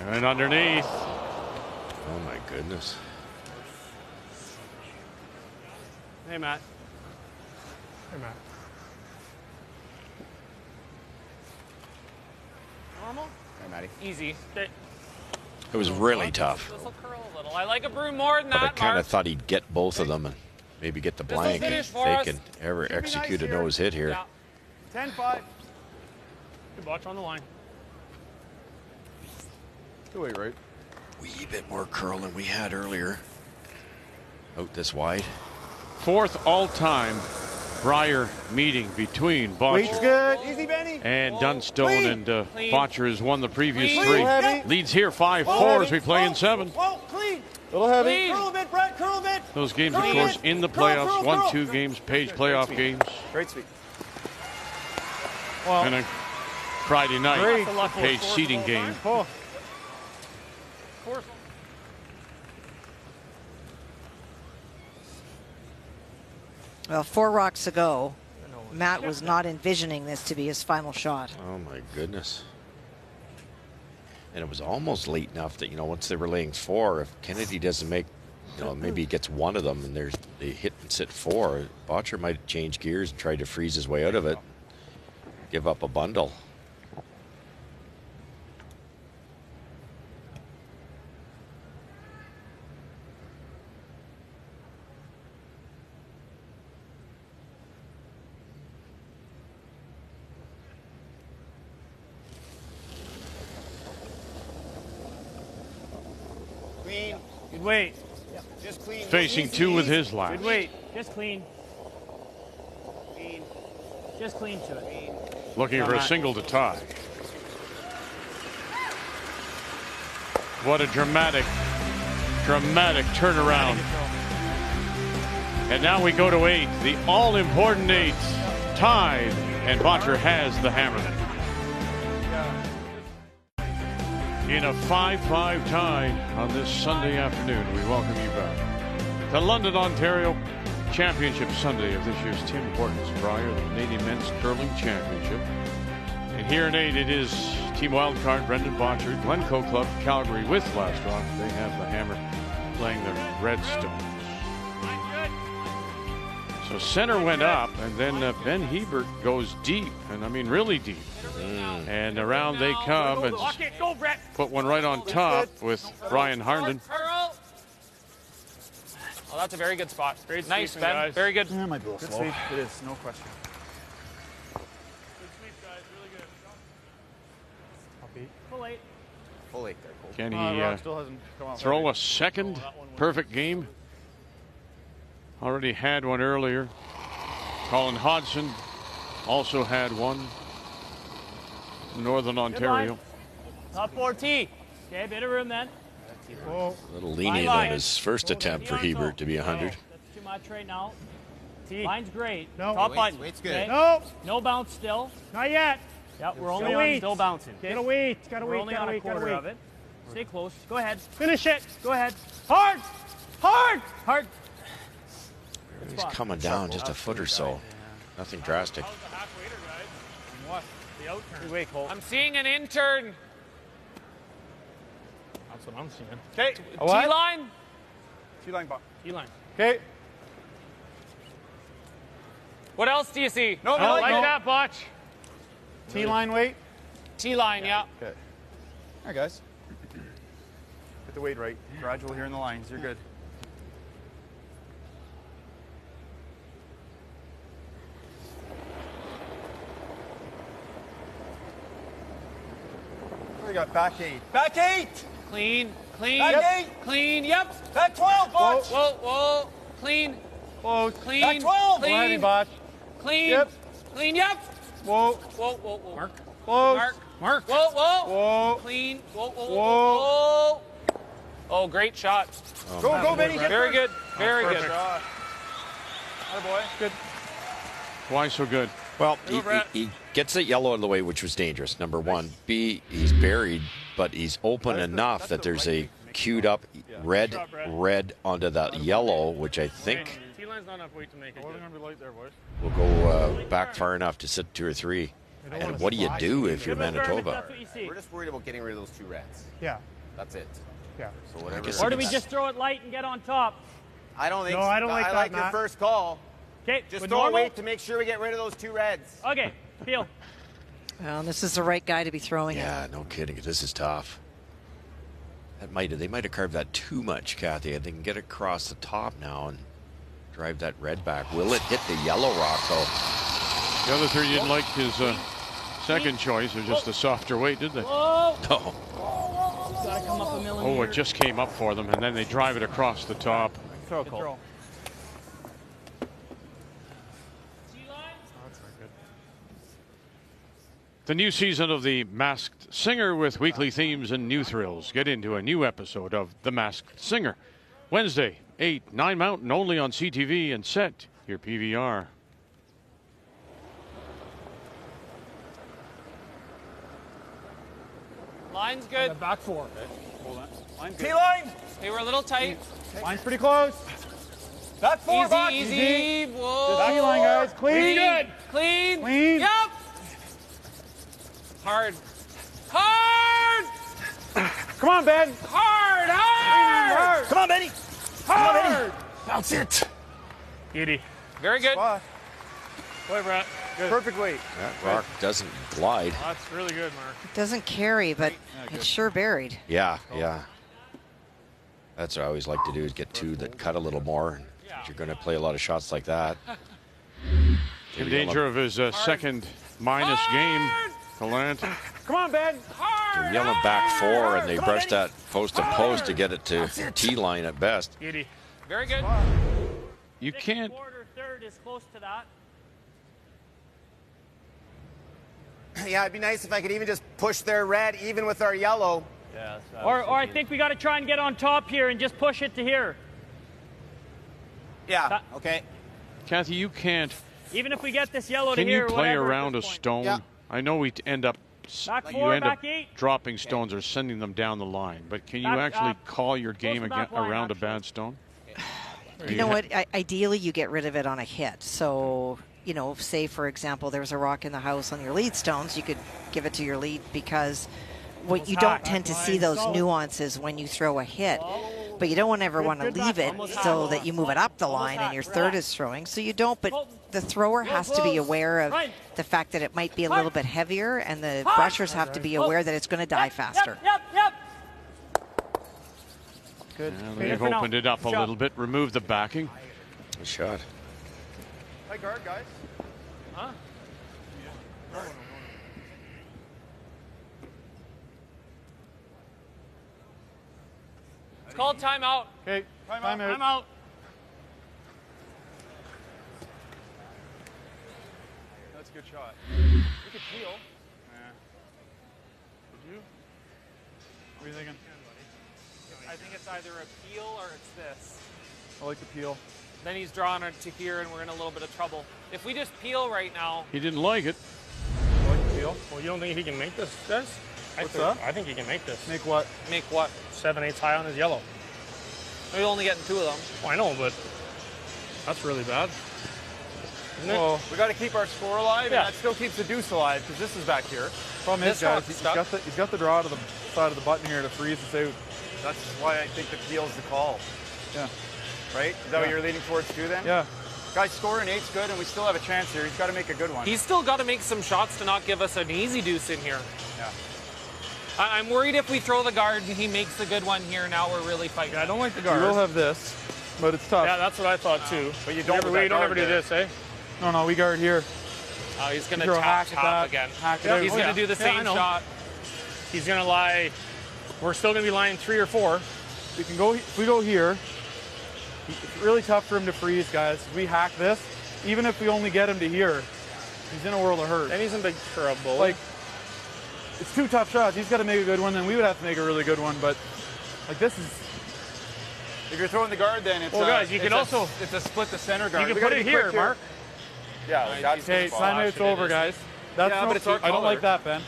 And underneath. Oh, my goodness. Hey, Matt. Hey, Matt. Normal? Hey, Matty. Easy. It was really tough. This will curl a little. I like a brew more than But I that, kind Mark. of thought he'd get both of them and maybe get the This'll blank. If finish for they us. can ever Should be execute nice a here. nose hit here. Yeah. 10-5. Good Bottcher on the line. Good way, right? Wee bit more curl than we had earlier. Out this wide. 4th all-time Brier meeting between Weight's Bottcher good. Easy, Benny. and Dunstone. Clean. And Clean. Bottcher has won the previous Clean. 3. Heavy. Leads here 5-4 as we play in 7. Whoa, clean. Little heavy. Clean. Curl a bit, Brett. Curl a bit. Those games, of Curl course, it. in the Curl, playoffs. curl, 1-2 curl. games, Page playoff games. Great sweep. And a Friday night Great. Page seeding game. Oh. Well, 4 rocks to go. Matt was not envisioning this to be his final shot. Oh, my goodness. And it was almost late enough that, you know, once they were laying 4, if Kennedy doesn't make, you know, maybe he gets one of them and they hit and sit 4, Bottcher might change gears and try to freeze his way out of it. Give up a bundle. Clean. Good weight. Just clean. Facing Easy, 2 with easy. his last. Good weight. Just clean. Clean. Just clean to it. Looking Come for a on. single to tie. What a dramatic turnaround. And now we go to 8, the all-important 8, tied, and Bottcher has the hammer. In a 5-5 tie on this Sunday afternoon, we welcome you back to London, Ontario Championship Sunday of this year's Tim Hortons Brier, the Canadian Men's Curling Championship. And here in 8, it is Team Wildcard, Brendan Bottcher, Glencoe Club, Calgary with Last Rock. They have the hammer playing the Redstones. So center went up, and then Ben Hebert goes deep, and I mean really deep. And around they come and put one right on top with Brian Harnden. Oh, that's a very good spot. Great Nice, sweeping, Ben. guys. Very good. That might be a little slow. It is, no question. Good sweep, guys. Really good. Full 8. Full 8 there, Cole. Can Rock he still hasn't come out. throw a second perfect game? Already had one earlier. Colin Hodgson also had one. Northern Ontario. Top 4T. Okay, bit of room then. Oh. A little lenient on his first attempt for Hebert to be 100. That's too much right now. Line's great. No. Top Weight's- button. weight's good. Okay. No, No bounce still. not yet. Yep, we're only Gotta on wait. still bouncing. Okay. Gotta wait. Gotta We're wait. only Gotta on a wait. Gotta quarter wait. of it. Stay close. Go ahead. Finish it. Go ahead. Hard! Hard! Hard! He's coming down just a foot or so. Nothing drastic. Good way, Cole. I'm seeing an intern. That's what I'm seeing. Okay. T-line. T-line ball. T-line. Okay. What else do you see? No, I like no. that, Botch. T-line weight. T-line, yeah. Okay. All right, guys. Get the weight right. Gradual here in the lines. You're good. We got back 8. Back 8. Clean, clean, Back 8. clean, yep. Back 12, Botch. Whoa, whoa, clean, Close. clean, Back 12. Go ahead, clean, Botch. clean, Yep. clean, yep. Whoa. Whoa, whoa, whoa. Mark, Close. Mark, whoa, whoa. Whoa. Clean, whoa, whoa, Whoa. whoa, whoa. Oh, great shot. Go, Benny. Get Very there. good, very good. Atta boy. Good. Why so good? Well, he gets that yellow out of the way, which was dangerous, number one. B, he's buried, but he's open enough that there's a queued up red onto that yellow, which I think line's not enough weight to make it. We're going to be light there, boys. We'll go back far enough to sit 2 or 3. And what do you do if you're Manitoba? We're just worried about getting rid of those 2 reds. Yeah. That's it. Yeah. So whatever. Or do we just throw it light and get on top? I don't think No, so. I don't like I that, like your Matt. first call. Okay. Just throw weight to make sure we get rid of those 2 reds. Okay. Peel. Well, this is the right guy to be throwing it. Yeah, no kidding. This is tough. They might have carved that too much, Kathy. They can get it across the top now and drive that red back. Will it hit the yellow rock, though? The other 3 didn't like his second choice. It was just a softer weight, did they? Whoa. No. Gotta come up a millimeter. Oh, it just came up for them, and then they drive it across the top. Throw Good call. throw. The new season of The Masked Singer with weekly themes and new thrills. Get into a new episode of The Masked Singer. Wednesday, 8, 9 Mountain, only on CTV and set your PVR. Line's good. Back 4. Hold on. Line's good. T-line! Hey, we're a little tight. Line's pretty close. That's 4, Easy, Bock. easy. Whoa. Back line, guys. Clean. Good. Clean. Clean. Yep. Hard. Hard. Come on, Ben. Hard. Hard. Come on, Benny. Hard. That's it. Beauty. Very good. Spot. Boy, Brett. Good. Perfect weight. That rock doesn't glide. That's really good, Mark. It doesn't carry, but it's sure buried. Yeah, yeah. That's what I always like to do is get 2 that cut a little more. If you're going to play a lot of shots like that. In danger of his second minus game, Gallant. Come on, Ben. They're yelling back 4, and they brush that post to post to get it to T-line at best. Beauty. Very good. You can't. Quarter, third is close to that. Yeah, it'd be nice if I could even just push their red even with our yellow. Yeah, Or I think we got to try and get on top here and just push it to here. Yeah, okay. Kathy, you can't. Even if we get this yellow to Can here, you play whatever, at around a this point. stone? Yeah. I know we end up. Back You 4, end up back 8. dropping stones or sending them down the line, but can you Back actually up. call your game Close the back line, around a actually. bad stone? You know what? Ideally, you get rid of it on a hit. So, you know, say, for example, there's a rock in the house on your lead stones, you could give it to your lead because what you don't tend to see those nuances when you throw a hit. But you don't ever want to leave it so that you move it up the line and your third is throwing. So you don't, but the thrower has to be aware of the fact that it might be a little bit heavier, and the brushers have to be aware that it's going to die faster. Yep. Good. They've opened it up a little bit, removed the backing. Good shot. High guard, guys. Huh? It's called timeout. Okay, time out. I'm out. That's a good shot. You could peel. Did you? What are you thinking? I think it's either a peel or it's this. I like the peel. Then he's drawn it to here, and we're in a little bit of trouble. If we just peel right now, He didn't like it. I like the peel. Well, you don't think he can make this, guys? What's that? I think he can make this. Make what? make what? 7/8 high on his yellow. We're only getting 2 of them. Oh, I know, but that's really bad. Isn't it? Well, We got to keep our score alive, Yeah. and that still keeps the deuce alive because this is back here. problem is, This guys, rock's he's got the draw to the side of the button here to freeze us out. That's why I think the peel's the call, Yeah. right? Is that what you're leaning towards too then? Yeah. Guys, scoring 8's good, and we still have a chance here. He's got to make a good one. He's still got to make some shots to not give us an easy deuce in here. Yeah. I'm worried if we throw the guard and he makes a good one here, now we're really fighting. Yeah, I don't like the We guard. will have this, but it's tough. Yeah, that's what I thought too. But you don't. We don't ever do there. this, eh? No, we guard here. Oh, he's going to Throw a tap hack at that, again. hack it out. He's Oh, going to yeah. do the Yeah, I same know. shot. He's gonna lie. We're still gonna be lying 3 or 4. We can go. If we go here, it's really tough for him to freeze, guys. If we hack this, even if we only get him to here, he's in a world of hurt. And he's in big trouble. Like, it's 2 tough shots. He's got to make a good one, then we would have to make a really good one. But like this is. If you're throwing the guard, then it's Well, guys, you can it's also- it's a split the center guard. you We can put gotta it be here, quick Mark. Yeah, that's Okay, the timeout's it over, is. guys. That's Yeah, no, but it's our I don't color. like that, Ben.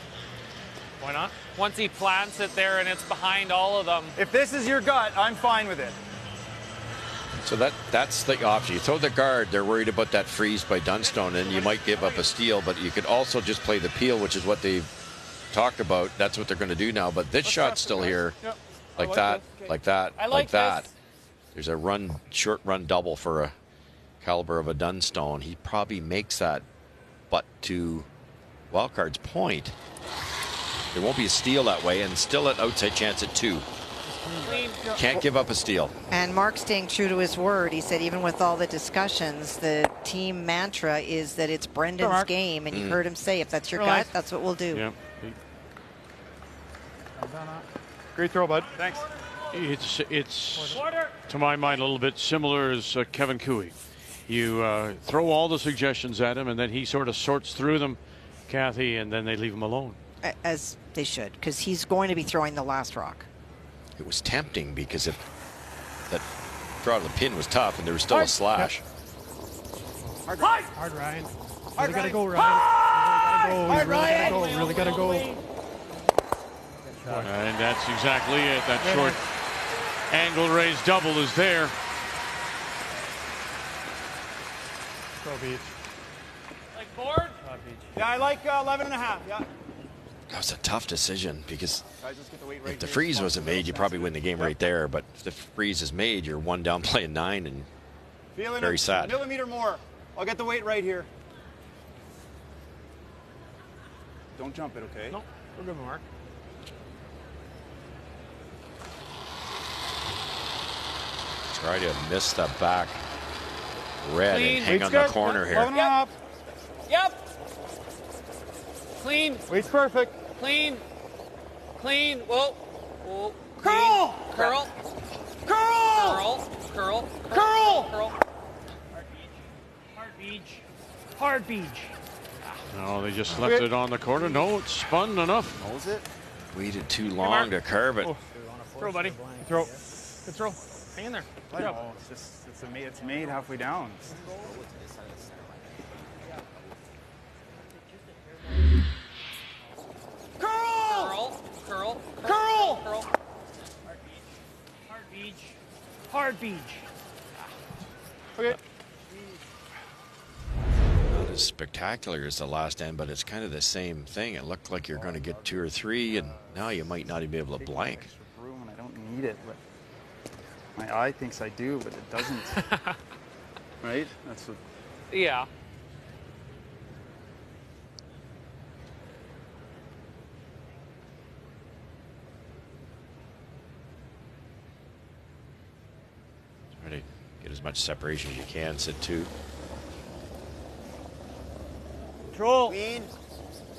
Why not? Once he plants it there and it's behind all of them. If this is your gut, I'm fine with it. So that's the option. You throw the guard, they're worried about that freeze by Dunstone, and you might give up a steal, but you could also just play the peel, which is what they've talked about. That's what they're going to do now. But this shot's still here, like that, like that, like that. There's a short run double for a caliber of a Dunstone. He probably makes that, but to Wildcard's point, there won't be a steal that way, and still an outside chance at 2. Can't give up a steal. And Mark staying true to his word. He said even with all the discussions, the team mantra is that it's Brendan's game. And you heard him say, if that's your gut, that's what we'll do. Yeah. Great throw, bud. Thanks. It's to my mind, a little bit similar as Kevin Cooey. You throw all the suggestions at him, and then he sort of sorts through them, Kathy, and then they leave him alone. As they should, because he's going to be throwing the last rock. It was tempting because that draw to the pin was tough, and there was still a slash. Hard, Ryan. Really gotta go, Ryan. Really gotta go. And that's exactly it. That short angle raised double is there. Go, Beach. Like board? Yeah, I like 11.5. Yeah. That was a tough decision because if the freeze wasn't made, you probably win the game right there. But if the freeze is made, you're 1 down playing 9 and very sad. A millimeter more. I'll get the weight right here. Don't jump it, okay? No, we're good, Mark. Try to miss the back red Clean. and hang on the corner here. Yep. Clean. Weight's perfect. Clean. Clean. Whoa. Whoa. Curl. Curl. Curl. Curl. Curl. Curl. Curl. Hard beach. Hard beach. No, they just left it on the corner. No, it's spun enough. Knows it. Waited too long to carve it. Oh. Throw, buddy. Throw. Good throw. Hang in there. Good job. No, it's made halfway down. Curl. Curl. Curl. Curl. Hard beach. Hard beach. Okay. Not as spectacular as the last end, but it's kind of the same thing. It looked like you're going to get 2 or 3, and now you might not even be able to blank. Room and I don't need it, but my eye thinks I do, but it doesn't. Right? That's what. Yeah. Try to get as much separation as you can. Sit 2. Control. Clean.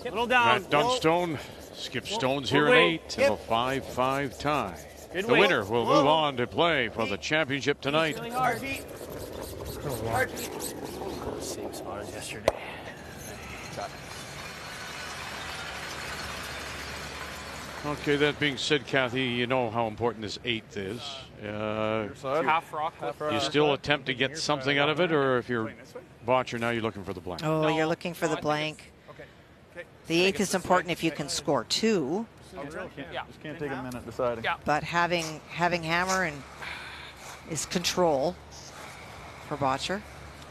Little down. Matt Dunstone skips stones here in 8 to a 5-5 tie. Good The weight. winner will move on to play for the championship tonight. Really hard. Hard. Same spot as yesterday. Okay, that being said, Kathy, you know how important this 8th is. Half rock. You still attempt to get something out of it, or if you're Bottcher, now you're looking for the blank? Oh, you're looking for the blank. The 8th is important if you can score 2. Yeah. Just can't take a minute deciding. Yeah. But having hammer and is control for Bottcher.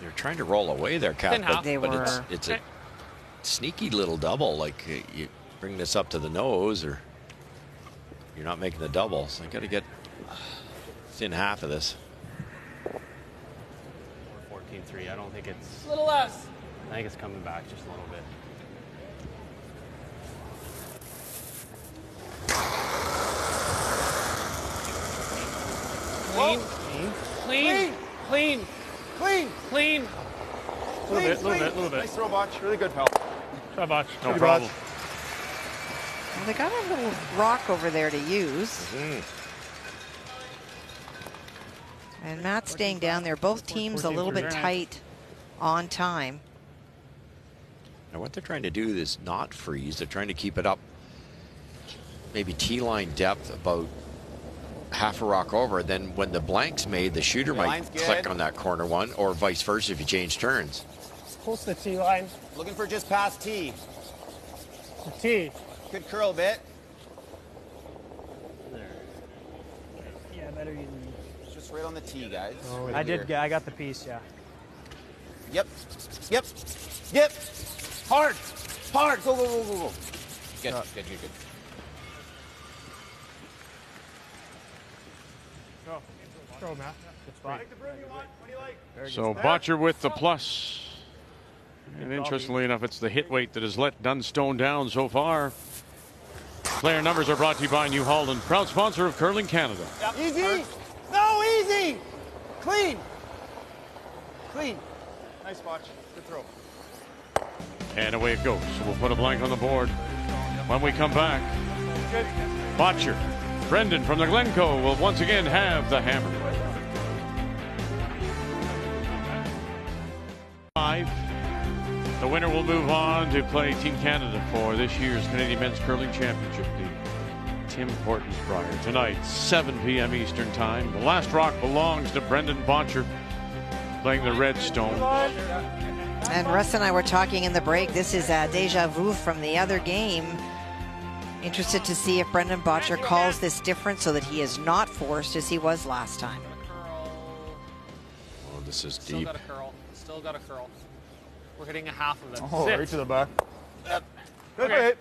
You're trying to roll away there, Kat, but They were. it's a sneaky little double. Like you bring this up to the nose, or you're not making the double. So I got to get within half of this. 14-3. I don't think it's. A little less. I think it's coming back just a little bit. Clean. Clean. Clean. Clean. Clean. Little bit. Nice throw, Botch. Really good, pal. Try Botch. No problem. Well, they got a little rock over there to use. And Matt staying down there. Both teams a little bit tight on time. Now what they're trying to do is not freeze. They're trying to keep it up, maybe T-line depth about half a rock over. Then when the blank's made, the shooter might click on that corner one, or vice versa if you change turns. Close to the T line. Looking for just past T. The T. Could curl a bit. Yeah, better using. just right on the tee, guys. Oh, right I did. here. I got the piece. Yeah. Yep. Yep. Yep. Hard. Hard. Go, go, go, go, go. Good, good, good, good. Go, Matt. Good spot. So Bottcher with the plus. And interestingly enough, it's the hit weight that has let Dunstone down so far. Player numbers are brought to you by New Holland, proud sponsor of Curling Canada. Yep. Easy. No, easy. Clean. Clean. Nice watch. Good throw. And away it goes. So we'll put a blank on the board. When we come back, Bottcher, Brendan from the Glencoe will once again have the hammer. 5. The winner will move on to play Team Canada for this year's Canadian Men's Curling Championship, the Tim Hortons Brier. Tonight, 7 p.m. Eastern Time. The last rock belongs to Brendan Bottcher, playing the Redstone. And Russ and I were talking in the break. This is a deja vu from the other game. Interested to see if Brendan Bottcher calls this different so that he is not forced as he was last time. Oh, this is Still deep. got a curl. Still got a curl. We're hitting a half of it. Oh, Sit. right to the back. Yep. Good Okay. hit.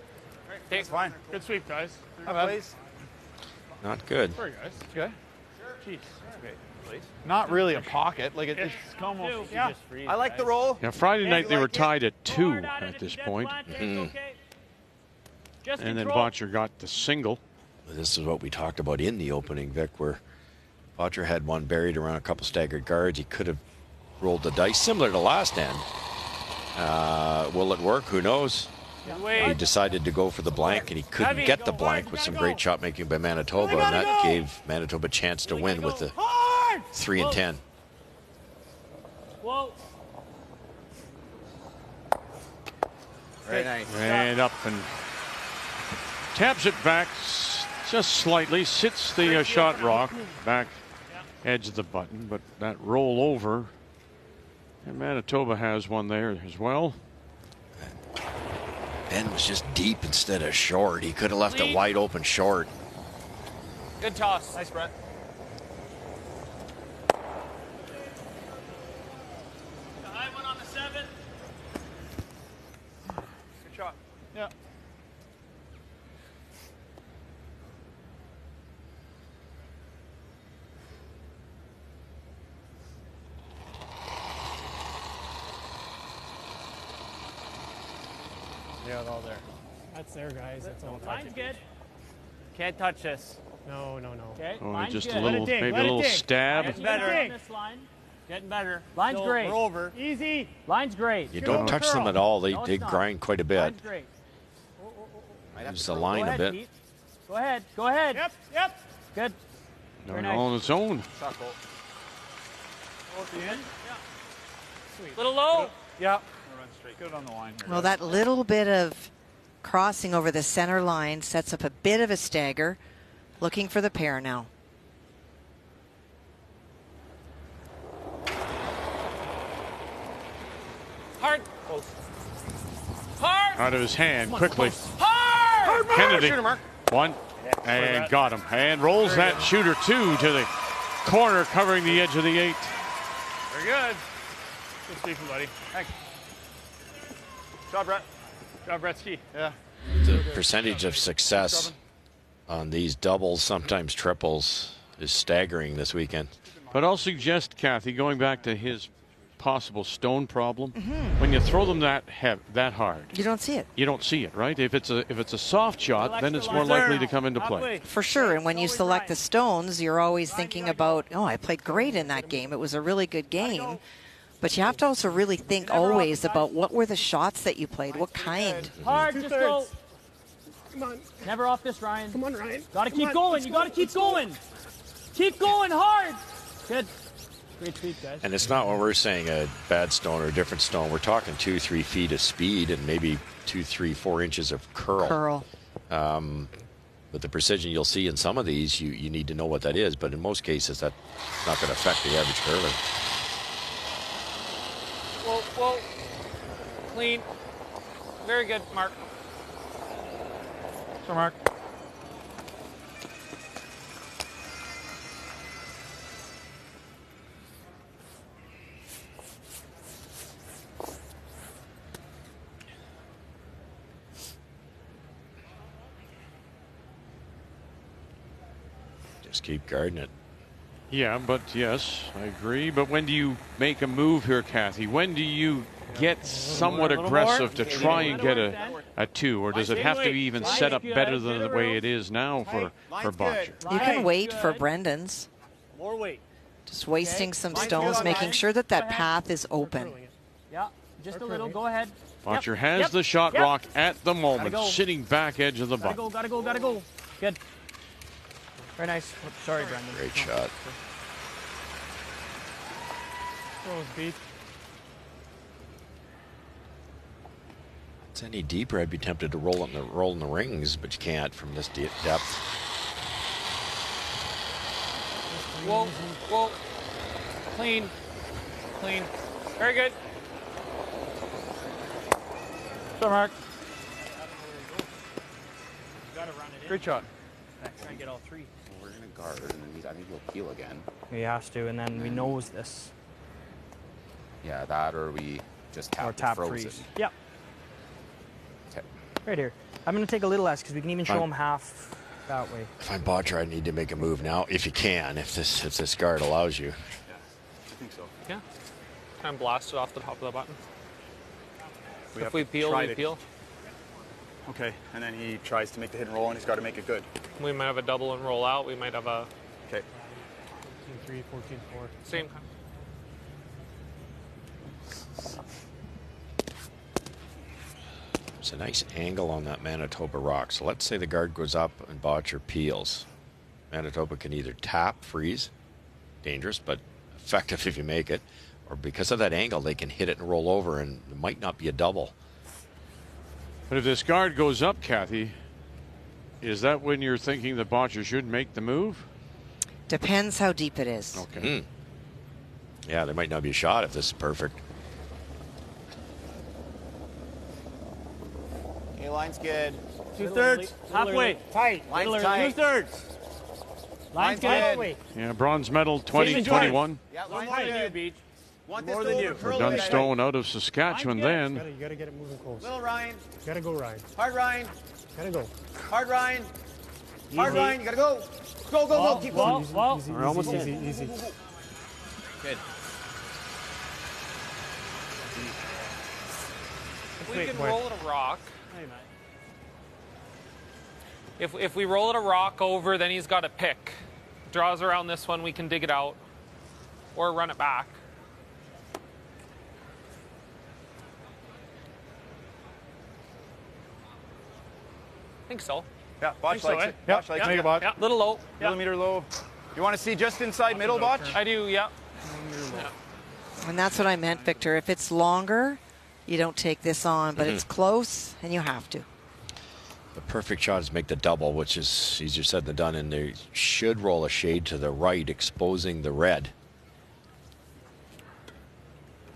That's fine. Good sweep, guys. Please. Not good. Sorry, guys. Okay. Jeez. Okay, please. Not really a pocket. Like it's almost. yeah. I like the roll. Now, Friday night they were tied at 2 Hard at it. at If this you get point. planted, it's okay. Just And then control. Bottcher got the single. This is what we talked about in the opening, Vic, where Bottcher had one buried around a couple staggered guards. He could have rolled the dice, similar to last end. Will it work? Who knows? He decided to go for the blank, and he couldn't get the blank with some great shot making by Manitoba, and that gave Manitoba a chance to win with the 3 and 10. Whoa. Very nice. And up and taps it back just slightly, sits the shot rock back edge of the button, but that roll over. And Manitoba has one there as well. Ben was just deep instead of short. He could have left it wide open short. Good toss. Nice, Brett. The high one on the 7. Good shot. Yeah. Yeah, it's all there. That's there, guys. That's all. Line's good. Can't touch this. No, no, no. Okay. Oh, Line's just good. a little, maybe a little stab. Getting better. better on this line. Getting better. Line's Still, great. We're over. Easy. Line's great. You don't touch them at all. They grind quite a bit. Line's great. Use the line Go a ahead, bit. Pete. Go ahead. Go ahead. Yep, yep. Good. No, Very no, nice. on its own. Suckle. Little low. Yeah. Run straight. Good on the line here. Well, that little bit of crossing over the center line sets up a bit of a stagger. Looking for the pair now. Hard. Hard. Out of his hand quickly. Hard. Kennedy. One. And got him. And rolls that shooter 2 to the corner, covering the edge of the 8. Very good. Good sweep, buddy. Thanks. Job, Brett. Job, Gretzky. Yeah. The percentage of success on these doubles, sometimes triples, is staggering this weekend. But I'll suggest, Kathy, going back to his possible stone problem, when you throw them that hard, You don't see it. you don't see it, right? If it's a soft shot, then it's more likely to come into play. For sure. And when you select the stones, you're always thinking about, oh, I played great in that game. It was a really good game. But you have to also really think always about what were the shots that you played, what kind. Hard. Just go. Come on. Never off this, Ryan. Come on, Ryan. Gotta Come keep on. going. You gotta keep going. Keep going hard. Good. Great sweep, guys. And it's not when we're saying a bad stone or a different stone. We're talking 2-3 feet of speed and maybe 2, 3, 4 inches of curl. With the precision you'll see in some of these, you need to know what that is. But in most cases, that's not going to affect the average curler. Whoa, whoa. Clean. Very good, Mark. So, Mark. Just keep guarding it. Yeah, but yes, I agree. But when do you make a move here, Kathy? When do you get somewhat aggressive to try and get a 2, or does it have to be even set up better than the way it is now for Bottcher? You can wait for Brendan's. More weight. Just wasting some stones, making sure that that path is open. Yeah, just a little. Go ahead. Bottcher has the shot rock at the moment, sitting back edge of the butt. Gotta go. Good. Very nice. Sorry, Brendan. Great shot. It's any deeper, I'd be tempted to roll in the rings, but you can't from this deep depth. Whoa. Clean. Very good. So, Mark. Great shot. Try and get all 3. We're going to guard, and then I think he'll peel again. He has to, and then we nose this. Yeah, that or we just tap freeze. it. Yep. Okay. Right here. I'm going to take a little less because we can even show him half that way. If I'm Bottcher, I need to make a move now, if you can, if this guard allows you. Yeah, I think so. Yeah. Kind of blast it off the top of the button. If we peel, we peel. Okay, and then he tries to make the hit and roll, and he's got to make it good. We might have a double and roll out. We might have a... Okay. 14-3, 14-4. Same kind. It's a nice angle on that Manitoba rock. So let's say the guard goes up and Bottcher peels. Manitoba can either tap, freeze, dangerous, but effective if you make it, or because of that angle, they can hit it and roll over, and it might not be a double. But if this guard goes up, Kathy, is that when you're thinking that Bottcher should make the move? Depends how deep it is. Okay. Yeah, there might not be a shot if this is perfect. Okay, line's good. 2/3. Halfway. Tight. Line's tight. 2/3. Line's good. Yeah, bronze medal 2021. Yeah, line's More than you, good. Beach. Want this More to than you. For Dunstone out of Saskatchewan then. You gotta get it moving close. Little Ryan. Gotta go, Ryan. Hard Ryan. Gotta go. Hard Ryan. Hard Ryan. You gotta go. Go. Keep going. We're almost in. Easy. Good. If we can roll it a rock. If we roll it a rock over, then he's got to pick. Draws around this one, we can dig it out. Or run it back. I think so. Yeah, Botch likes it. Yeah, Botch likes make it. it, Botch. Yeah, little low. Millimeter low. You want to see just inside middle, Botch? I do, yeah. And that's what I meant, Victor. If it's longer, you don't take this on, but it's close, and you have to. The perfect shot is make the double, which is easier said than done, and they should roll a shade to the right, exposing the red.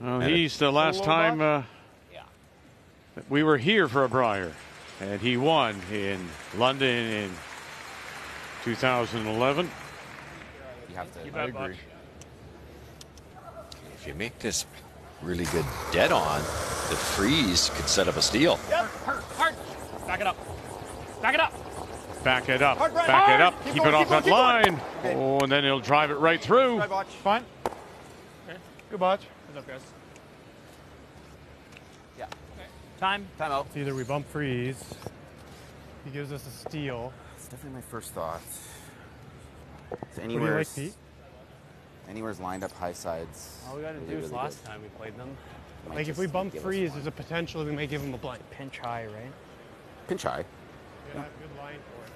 Well, he's the last time that we were here for a Brier, and he won in London in 2011. You have to. I agree. If you make this really good dead on, the freeze could set up a steal. Yep, hard. Back it up. Back it up. Back it up. Hard, Back it up. Keep Keep going, it off that keep going. line. Okay. Oh, and then he'll drive it right through. Try, Botch. Fine. Okay. Good, Botch. What's up, guys? Yeah. Time out. It's either we bump freeze, he gives us a steal. It's definitely my first thought. It's What do you like, Pete? Anywhere's lined up high sides. All we got to do is last time we played them. Like if we bump freeze, there's a potential we may give him a blank. pinch high, right? Pinch high. Yeah, good line for it.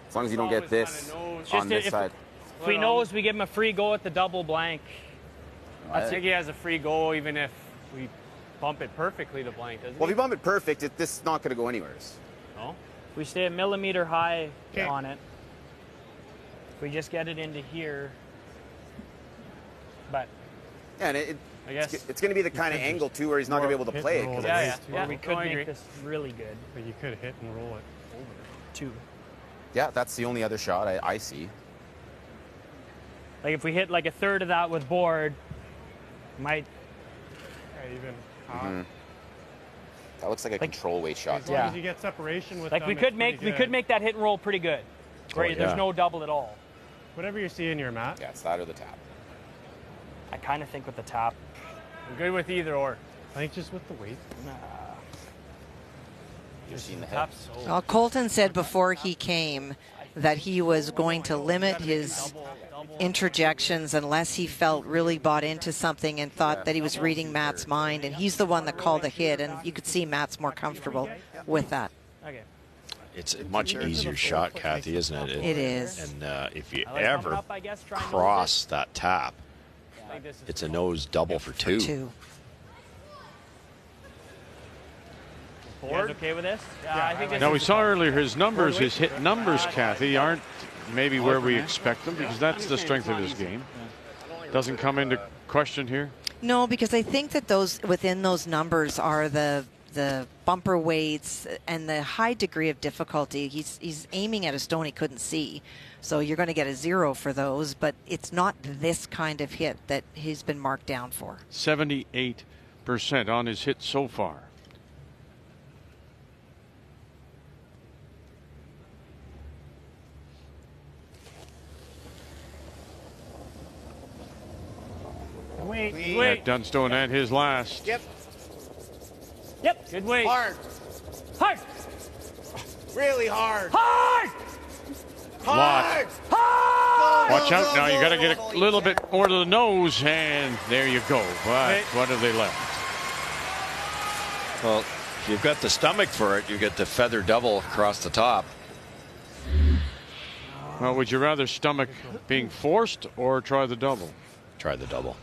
As long as you don't get this on this side. If we nose, we give him a free go at the double blank. I think he has a free goal even if we bump it perfectly to blank, doesn't Well, if he? you bump it perfect, this is not going to go anywhere. No? We stay a millimeter high on it. If we just get it into here. But Yeah, and I guess it's going to be the kind of angle, too, where he's not going to be able to play it. Yeah, we could make this really good. But you could hit and roll it over. 2. Yeah, that's the only other shot I see. Like if we hit like a third of that with board, might. Yeah, even. That looks like a control weight shot. As long as you get separation with like them, we could make that hit and roll pretty good. Great. There's no double at all. Whatever you see in your mat. Yeah, it's that or the tap. I kind of think with the tap. I'm good with either or. I think just with the weight. You've seen the hip. Well, Colton said before he came that he was going to limit his interjections unless he felt really bought into something and thought that he was reading Matt's mind, and he's the one that called a hit, and you could see Matt's more comfortable with that. Okay. It's a much easier shot, Kathy, isn't it? It is. And if you ever cross that tap, it's a nose double for two. You guys okay with this? I think this Now, we is saw earlier his numbers, his hit numbers, Kathy, aren't maybe where we expect them, because that's the strength of his game. Doesn't come into question here? No, because I think that those within those numbers are the bumper weights and the high degree of difficulty. He's aiming at a stone he couldn't see. So you're going to get a 0 for those, but it's not this kind of hit that he's been marked down for. 78% on his hit so far. Wait. Dunstone at his last. Yep. Good weight. Hard. Really hard. Hard. Watch out now. You got to get a little bit more to the nose, and there you go. But what have they left? Well, if you've got the stomach for it, you get the feather double across the top. Well, would you rather stomach being forced or try the double? Try the double.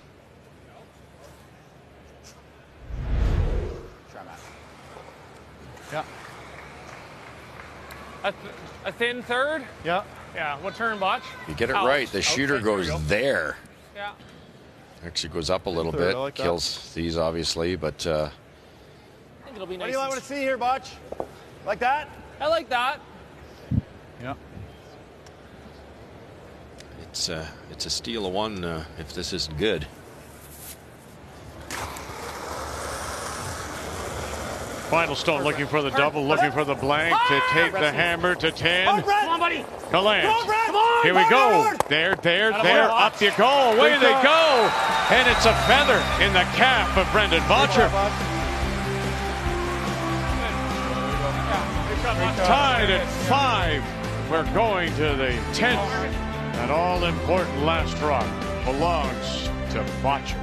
Yeah. A thin third? Yeah. Yeah, what turn, Botch? You get it right, the shooter goes there. Yeah. Actually goes up a little Third, bit. I like that. Kills these, obviously, but I think it'll be nice. What do you want to see here, Botch? Like that? I like that. Yeah. it's a steal of one if this isn't good. Final stone looking for the double, looking for the blank to take the hammer to 10. Come on, buddy. To land. Come on, Here we go. There. Up you go. Away they go. And it's a feather in the calf of Brendan Bottcher. Tied at 5. We're going to the 10th. That all-important last rock belongs to Bottcher.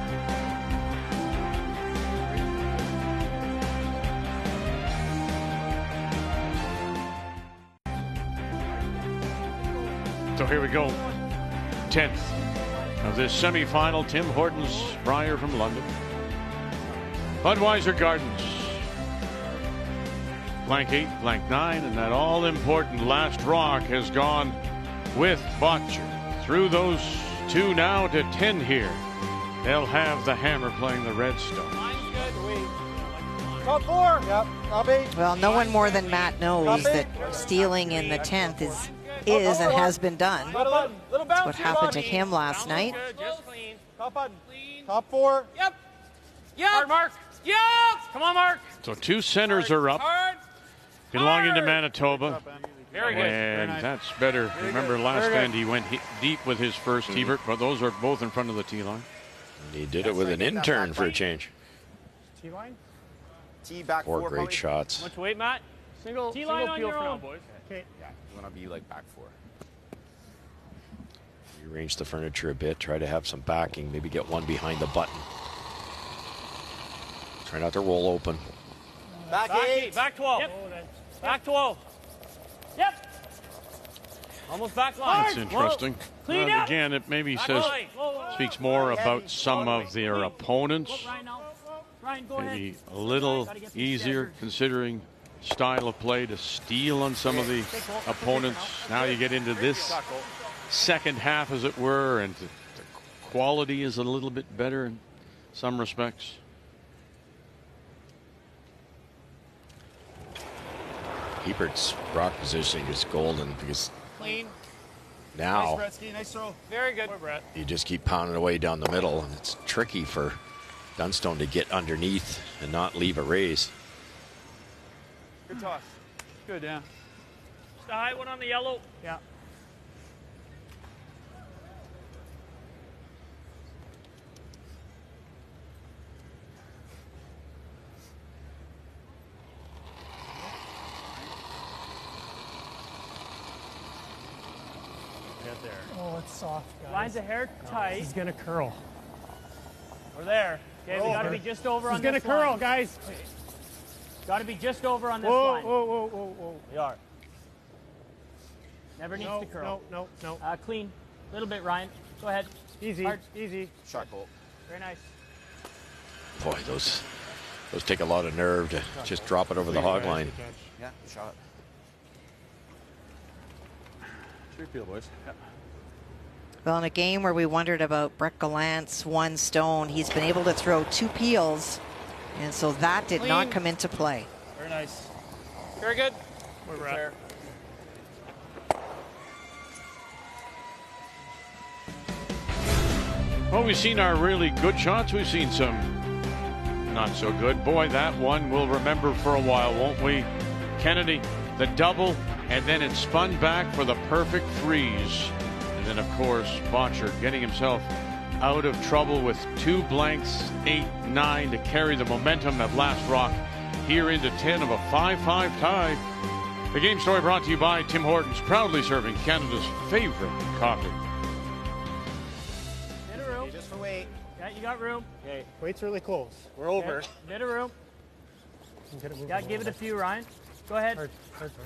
So here we go. 10th of this semifinal. Tim Hortons, Brier from London. Budweiser Gardens. Blank 8, blank 9, and that all-important last rock has gone with Bottcher. Through those two now to 10 here. They'll have the hammer playing the red stone. Top 4. Yep. Copy. Well, no one more than Matt knows that stealing in the 10th is and has been done. That's what happened to him last night. Top button. Top 4. Yep. Hard, Mark. Yep. Come on, Mark. So 2 centers are up, belonging to Manitoba. Very good. And that's better. Remember last end he went deep with his first Hebert, but those are both in front of the tee line. And he did it with an intern for a change. T line. T back 4 4. great shots. Much weight, Matt. Single T-line on peel your for now, own. boys. Okay. Yeah, you want to be like back 4. Rearrange the furniture a bit. Try to have some backing. Maybe get one behind the button. Try not to roll open. Back 8. Back 12. Yep. Back 12. Yep. Almost back line. That's interesting. Clean up. Again, it maybe Back says line. speaks more about some of their opponents. Ryan, now. Ryan, go ahead. Maybe a little easier considering style of play to steal on some of the opponents. Now you get into this second half, as it were, and the quality is a little bit better in some respects. Hebert's rock positioning is golden because Clean. now Nice throw. Very good. you just keep pounding away down the middle, and it's tricky for Dunstone to get underneath and not leave a raise. Good toss. Good, yeah. Just a high one on the yellow. Yeah. get there. Oh, it's soft, guys. Lines of hair tight. He's gonna curl. We're there. Okay, we got to be just over on this line. He's gonna curl, guys. Got to be just over on this Whoa, line. whoa, whoa, whoa, whoa. We are. Never needs to curl. No. Clean. A little bit, Ryan. Go ahead. Easy, Hard. easy. Shot goal. Very nice. Boy, those take a lot of nerve to just drop it over the hog line. Yeah, shot. Sure feel, boys. Yeah. Well, in a game where we wondered about Brett Gallant's 1 stone, he's been able to throw 2 peels, and so that did not come into play. Very nice. Very good. We're at. Well, we've seen our really good shots. We've seen some not so good. Boy, that one we'll remember for a while, won't we? Kennedy, the double, and then it spun back for the perfect freeze. And then, of course, Bottcher getting himself out of trouble with 2 blanks, 8-9 to carry the momentum at last rock here into 10 of a 5-5 tie. The game story brought to you by Tim Hortons, proudly serving Canada's favorite coffee. Bit of room. Just for weight. Yeah, you got room. Okay, weight's really close. We're over. Bit of room. Yeah, give it a few, Ryan. Go ahead. Hard.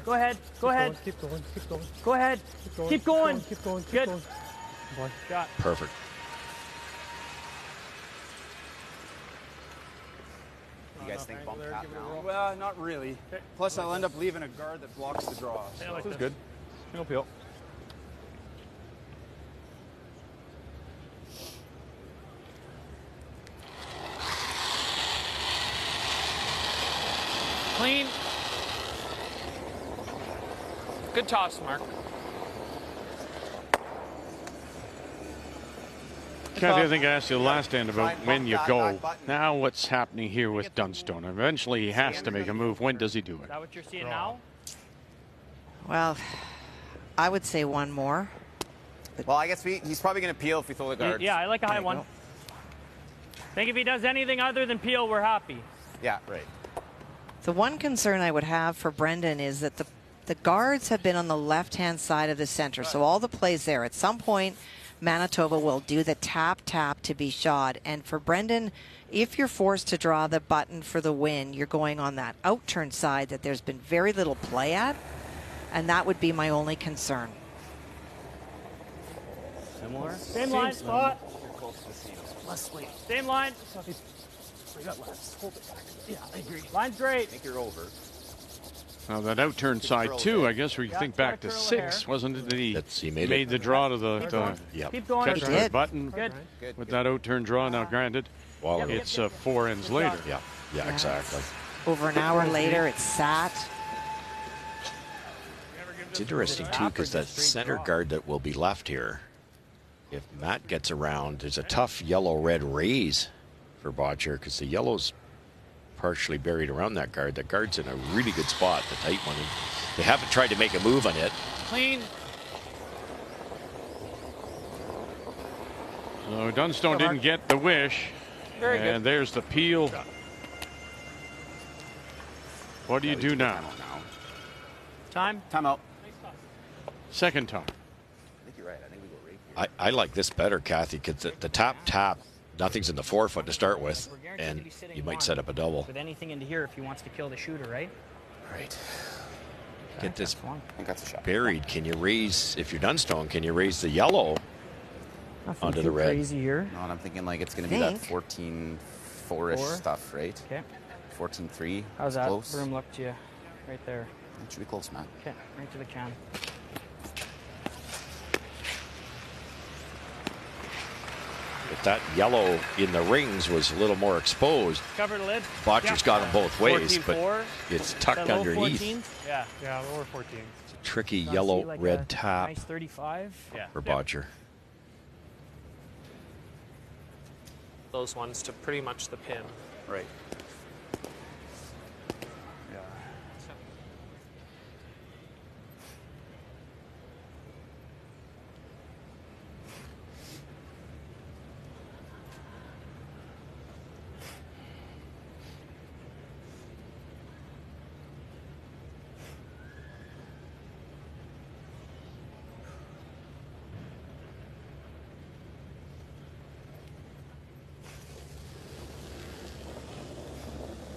Go ahead. Go ahead. Keep going. Go ahead. Keep going. Good. Boy. Shot. Perfect. You guys think bump tap now? Well, not really. Plus, I'll end up leaving a guard that blocks the draw. Yeah, So. this is Good. No peel. Clean. Good toss, Mark. Kathy, I think I asked you the last end about when you go. Now what's happening here with Dunstone? Eventually he has to make a move. When does he do Is it? that what you're seeing now? Well, I would say 1 more. Well, I guess he's probably going to peel if we throw the guards. Yeah, I like a high one. I think if he does anything other than peel, we're happy. Yeah, right. The one concern I would have for Brendan is that the guards have been on the left-hand side of the center, so all the plays there. At some point, Manitoba will do the tap to be shot. And for Brendan, if you're forced to draw the button for the win, you're going on that out-turn side that there's been very little play at, and that would be my only concern. Similar? Same line. Spot. You're close to the same. Less weight. Same line. We got less. Hold it back. Yeah, I agree. Line's great. I think you're over. Now that out-turn side too, I guess we think back to 6, wasn't it? That he made the draw to the Keep going. catch the button Good. with that out-turn draw. Now granted, it's 4 ends later. Yeah, exactly. Over an hour later, it's sat. It's interesting too because that center guard that will be left here, if Matt gets around, there's a tough yellow-red raise for Bottcher because the yellow's partially buried around that guard. The guard's in a really good spot, the tight one. They haven't tried to make a move on it. Clean. So Dunstone didn't get the wish. Very good. And there's the peel. What do you do now? Time. Time out. Second time. I think you're right. I think we go right here. I like this better, Kathy, because the tap, nothing's in the forefoot to start with, and you might set up a double. With anything into here if he wants to kill the shooter, right? Right. Get this I think that's a shot. buried. Can you raise, if you're Dunstone, can you raise the yellow Nothing onto too the red? crazy here. No, and I'm thinking like it's going to be that 14-4-ish stuff, right? Okay. 14-3. How's that? Close. Broom look to you right there. It should be close, Matt. Okay, right to the can. If that yellow in the rings was a little more exposed, Cover the lid. Bottcher's got them both ways, 14-4. but it's tucked That low underneath. 14s? Yeah. Yeah, lower 14. It's a tricky So I see like yellow-red a tap Nice 35. Yeah. for Bottcher. Those ones to pretty much the pin. Right. Yeah.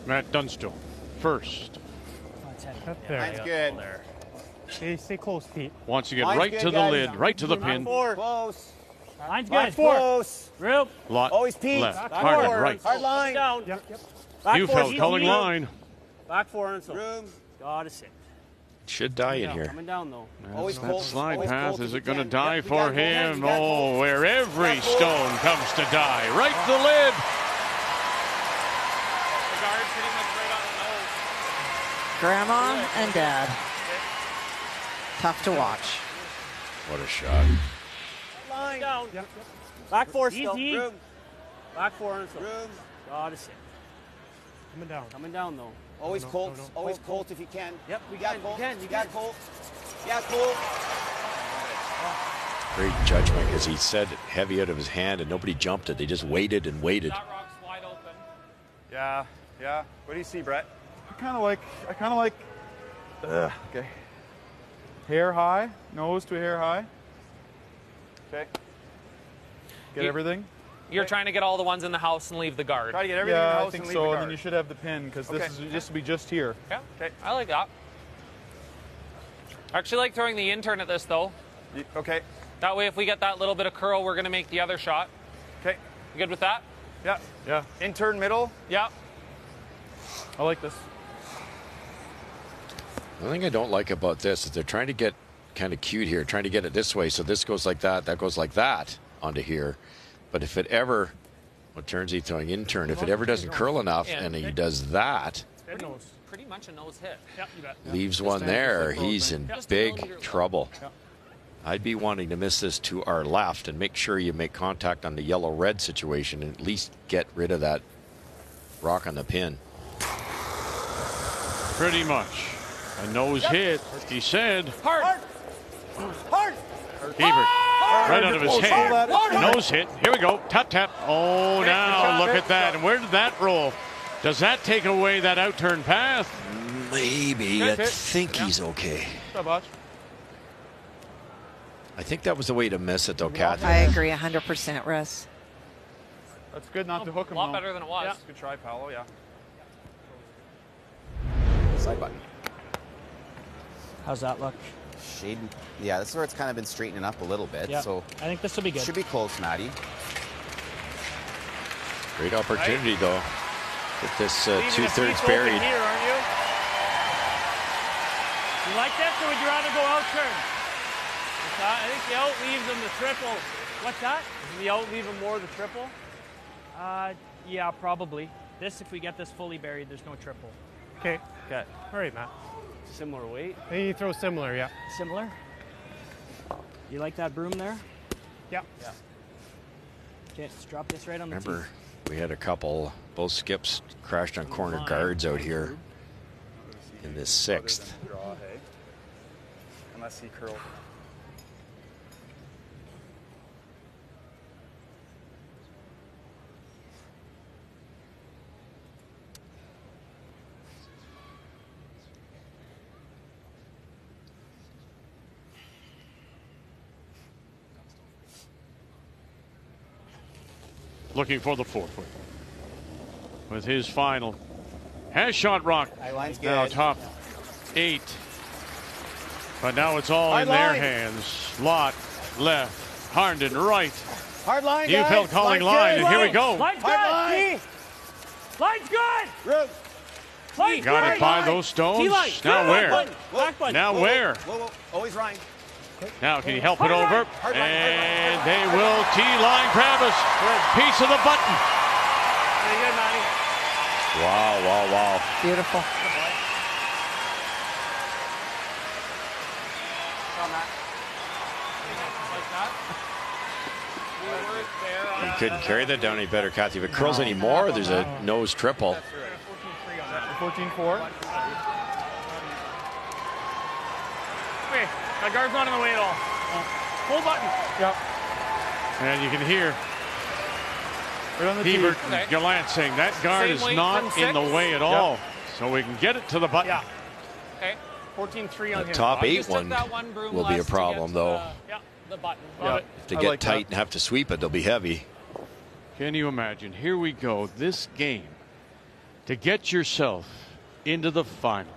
Matt Dunstone, first. That's good. Stay close, Pete. Wants to get Line's right good, to the guys. lid, right to the pin. Close. Line's Line good. close. Room. Lot Always Pete. left, Back Harden forward. right. Hard line. Down. You felt calling line. Back 4 and so. Room. Gotta sit. Should die in here. Coming down though. Always That cold. slide Always path, cold is if it you going to can. die Yep, you for got cold. him? You got Oh, cold. where every You got cold. stone comes to die. Right to the lid. The guard's pretty much right on the nose. Grandma and Dad. Tough to watch. What a shot. Line. Down. Back 4 still. Easy. Room. Back 4 and so. Room. Gotta sit. Coming down. Coming down though. Always Colt. Always Colt if you can. Yep, we got can, Colt. we can, You got Colt. Yeah, Colt. Great judgment because he said heavy out of his hand and nobody jumped it. They just waited and waited. That rock's wide open. Yeah. What do you see, Brett? I kind of like, okay. Hair high, nose to hair high. Okay. Get You- everything? You're trying to get all the ones in the house and leave the guard. Try to get everything in the Yeah, I house think and leave so. the And guard. then you should have the pin because Okay. this will be just here. Yeah, Okay. I like that. I actually like throwing the intern at this though. Okay. That way, if we get that little bit of curl, we're going to make the other shot. Okay. You good with that? Yeah. Yeah, Intern middle. Yeah. I like this. The thing I don't like about this is they're trying to get kind of cute here, trying to get it this way. So this goes like that goes like that onto here. But if it ever, what turns he throwing intern, if it ever doesn't curl enough and he does that, Pretty much a nose hit. Yep, you bet. leaves one there, he's in big trouble. I'd be wanting to miss this to our left and make sure you make contact on the yellow-red situation and at least get rid of that rock on the pin. Pretty much. A nose hit, he said. Hard. Hebert, right out of his hand. Nose hit. Here we go. Tap, tap. Oh, now look at that. And where did that roll? Does that take away that outturn path? Maybe. I think he's okay. I think that was the way to miss it, though, Kathy. I agree 100%, Russ. That's good not to hook him. A lot better than it was. Good try, Paolo. Yeah. Side button. How's that look? Shade. Yeah, that's where it's kind of been straightening up a little bit. Yeah. So I think this will be good. should be close, Maddie. Great opportunity, though. Get this Leaving a two-thirds peak open buried. here, aren't you? You like this, or would you rather go out turn? What's that? I think the out leaves him the triple. What's that? Does the out leave him more the triple? Yeah, probably. This, if we get this fully buried, there's no triple. Okay. Okay. All right, Matt. Similar weight. Hey, you throw similar, yeah. Similar. You like that broom there? Yeah. Okay, let's drop this right on the Remember, we had a couple, both skips crashed on corner guards out here in this sixth. Draw, hey? Unless he curled. Looking for the fourth one. With his final. Has shot rock. Line's Now good. top 8. But now it's all High in their line. hands. Lot left. Harnden right. Hard line, guys. Neufeld calling Line's line, good. and here we go. Line's good! Hard line. Line's good! Room. Line's Got good! it by those stones. T-line. Now where? Back button. Now where? Whoa. Always Ryan. Now can he help it over? Hard line. And they will T-line Travis. Piece of the button. Very good, Matty. Wow. Beautiful. He couldn't carry that down any better, Kathy. If it curls any more, there's a nose triple. 14-4. Okay, my guard's not in the way at all. Full button. Yep. And you can hear Right on the Hebert tee. and Gallant saying that guard Same is weight not from in the 6? way at all. So we can get it to the button. Yeah. Okay. 14-3 on The him. top I 8 just took one that one broom will be a less to problem, get though. the button. Yeah. If they I get like tight that. and have to sweep it, they'll be heavy. Can you imagine? Here we go. This game to get yourself into the final.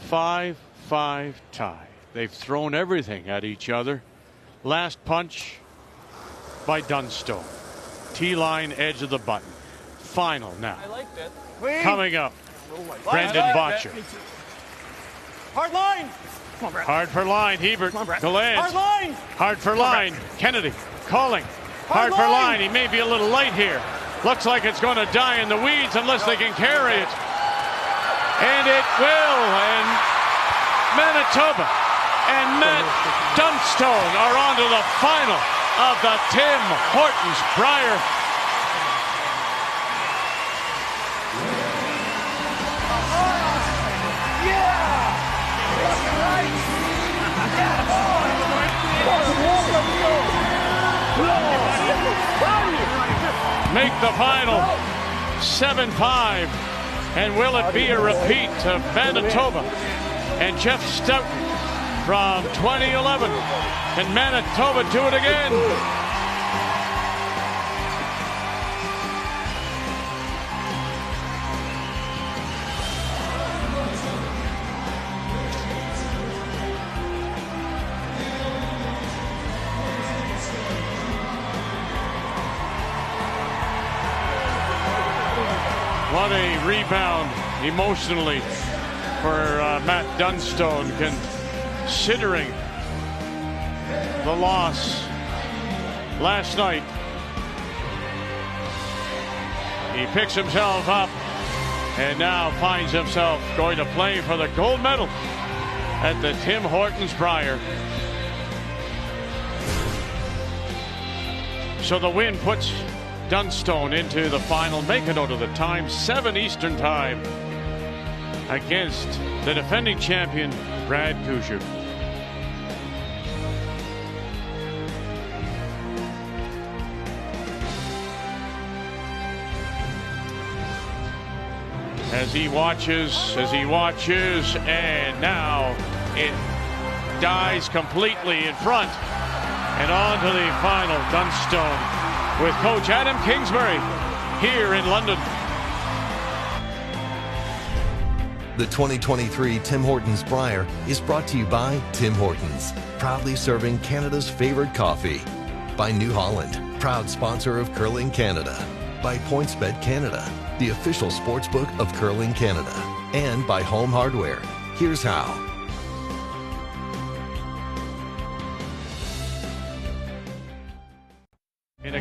5-5 tie. They've thrown everything at each other. Last punch by Dunstone. T-line, edge of the button. Final now. I liked it. Coming up, Brendan Bottcher. Hard line. Come on, Brett. Hard for line, Hebert. Gallant. Hard line. Hard for line. Kennedy calling. Hard for line. He may be a little light here. Looks like it's going to die in the weeds unless they can carry it. And it will. And Manitoba and Matt Dunstone are on to the final of the Tim Hortons Brier. Make the final 7-5. And will it be a repeat of Manitoba and Jeff Stoughton from 2011? Can Manitoba do it again? What a rebound emotionally for Matt Dunstone, considering the loss last night. He picks himself up and now finds himself going to play for the gold medal at the Tim Hortons Brier. So the win puts Dunstone into the final. Make a note of the time, 7 Eastern time, against the defending champion, Brad Kuju. As he watches, and now it dies completely in front. And on to the final, Dunstone with Coach Adam Kingsbury here in London. The 2023 Tim Hortons Brier is brought to you by Tim Hortons, proudly serving Canada's favorite coffee. By New Holland, proud sponsor of Curling Canada. By PointsBet Canada, the official sportsbook of Curling Canada. And by Home Hardware. Here's how.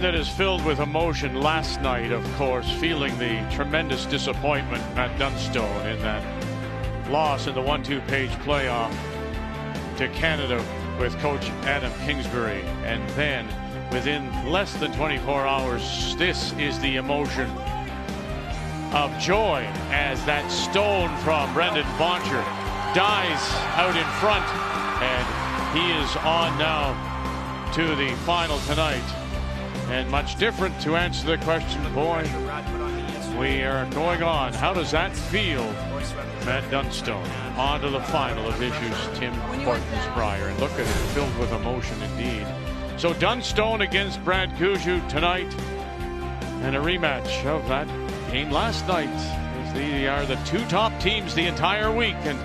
That is filled with emotion. Last night, of course, feeling the tremendous disappointment at Dunstone in that loss in the 1-2 page playoff to Canada with Coach Adam Kingsbury. And then within less than 24 hours, this is the emotion of joy as that stone from Brendan Bottcher dies out in front, and he is on now to the final tonight. And much different to answer the question, boy, we are going on. How does that feel, Matt Dunstone? On to the final of Issues Tim Hortons Brier. And look at it, filled with emotion indeed. So Dunstone against Brad Kuju tonight, and a rematch of that game last night. As they are the two top teams the entire week, and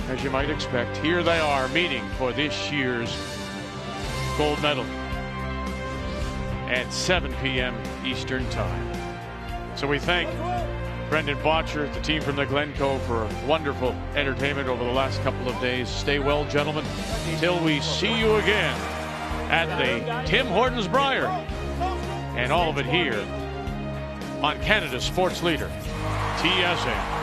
as you might expect, here they are meeting for this year's gold medal at 7 p.m. Eastern Time. So we thank Brendan Bottcher, the team from the Glencoe, for wonderful entertainment over the last couple of days. Stay well, gentlemen, till we see you again at the Tim Hortons Brier, and all of it here on Canada's sports leader, TSN.